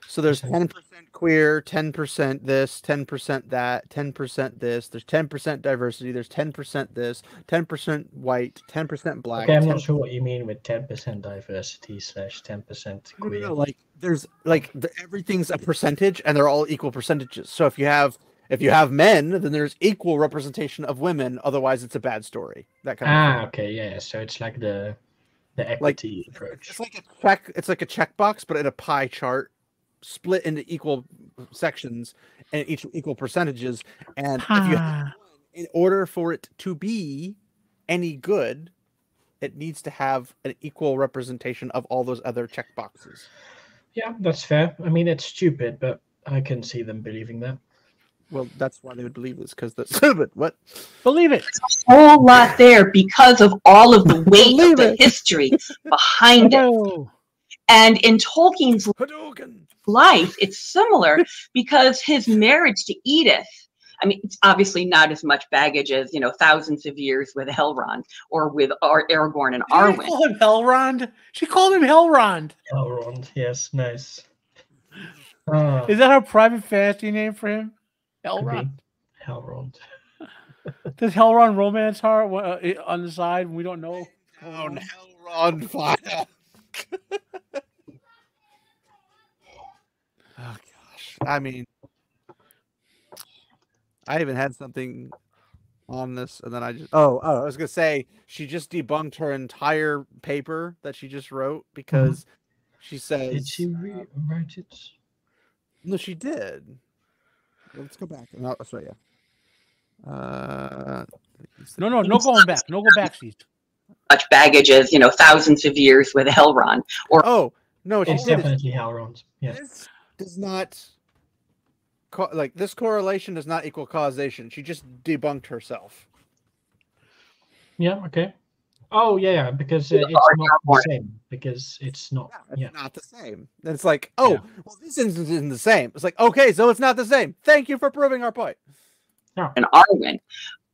So there's 10% queer, 10% this, 10% that, 10% this. There's 10% diversity. There's 10% this, 10% white, 10% black.
Okay, I'm not sure what you mean with 10% diversity / 10% queer.
No, like there's everything's a percentage, and they're all equal percentages. So if you have men, then there's equal representation of women. Otherwise, it's a bad story. That kind of thing.
Okay, yeah. So it's like the equity approach.
It's like a check. It's like a checkbox, but in a pie chart, split into equal sections and each equal percentages. And if you have one, in order for it to be any good, it needs to have an equal representation of all those other checkboxes.
Yeah, that's fair. I mean, it's stupid, but I can see them believing that.
Well, that's why they would believe this, because that's stupid. What?
Believe it.
There's a whole lot there because of all of the weight of the history behind it. And in Tolkien's life, it's similar because his marriage to Edith, I mean, it's obviously not as much baggage as, thousands of years with Elrond or with Aragorn and Arwen.
Did you call him Elrond? She called him Elrond.
Elrond, yes, nice.
Is that her private fantasy name for him? Elrond.
Elrond.
Does Elrond romance her on the side? We don't know.
Elrond fire. Oh gosh! I mean, I even had something on this, and then I just I was gonna say she just debunked her entire paper that she just wrote because she says.
Did she write it?
No, she did. Let's go back. No, sorry, yeah.
No going back. No go back, Steve.
Much baggage as, thousands of years with Elrond.
No,
it's definitely Elrond. Yeah.
This does not this correlation does not equal causation. She just debunked herself.
Yeah. Okay. Oh yeah, because it's not the same. Because it's not.
It's not the same. Then it's like, well, this instance isn't the same. It's like, okay, so it's not the same. Thank you for proving our point.
And Arwen,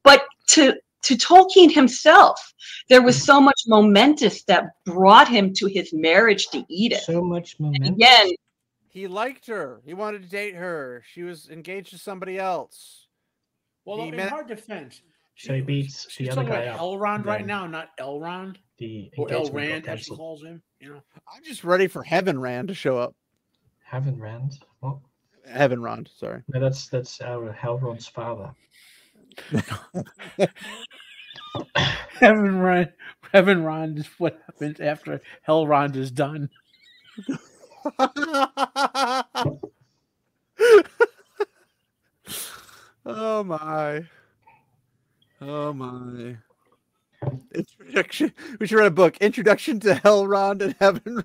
but to Tolkien himself, there was so much momentous that brought him to his marriage to Edith.
So much momentous.
And again,
he liked her. He wanted to date her. She was engaged to somebody else.
Well, in her defense,
so he beats the other guy up.
Elrond right now, not Elrond. Or Elrond, as she calls him.
I'm just ready for Heaven Rand to show up.
Heaven Rand? What?
Heaven Rand, sorry.
No, that's our Elrond's father.
Heaven Rand is what happens after Elrond is done.
Oh my. Introduction. We should write a book. Introduction to Elrond and Heaven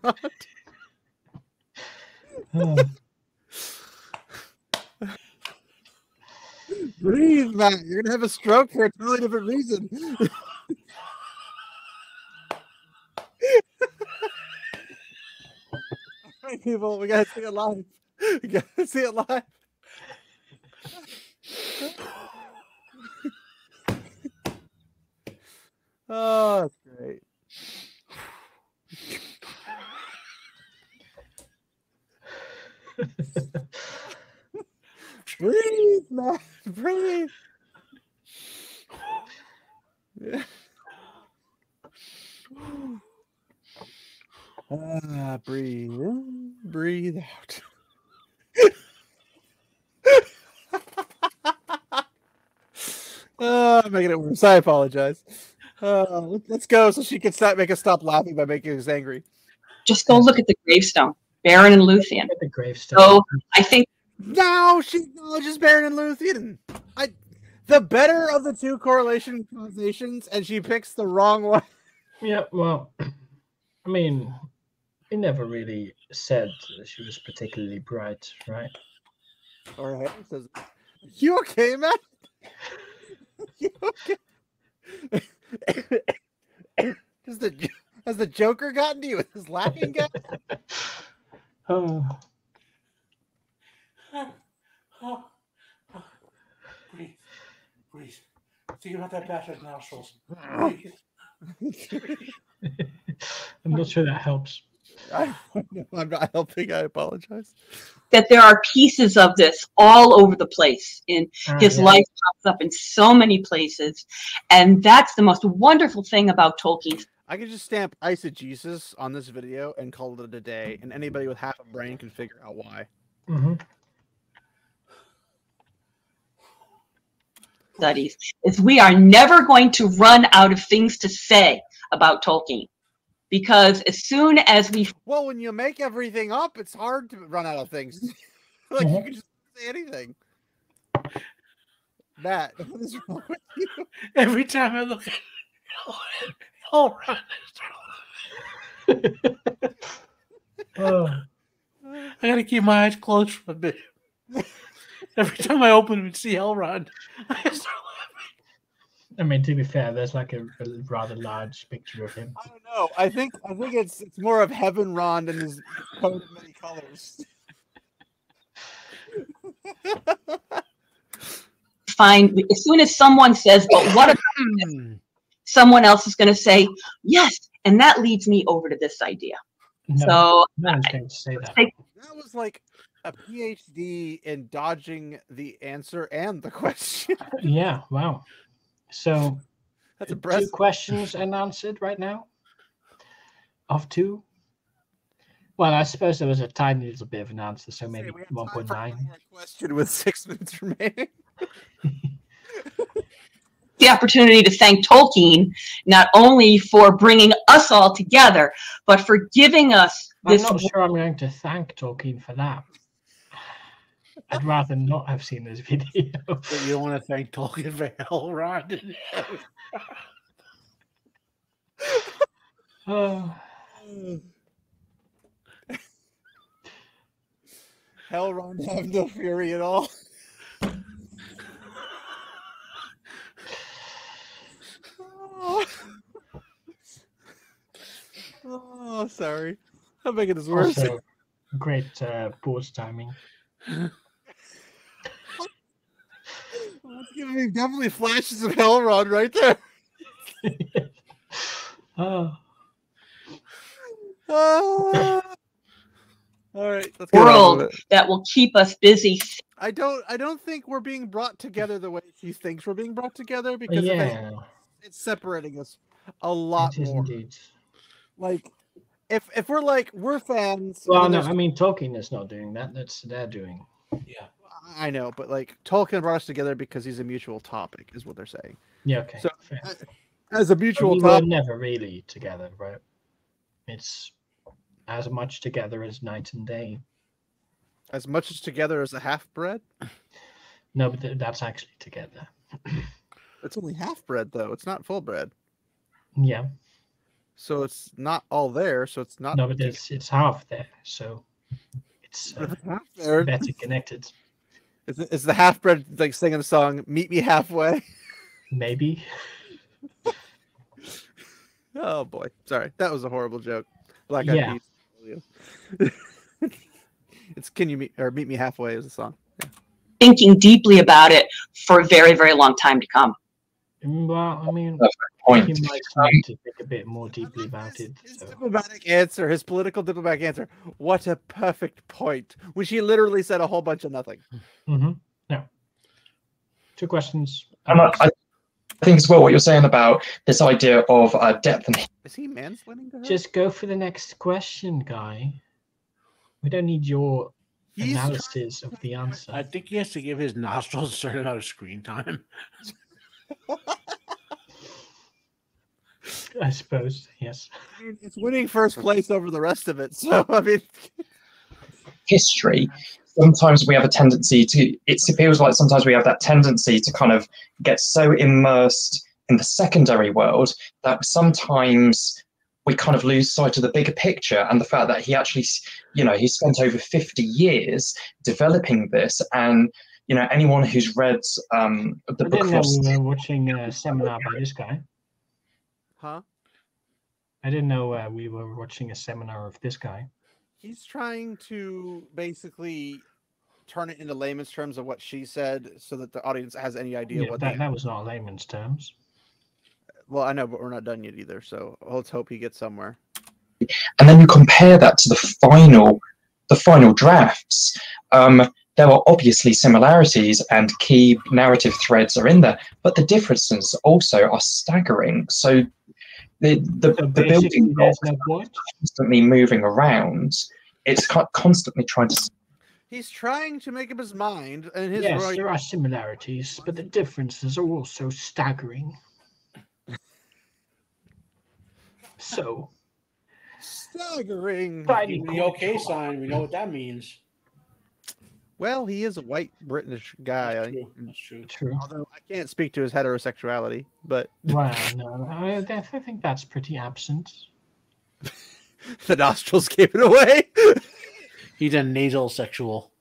Rand. Breathe, Matt. You're gonna have a stroke for a totally different reason. All right, people, we gotta see it live. We gotta see it live. Oh, that's great. Breathe, man. Breathe. Yeah. Breathe in, breathe out. I'm making it worse. I apologize. Let's go so she can make us stop laughing by making us angry.
Just go look at the gravestone. Baron and Luthien.
The gravestone.
So I think
no, she acknowledges Baron and Luthien. The better of the two correlation causations, and she picks the wrong one.
Yeah, well, I mean, it never really said that she was particularly bright, right?
Or Harry says, "You okay, man? You okay?" Has the Joker gotten to you with his laughing guy?
Breathe. Think about that battered nostrils. Breathe.
I'm not sure that helps.
I'm not helping. I apologize.
That there are pieces of this all over the place. In his life pops up in so many places, and that's the most wonderful thing about Tolkien.
I could just stamp eisegesis on this video and call it a day, and anybody with half a brain can figure out why.
Studies is we are never going to run out of things to say about Tolkien, because as soon as
when you make everything up, it's hard to run out of things. Like you can just say anything. Matt, what is wrong with you?
Every time I look at Elrond, I gotta keep my eyes closed for a bit. Every time I open and see Elrond, I start laughing.
I mean, to be fair, there's like a rather large picture of him.
I don't know. I think it's more of Heaven Rond and his coat of many colors.
Find as soon as someone says, "But what about this?" Someone else is going to say, "Yes," and that leads me over to this idea.
No,
so
no one's going to say that.
That was like a PhD in dodging the answer and the question.
Yeah, wow. So
that's impressive.
2 questions unanswered right now? Of 2? Well, I suppose there was a tiny little bit of an answer, so maybe 1.9.
Question with 6 minutes remaining.
The opportunity to thank Tolkien not only for bringing us all together, but for giving us this.
I'm not sure I'm going to thank Tolkien for that. I'd rather not have seen this video.
But you don't want to thank Tolkien for Elrond.
Elrond have no fury at all. Oh, sorry. I'm making this worse.
Also, great pause timing.
That's giving me definitely flashes of Elrond right there.
Oh.
All right, let's
world that will keep us busy.
I don't think we're being brought together the way she thinks we're being brought together, because it's separating us a lot more.
Indeed.
Like, if we're like we're fans.
Well, no, I mean Tolkien is not doing that. That's they're doing.
Yeah,
I know, but like Tolkien brought us together because he's a mutual topic, is what they're saying.
Yeah. Okay.
So, as a mutual
topic,
we
were never really together, right? It's as much together as night and day.
As much as together as a half bread?
No, but that's actually together.
It's only half bread, though. It's not full bread.
Yeah.
So it's not all there. So it's not.
No, but it's half there. So it's
half there.
Better connected.
Is the half bread like singing the song "Meet Me Halfway"?
Maybe.
Oh boy, sorry, that was a horrible joke. Black Eyed Peas. It's "Can You Meet Me Halfway" is a song. Yeah.
Thinking deeply about it for a very, very long time to come.
Well, I mean,
point.
He might need to think a bit more deeply about it.
His diplomatic answer, his political diplomatic answer. What a perfect point. When she literally said a whole bunch of nothing.
Mm-hmm. Yeah. 2 questions.
And I think as well what you're saying about this idea of depth and.
Is he mansplaining to her?
Just go for the next question, guy. We don't need your analysis of the answer.
I think he has to give his nostrils a certain amount of screen time.
I suppose, yes.
I mean, it's winning first place over the rest of it. So, I mean,
history. Sometimes we have a tendency to. It feels like sometimes we have that tendency to kind of get so immersed in the secondary world that sometimes we kind of lose sight of the bigger picture and the fact that he actually, he spent over 50 years developing this. And anyone who's read the book.
We were watching a seminar by this guy.
Huh?
I didn't know we were watching a seminar of this guy.
He's trying to basically turn it into layman's terms of what she said so that the audience has any idea what
that was not layman's terms.
Well, I know, but we're not done yet either, so let's hope he gets somewhere.
and then you compare that to the final drafts. There are obviously similarities and key narrative threads are in there, but the differences also are staggering. So the building blocks are constantly moving around. It's constantly trying to.
He's trying to make up his mind, and his
yes, there are similarities, but the differences are also staggering. So
staggering.
The okay sign. We know what that means.
Well, he is a white British guy.
That's true.
Although I can't speak to his heterosexuality, but
well, no, I think that's pretty absent.
The nostrils gave it away.
He's a nasal sexual.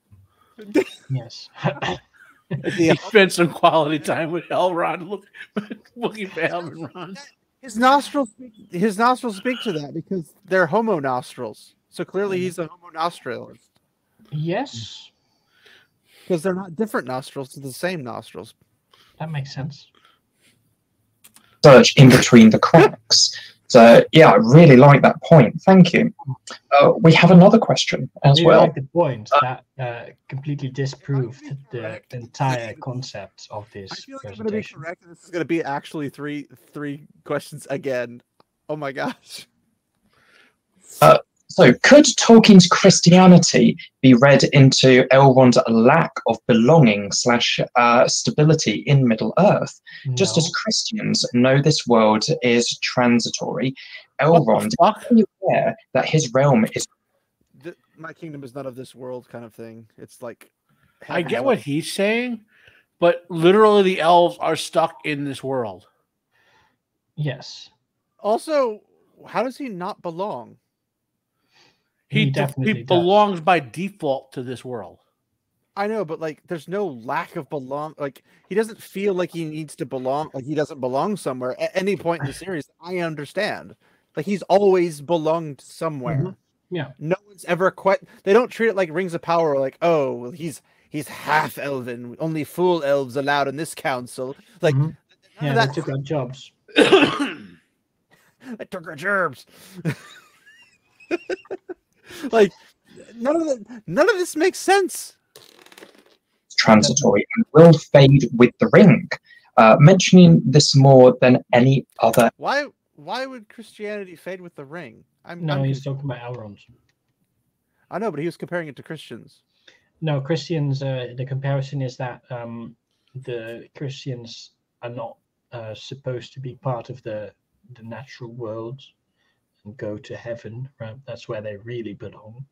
Yes.
He spent some quality time with Elrond looking for Elrond.
His nostrils speak to that because they're homo nostrils. So clearly he's a homo nostrilist.
Yes.
Because they're not different nostrils, they're the same nostrils.
That makes sense.
Search in between the cracks. So, yeah, I really like that point. Thank you. We have another question as well.
I like the point that completely disproved the entire concept of this.
I feel like I'm going to be correct, and this is going to be actually three questions again. Oh my gosh.
So, could Tolkien's Christianity be read into Elrond's lack of belonging / stability in Middle-earth? No. Just as Christians know this world is transitory, Elrond is aware that his realm is...
My kingdom is not of this world kind of thing. It's like...
I get what he's saying, but literally the elves are stuck in this world.
Yes.
Also, how does he not belong?
He belongs by default to this world.
I know, but like, there's no lack of belong. Like, he doesn't feel like he needs to belong. Like, he doesn't belong somewhere at any point in the series. I understand. Like, he's always belonged somewhere.
Mm-hmm. Yeah.
No one's ever quite. They don't treat it like Rings of Power. Like, oh, well, he's half-elven. Only full elves allowed in this council. Like,
yeah, they took our jobs.
They took our gerbs. Like, none of this makes sense.
Transitory and will fade with the ring. Mentioning this more than any other.
Why would Christianity fade with the ring?
He's talking about Elrond.
I know, but he was comparing it to Christians.
No, Christians. The comparison is that the Christians are not supposed to be part of the natural world and go to heaven, right? That's where they really belong,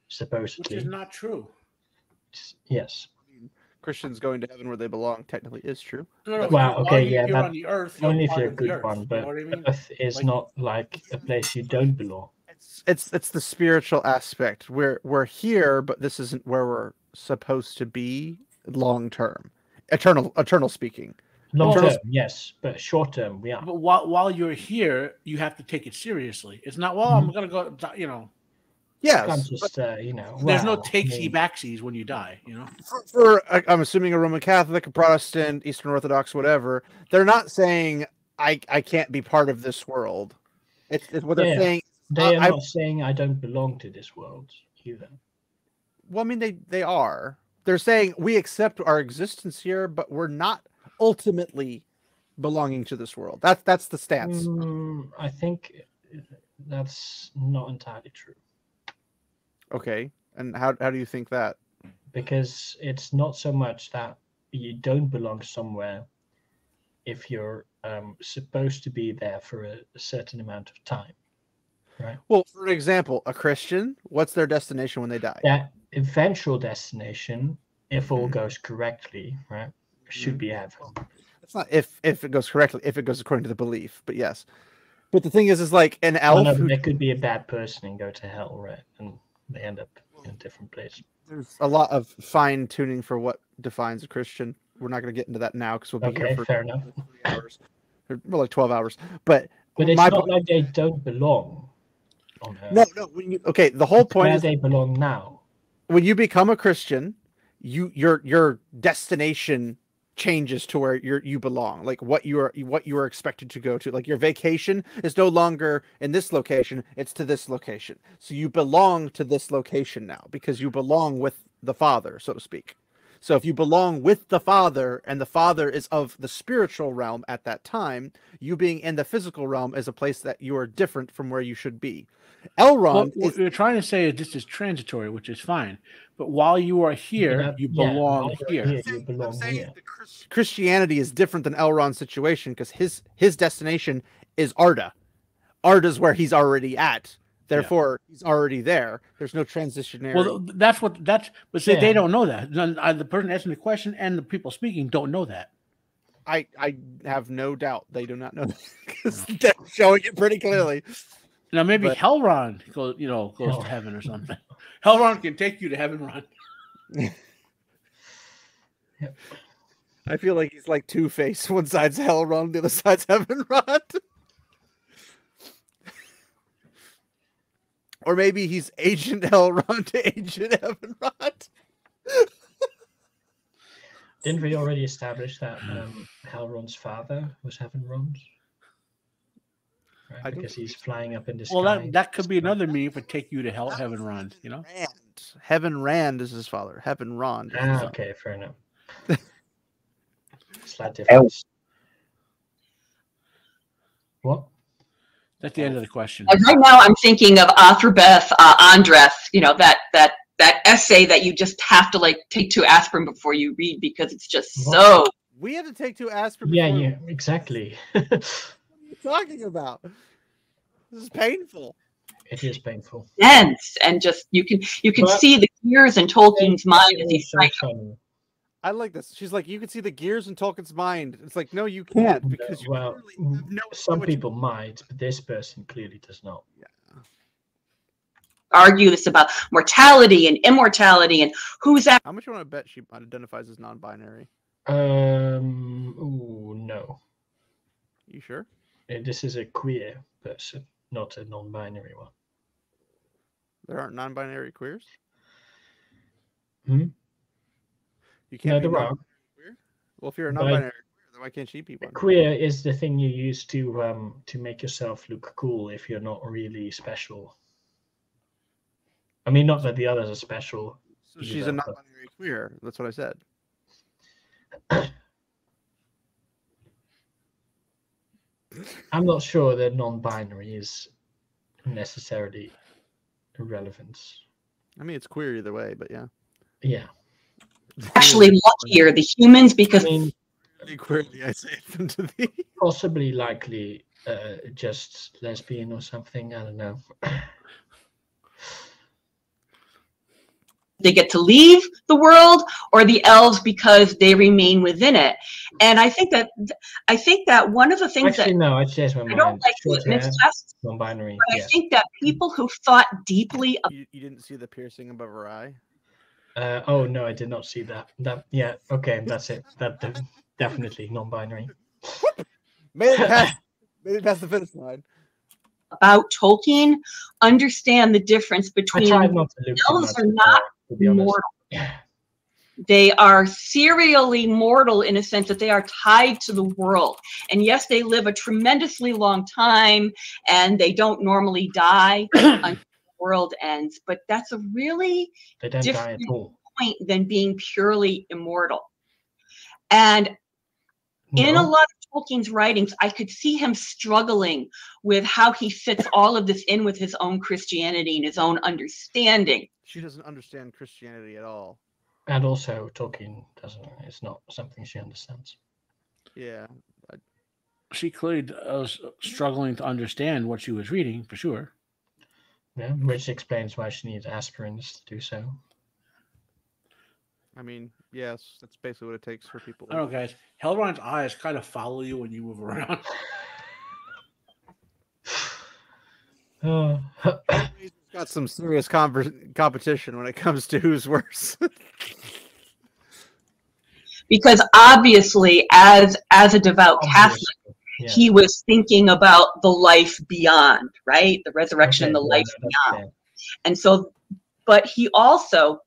supposedly.
Which is not true.
Yes.
Christians going to heaven where they belong technically is true.
No,
well, okay, yeah,
you're on the earth.
Only if you're a good one, but Earth is not like a place you don't belong.
It's the spiritual aspect. We're here, but this isn't where we're supposed to be long term. Eternal speaking.
Long term, yes, but short term, we are.
But while you're here, you have to take it seriously. It's not, well, I'm gonna go,
Yes,
just,
there's no takesy-backsies when you die,
For I'm assuming a Roman Catholic, a Protestant, Eastern Orthodox, whatever. They're not saying I can't be part of this world. It's what they're saying.
They are not saying I don't belong to this world either.
Well, I mean, they are. They're saying we accept our existence here, but we're not ultimately belonging to this world. That's the stance.
I think that's not entirely true.
Okay, and how do you think that?
Because it's not so much that you don't belong somewhere if you're supposed to be there for a certain amount of time, right?
Well, for an example, a Christian, what's their destination when they die?
That eventual destination, if all goes correctly, right, should be heaven.
It's not if it goes correctly, if it goes according to the belief, but yes. But the thing is like an elf.
There could be a bad person and go to hell, right? And they end up in a different place.
There's a lot of fine tuning for what defines a Christian. We're not going to get into that now because we'll be here for
fair enough.
3 hours, or more like 12 hours. But
it's not like they don't belong on Earth.
No. The whole point is
where they belong now.
When you become a Christian, your destination changes to where you belong, like what you are expected to go to. Like your vacation is no longer in this location, it's to this location. So you belong to this location now because you belong with the Father, so to speak. So if you belong with the Father and the Father is of the spiritual realm at that time, you being in the physical realm is a place that you are different from where you should be. Elrond
what you're trying to say is this is transitory, which is fine. But while you are here, you belong here.
You belong here.
Christianity is different than Elrond's situation because his destination is Arda. Arda's where he's already at. Therefore, he's already there. There's no transitionary.
Well, but see, they don't know that. The person asking the question and the people speaking don't know that.
I have no doubt they do not know that because they're showing it pretty clearly.
Now maybe Elrond goes to heaven or something. Elrond can take you to heaven, Ron.
I feel like he's like Two-Face. One side's Elrond, the other side's Heavenrod. Or maybe he's Agent Elrond to Agent Heavenrod.
Didn't we already establish that Elrond's father was Heavenrond? Right? Because he's flying up in the sky.
Well, that could be another meaning for take you to Heavenrond, you know?
Heavenrand is his father. Heavenrond.
Okay, fair enough. Slight difference. What?
That's the end of the question.
Right now, I'm thinking of Arthur-Beth Andress. You know, that essay that you just have to like take 2 aspirin before you read because it's just so.
We have to take 2 aspirin.
Yeah, exactly.
What are you talking about? This is painful.
It is painful.
Dense, and just you can see the gears in Tolkien's mind as he's writing.
I like this. She's like, you can see the gears in Tolkien's mind. It's like, no, you can't because
some people might, but this person clearly does not.
Yeah.
Argue this about mortality and immortality and who's that.
How much you want to bet she identifies as non-binary?
No.
You sure?
This is a queer person, not a non-binary one.
There aren't non-binary queers?
Hmm?
You can't be
there are.
Queer? Well, if you're a non-binary queer, then why can't she be one?
Queer is the thing you use to make yourself look cool if you're not really special. I mean, not that the others are special.
So she's a non-binary queer. That's what I said.
I'm not sure that non-binary is necessarily irrelevant.
I mean, it's queer either way, but yeah.
Yeah.
Actually luckier, the humans, because
queerly I say them to be
possibly likely just lesbian or something. I don't know.
They get to leave the world, or the elves because they remain within it. And I think that one of the things I don't like to mistrust,
non-binary.
But I think that people who thought deeply.
You didn't see the piercing above her eye?
Oh no, I did not see that. Yeah, okay, that's it. That definitely non-binary.
Made it past the finish line.
About Tolkien, understand the difference between elves are not mortal. They are serially mortal in a sense that they are tied to the world. And yes, they live a tremendously long time and they don't normally die until the world ends. But that's a really different point than being purely immortal. And in a lot of Tolkien's writings, I could see him struggling with how he fits all of this in with his own Christianity and his own understanding.
She doesn't understand Christianity at all.
And also, Tolkien doesn't. It's not something she understands.
Yeah.
She clearly was struggling to understand what she was reading, for sure.
Yeah, which explains why she needs aspirins to do so.
I mean, yes, that's basically what it takes for people.
I don't know, guys. Elrond's eyes kind of follow you when you move around.
He's got some serious competition when it comes to who's worse.
Because obviously, as a devout Catholic, he was thinking about the life beyond, right? The resurrection and the life beyond. And so, but he also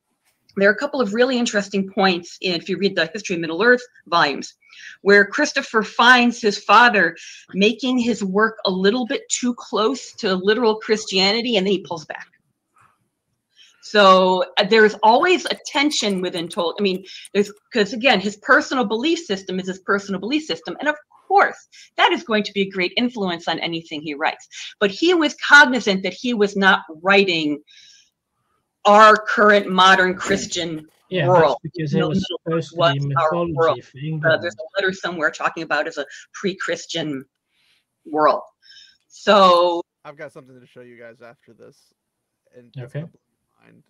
there are a couple of really interesting points if you read the History of Middle-earth volumes, where Christopher finds his father making his work a little bit too close to literal Christianity, and then he pulls back. So there's always a tension within Tolkien. I mean, because again, his personal belief system is his personal belief system. And of course, that is going to be a great influence on anything he writes. But he was cognizant that he was not writing our current modern Christian world.
Because it was supposed to be mythology for England.
There's a letter somewhere talking about as a pre-Christian world. So
I've got something to show you guys after this. And
okay.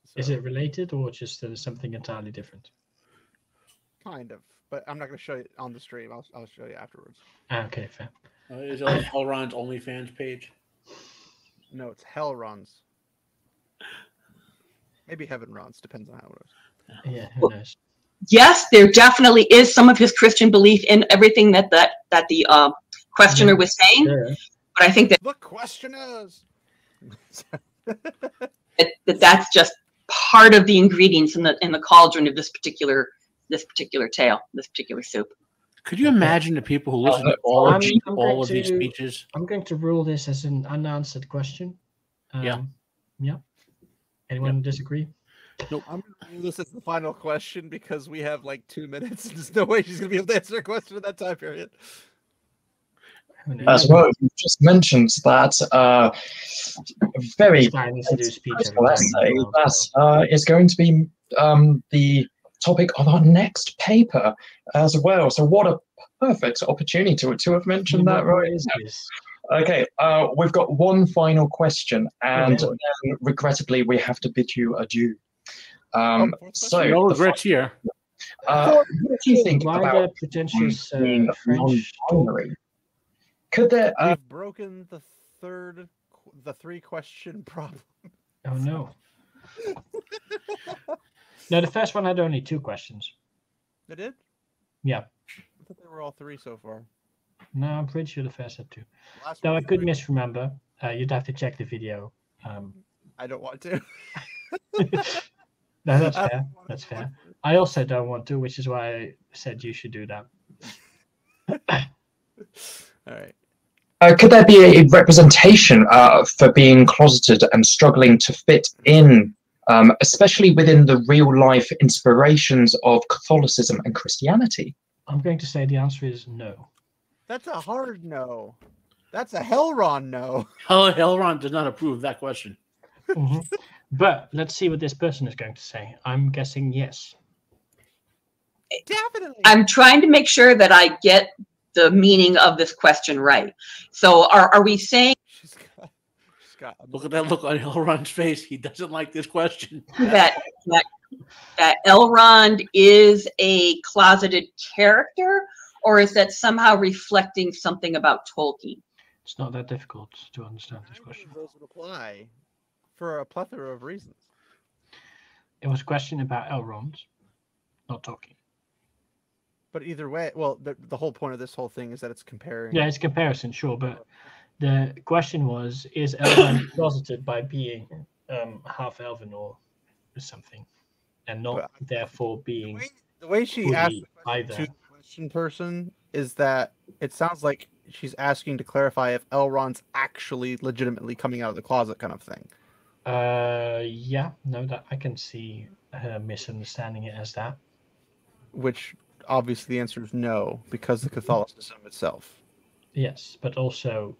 So.
Is it related or just something entirely different?
Kind of, but I'm not going to show you on the stream. I'll show you afterwards.
Okay, fair.
Is it Elrond's OnlyFans page?
No, it's Hellron's. Maybe Heavenron's, depends on how it is.
Yeah, who knows?
Yes, there definitely is some of his Christian belief in everything that the questioner was saying. Sure. But I think that
the questioners.
that's just part of the ingredients in the cauldron of this particular tale, this particular soup.
Could you imagine the people who listen to all of these speeches?
I'm going to rule this as an unanswered question. Yeah. Anyone disagree?
Nope. I'm going to rule this as the final question because we have like 2 minutes. There's no way she's going to be able to answer a question in that time period.
As well, you just mentioned that very essay that is going to be the topic of our next paper as well. So what a perfect opportunity to have mentioned that right now. Okay, we've got one final question, and then regrettably we have to bid you adieu. So
no regrets here.
What do you think about being non-binary? Could there?
We've broken the 3-question problem.
Oh no! No, the first one had only 2 questions.
They did?
Yeah.
I thought they were all 3 so far.
No, I'm pretty sure the first had 2. Though I could misremember. You'd have to check the video.
I don't want to.
No, that's fair. That's fair. I also don't want to, which is why I said you should do that.
All right.
Could there be a representation for being closeted and struggling to fit in, especially within the real-life inspirations of Catholicism and Christianity?
I'm going to say the answer is no.
That's a hard no. That's a Elrond no.
Elrond does not approve of that question.
Mm-hmm. But let's see what this person is going to say. I'm guessing yes.
Definitely.
I'm trying to make sure that I get the meaning of this question right. So are we saying
she's got
look at that look on Elrond's face. He doesn't like this question.
that Elrond is a closeted character, or is that somehow reflecting something about Tolkien?
It's not that difficult to understand this question.
Those would apply for a plethora of reasons.
It was a question about Elrond, not Tolkien.
But either way, well, the whole point of this whole thing is that it's comparing.
Yeah, it's comparison, sure. But the question was, is Elrond closeted by being half-elven or something, and not therefore being
the way she asked the question to the question person is that it sounds like she's asking to clarify if Elrond's actually legitimately coming out of the closet, kind of thing.
Yeah, no, that I can see her misunderstanding it as that.
Which obviously the answer is no, because of Catholicism itself.
Yes, but also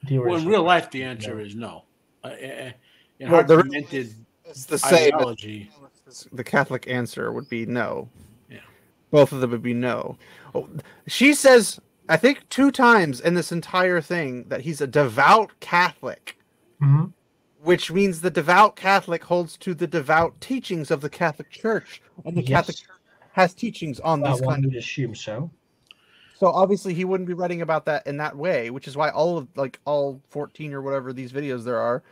the
well, in real life, the answer is no. In
it's the same ideology. The Catholic answer would be no.
Yeah,
both of them would be no. Oh, she says, I think 2 times in this entire thing that he's a devout Catholic, which means the devout Catholic holds to the devout teachings of the Catholic Church, and the Catholic Church has teachings on this
one would assume so.
So obviously he wouldn't be writing about that in that way, which is why all 14 or whatever these videos there are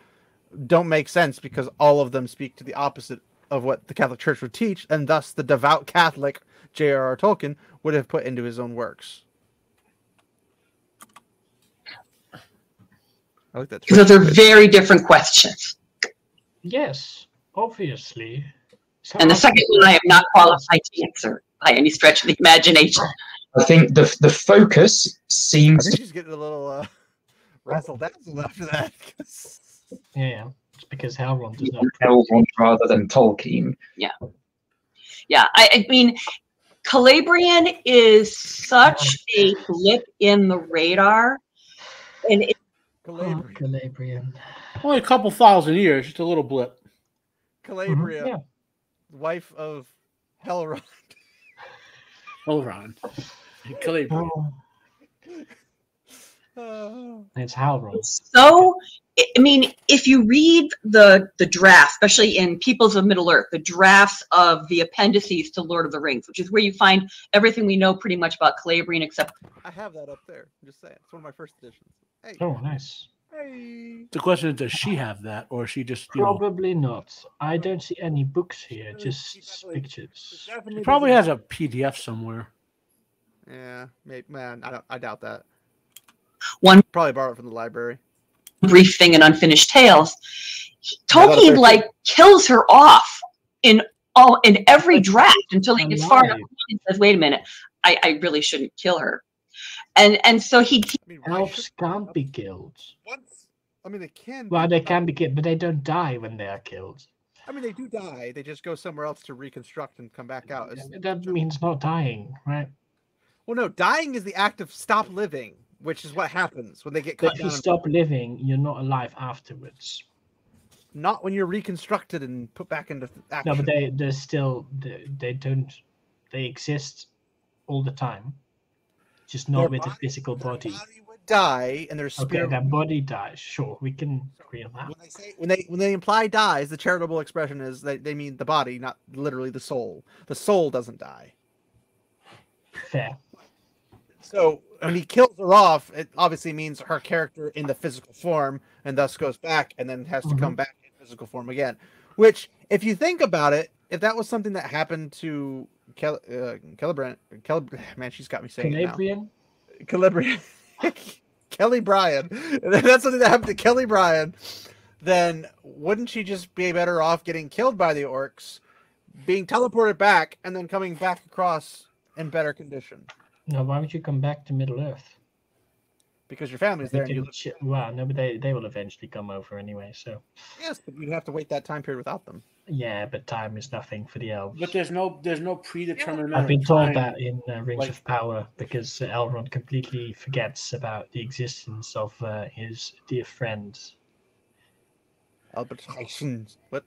don't make sense, because all of them speak to the opposite of what the Catholic Church would teach, and thus the devout Catholic J.R.R. Tolkien would have put into his own works. I like that.
Because those are very different questions.
Yes, obviously.
And the second one I am not qualified to answer by any stretch of the imagination.
I think the focus seems.
I think she's getting a little razzle-dazzle after that.
Yeah, it's because Elrond does not.
Elrond rather than Tolkien.
Yeah. I mean, Calabrian is such a blip in the radar, and
Calabrian.
Only a couple thousand years, just a little blip.
Calabria, wife of Elrond.
Elrond. Calabria.
It's Elrond.
So, I mean, if you read the draft, especially in Peoples of Middle-earth, the drafts of the appendices to Lord of the Rings, which is where you find everything we know pretty much about Calabrian, except...
I have that up there. I'm just saying. It's one of my first editions. Hey.
Oh, nice.
Hey.
The question is, does she have that, or is she just...
Probably not. I don't see any books here, just pictures.
She probably has a PDF somewhere.
Yeah, maybe, man, I doubt that.
One
probably borrow it from the library.
Brief thing in Unfinished Tales. Tolkien like kills her off in every draft until he gets far enough and says, "Wait a minute, I really shouldn't kill her." And so he.
Elves can't be killed.
Once, I mean, they can.
Well, they can be killed, but they don't die when they are killed.
I mean, they do die. They just go somewhere else to reconstruct and come back out.
That means not dying, right?
Well, no, dying is the act of stop living, which is what happens when they get cut down.
If you stop living, you're not alive afterwards.
Not when you're reconstructed and put back into action.
No, but they're still they exist all the time, just not with a physical body.
Their body would die, and their spirit.
Okay, their body dies. Sure, we can agree on that.
When they imply dies, the charitable expression is that they mean the body, not literally the soul. The soul doesn't die.
Fair.
So when he kills her off, it obviously means her character in the physical form, and thus goes back, and then has to come back in physical form again. Which, if you think about it, if that was something that happened to Calabrian, man, she's got me saying
Calabrian?
it now. Calabrian. Kelly Bryan. If that's something that happened to Kelly Bryan, then wouldn't she just be better off getting killed by the orcs, being teleported back, and then coming back across in better condition?
No, why would you come back to Middle-earth?
Because your family's there.
Well, no, but they will eventually come over anyway, so...
Yes, but you'd have to wait that time period without them.
Yeah, but time is nothing for the elves.
But there's no predetermined amount
I've been
of
told
time.
that in Rings of Power, because Elrond completely forgets about the existence of his dear friend.
Albertations. What?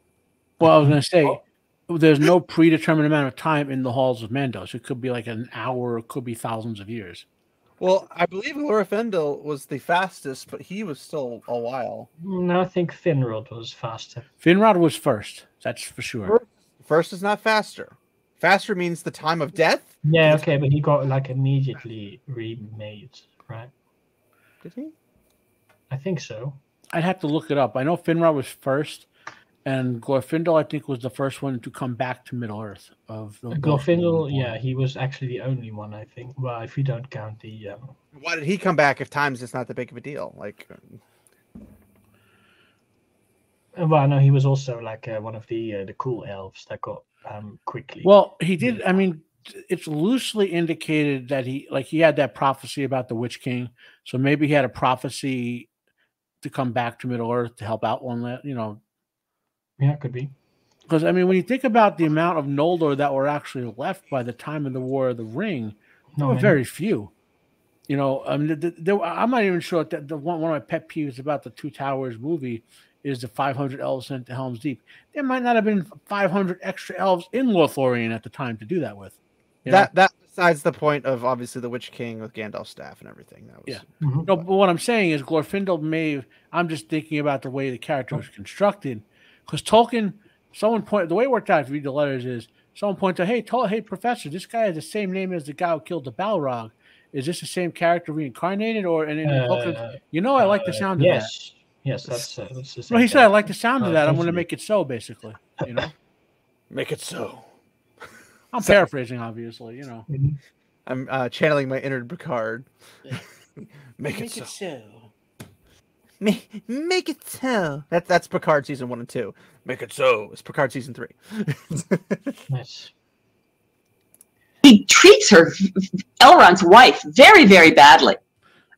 Well, I was going to say, there's no predetermined amount of time in the halls of Mandos. It could be like an hour, it could be thousands of years.
Well, I believe Glorfindel was the fastest, but he was still a while.
No, I think Finrod was faster.
Finrod was first, that's for sure.
First is not faster. Faster means the time of death?
Yeah, okay, but he got like immediately remade, right?
Did he?
I think so.
I'd have to look it up. I know Finrod was first, and Glorfindel, I think, was the first one to come back to Middle-earth.
Glorfindel, yeah, he was actually the only one, I think. Well, if you don't count the...
Why did he come back if time's just not that big of a deal? Like...
Well, no, he was also like one of the cool elves that got quickly...
Well, he did, I mean, it's loosely indicated that he had that prophecy about the Witch King, so maybe he had a prophecy to come back to Middle-earth to help out on that,
Yeah, it could be.
Because, I mean, when you think about the amount of Noldor that were actually left by the time of the War of the Ring, there were very few. I mean, I'm not even sure that one of my pet peeves about the Two Towers movie is the 500 elves sent to Helm's Deep. There might not have been 500 extra elves in Lothlorien at the time to do that with.
That besides the point of, obviously, the Witch King with Gandalf's staff and everything. That was,
yeah. No, but what I'm saying is Glorfindel I'm just thinking about the way the character was constructed. Because Tolkien, the way it worked out, if you read the letters, is someone points out, hey, Professor, this guy has the same name as the guy who killed the Balrog. Is this the same character reincarnated? And then Tolkien, I like the sound of that.
Yes, that's the same.
Well, he said, I like the sound of that. I'm going to make it so, basically.
Make it so.
I'm paraphrasing, obviously,
I'm channeling my inner Picard. Make it so. Make it so. That's Picard season 1 and 2. Make it so. It's Picard season 3.
Nice.
He treats her, Elrond's wife, very, very badly.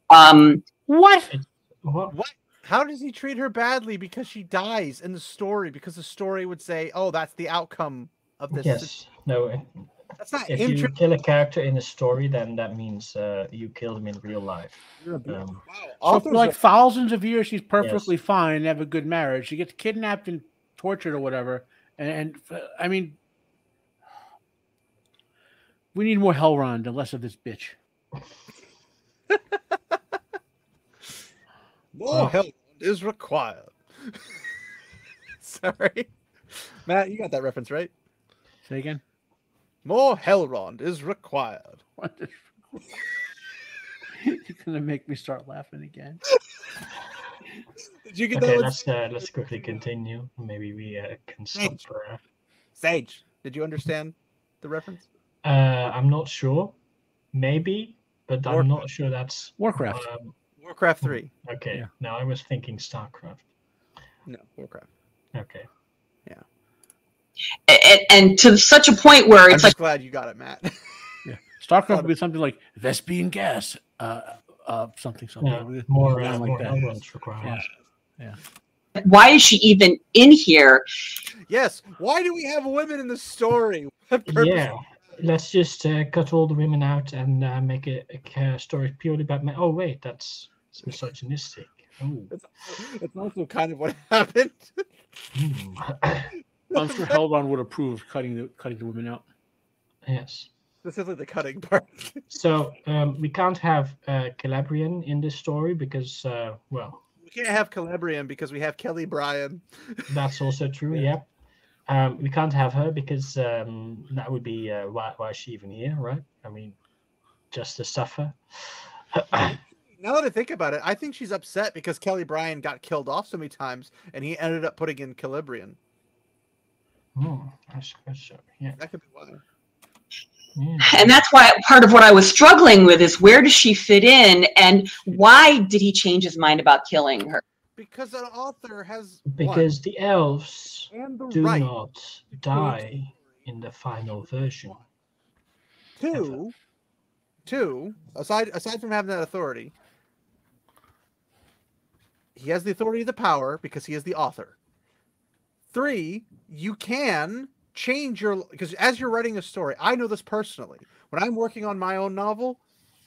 What?
What?
How does he treat her badly? Because she dies in the story. Because the story would say, "Oh, that's the outcome of this."
Yes. No.
That's not.
If you kill a character in a story, then that means you killed him in real life.
Wow. So for like thousands of years, she's perfectly fine, have a good marriage. She gets kidnapped and tortured or whatever. And I mean, we need more Elrond and less of this bitch.
More Elrond is required. Sorry, Matt, you got that reference right?
Say again.
More Elrond is required.
You're gonna make me start laughing again.
Did you get
okay,
that?
Let's quickly continue. Maybe we can stop.
Sage, did you understand the reference?
I'm not sure. Maybe, but I'm not sure that's
Warcraft.
Warcraft 3.
Okay. Yeah. No, I was thinking StarCraft.
No, Warcraft.
Okay.
Yeah. And to such a point where it's
I'm just glad you got it, Matt.
Yeah. StarCraft would be something like Vespian gas. Something.
Yeah, more like that. Required.
Yeah.
Why is she even in here?
Yes. Why do we have women in the story?
Yeah. Let's just cut all the women out and make a story purely about men. Oh wait, that's misogynistic. Ooh.
It's also kind of what happened.
I'm sure Elrond would approve of cutting the women out.
Yes.
Specifically the cutting part.
So we can't have Calabrian in this story because,
we can't have Calabrian because we have Kelly Bryan.
That's also true. Yeah. We can't have her because that would be why is she even here, right? I mean, just to suffer.
Now that I think about it, I think she's upset because Kelly Bryan got killed off so many times, and he ended up putting in Calabrian.
I suppose so. Yeah,
that could be why.
Yeah.
And that's why part of what I was struggling with is where does she fit in, and why did he change his mind about killing her?
Because an author has
the elves do not die in the final version.
Two, aside from having that authority, he has the authority of the power because he is the author. 3, you can change because as you're writing a story, I know this personally. When I'm working on my own novel,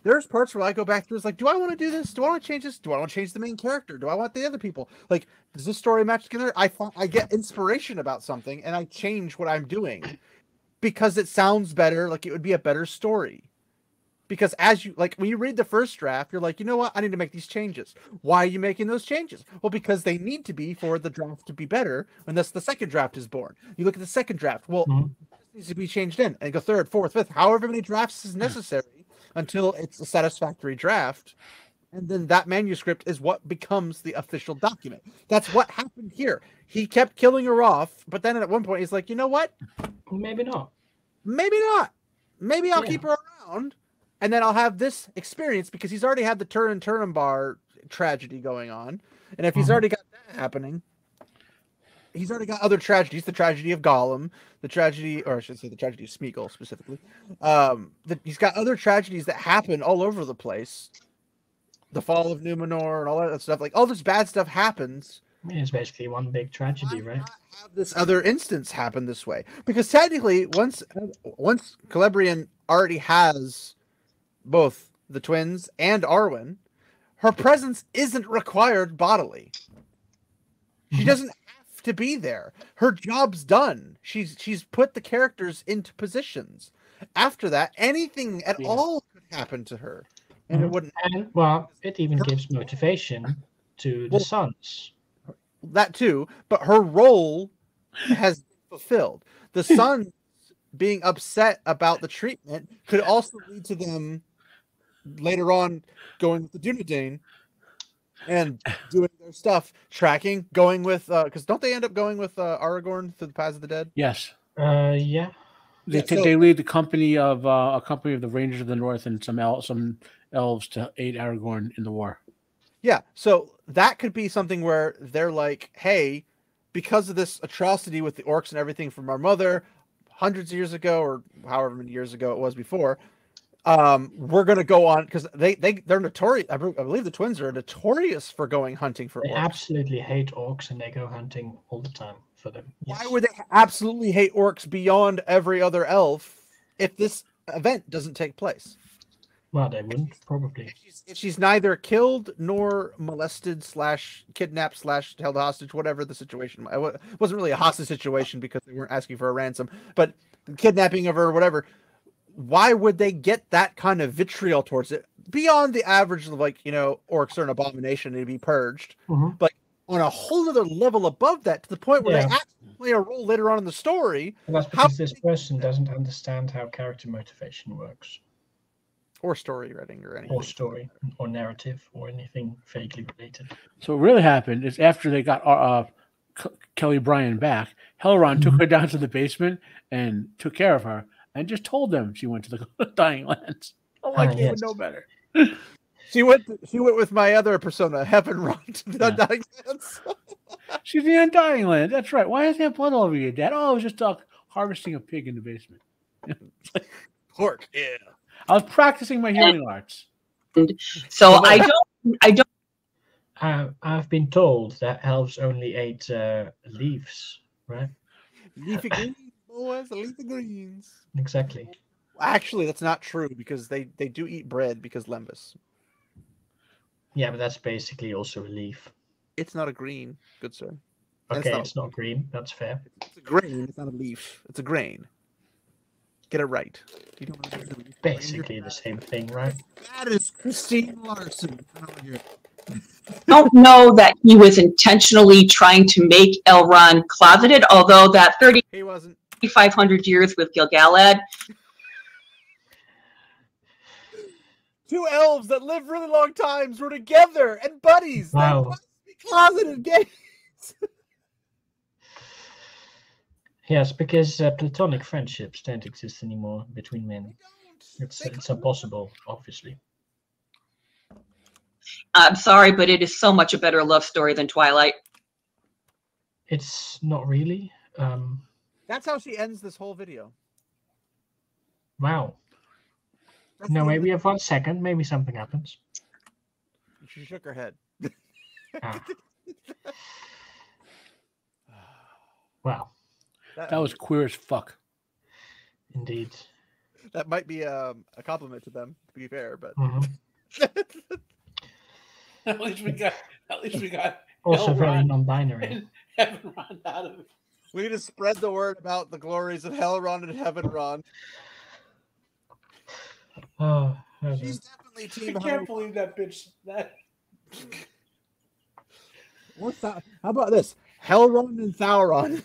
there's parts where I go back through. It's like, do I want to do this? Do I want to change this? Do I want to change the main character? Do I want the other people? Like, does this story match together? I get inspiration about something and I change what I'm doing because it sounds better. Like it would be a better story. Because when you read the first draft, you're like, you know what? I need to make these changes. Why are you making those changes? Well, because they need to be for the draft to be better when the second draft is born. You look at the second draft. Well, this needs to be changed in. And go third, fourth, fifth, however many drafts is necessary until it's a satisfactory draft. And then that manuscript is what becomes the official document. That's what happened here. He kept killing her off, but then at one point he's like, you know what?
Maybe not.
Maybe not. Maybe I'll keep her around. And then I'll have this experience because he's already had the Turnbar tragedy going on. And if he's already got that happening, he's already got other tragedies. The tragedy of Gollum, the tragedy of Smeagol specifically. He's got other tragedies that happen all over the place. The fall of Numenor and all that stuff. Like all this bad stuff happens.
It's basically one big tragedy, right?
Have this other instance happen this way. Because technically, once Celebrian already has both the twins and Arwen, her presence isn't required bodily. She doesn't have to be there. Her job's done. She's put the characters into positions. After that, anything at all could happen to her. And it wouldn't.
And it even gives motivation to the sons.
That too, but her role has been fulfilled. The sons being upset about the treatment could also lead to them later on going with the Dunedain and doing their stuff, tracking, going with because don't they end up going with Aragorn through the Paths of the Dead?
Yes.
Yeah.
They lead the company of the Rangers of the North and some elves to aid Aragorn in the war.
Yeah, so that could be something where they're like, hey, because of this atrocity with the orcs and everything from our mother hundreds of years ago, or however many years ago it was before, we're going to go on, because they're notorious. I believe the twins are notorious for going hunting for
They
orcs.
absolutely hate orcs, and they go hunting all the time for them.
Why would they absolutely hate orcs beyond every other elf if this event doesn't take place?
Well, they wouldn't, probably.
If she's neither killed nor molested / kidnapped / held hostage, whatever the situation. It wasn't really a hostage situation because they weren't asking for a ransom, but kidnapping of her or whatever. Why would they get that kind of vitriol towards it beyond the average of, like, orcs are an abomination to be purged, but on a whole other level above that, to the point where they actually play a role later on in the story?
And that's because this person doesn't understand how character motivation works.
Or story writing or anything.
Or story, or narrative, or anything vaguely related.
So what really happened is after they got Kelly Bryan back, Elrond took her down to the basement and took care of her and just told them she went to the Dying Lands. Oh, like you would know better.
She went with my other persona, Half-elven, to the Undying Lands.
She's the Undying Land. That's right. Why does he have blood all over your dad? Oh, I was just harvesting a pig in the basement.
Pork, yeah.
I was practicing my healing arts.
So I don't.
I've been told that elves only ate leaves, right?
Leafy greens, boys, leafy greens.
Exactly.
Actually, that's not true, because they do eat bread, because lembas.
Yeah, but that's basically also a leaf.
It's not a green, good sir.
Okay, it's not green. That's fair.
It's a grain. It's not a leaf. It's a grain. Get it right. You don't want to do
basically the same thing, right?
That is Kristine Larson.
I don't know that he was intentionally trying to make Elrond closeted, although that 3,500 years with Gil-galad.
Two elves that live really long times were together and buddies.
Wow.
They must be closeted gays.
Yes, because platonic friendships don't exist anymore between men. It's impossible, obviously.
I'm sorry, but it is so much a better love story than Twilight.
It's not really.
That's how she ends this whole video.
Wow. No, wait, we have 1 second. Maybe something happens.
She shook her head.
Wow.
That was queer as fuck.
Indeed.
That might be a compliment to them, to be fair, but
at least we got
also very non-binary.
Elrond out of it.
We need to spread the word about the glories of Elrond and Elrond.
Oh,
she's definitely team.
I can't believe that bitch.
What's that? How about this? Elrond and Sauron.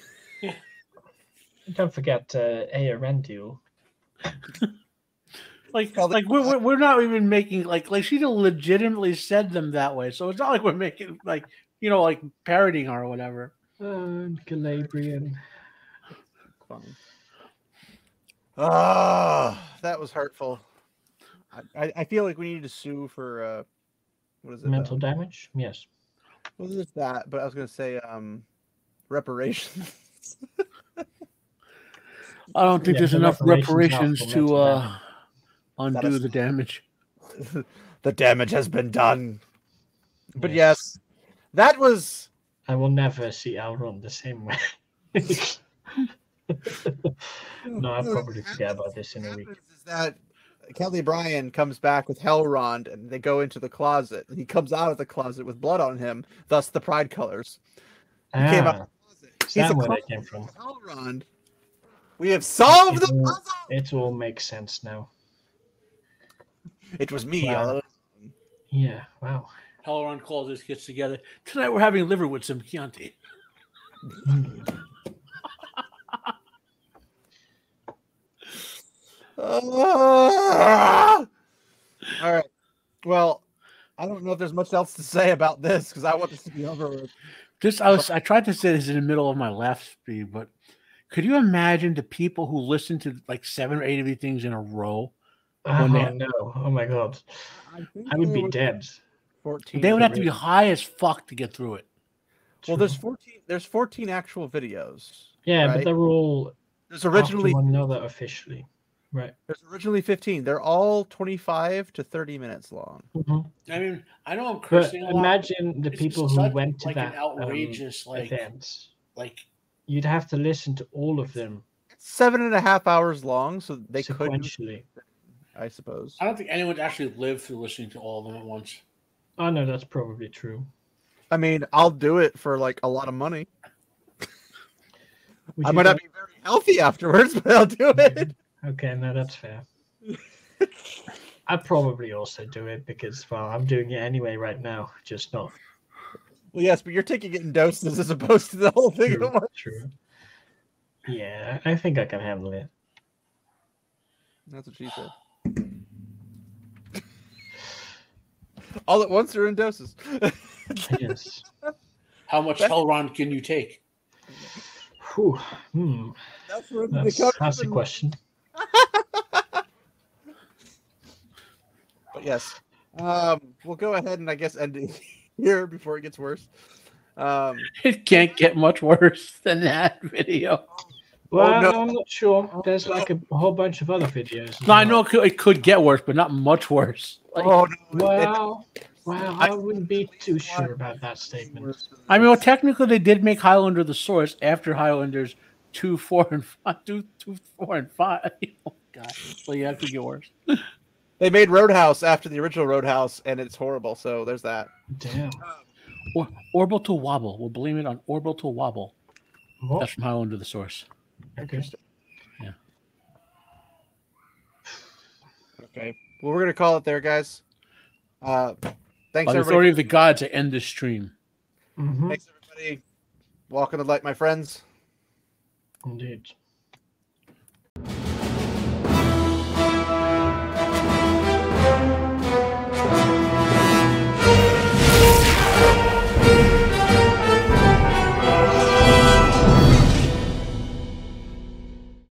Don't forget Eärendil.
we're not even making like she legitimately said them that way, so it's not like we're making like parodying her or whatever.
Calabrian.
Fine. That was hurtful. I feel like we need to sue for what is it?
Mental damage? Yes.
Well, it's that, but I was going to say reparations.
I don't think there's enough reparations to undo the damage.
The damage has been done. But yes, that was...
I will never see Elrond the same way. No, I'll probably forget about this in a week.
Is that Kelly Bryan comes back with Elrond, and they go into the closet, and he comes out of the closet with blood on him, thus the pride colors. He came out of the closet.
He's where they came from.
Elrond. We have solved the puzzle.
It all makes sense now.
It was me.
Wow. Yeah, wow.
Elrond calls his kids together. Tonight we're having liver with some Chianti.
All right. Well, I don't know if there's much else to say about this because I want this to be over with.
I tried to say this in the middle of my laugh speed, but could you imagine the people who listen to like 7 or 8 of these things in a row?
No! Oh my god! I would be dead.
14.
They would have to be high as fuck to get through it.
Well, there's 14. There's 14 actual videos.
Yeah,
right?
but they're all
there's originally
after one another officially, right?
There's originally 15. They're all 25 to 30 minutes long.
Mm-hmm.
I mean, I know I'm cursing a lot.
Imagine the people who went to that
an outrageous
event.
Like
you'd have to listen to all of them.
It's 7.5 hours long, so they
sequentially.
I suppose.
I don't think anyone actually lived through listening to all of them at once.
Oh no, that's probably true.
I mean, I'll do it for like a lot of money. I might not be very healthy afterwards, but I'll do it.
Okay, no, that's fair. I'd probably also do it because, well, I'm doing it anyway right now, just not.
Well, yes, but you're taking it in doses as opposed to the whole thing.
True. Yeah, I think I can handle it.
That's what she said. All at once or in doses?
Yes.
How much Elrond can you take?
Whew. That's the question.
But yes, we'll go ahead and I guess end it here before it gets worse.
It can't get much worse than that video.
Well, no. I'm not sure. There's like a whole bunch of other videos.
No, I know it could get worse, but not much worse.
Like,
wow, I wouldn't be too sure about that statement.
I mean, well, technically, they did make Highlander the source after Highlanders 2, 4, and 5. 2, 4, and 5. Oh God, so yeah, it could get worse.
They made Roadhouse after the original Roadhouse, and it's horrible. So there's that.
Damn.
Orbital Wobble. We'll blame it on Orbital Wobble.
What?
That's from Highlander the source.
Okay.
Yeah.
Okay. Well, we're gonna call it there, guys. Thanks,
By the authority of the gods, I end this stream.
Mm-hmm.
Thanks, everybody. Walk in the light, my friends.
Indeed.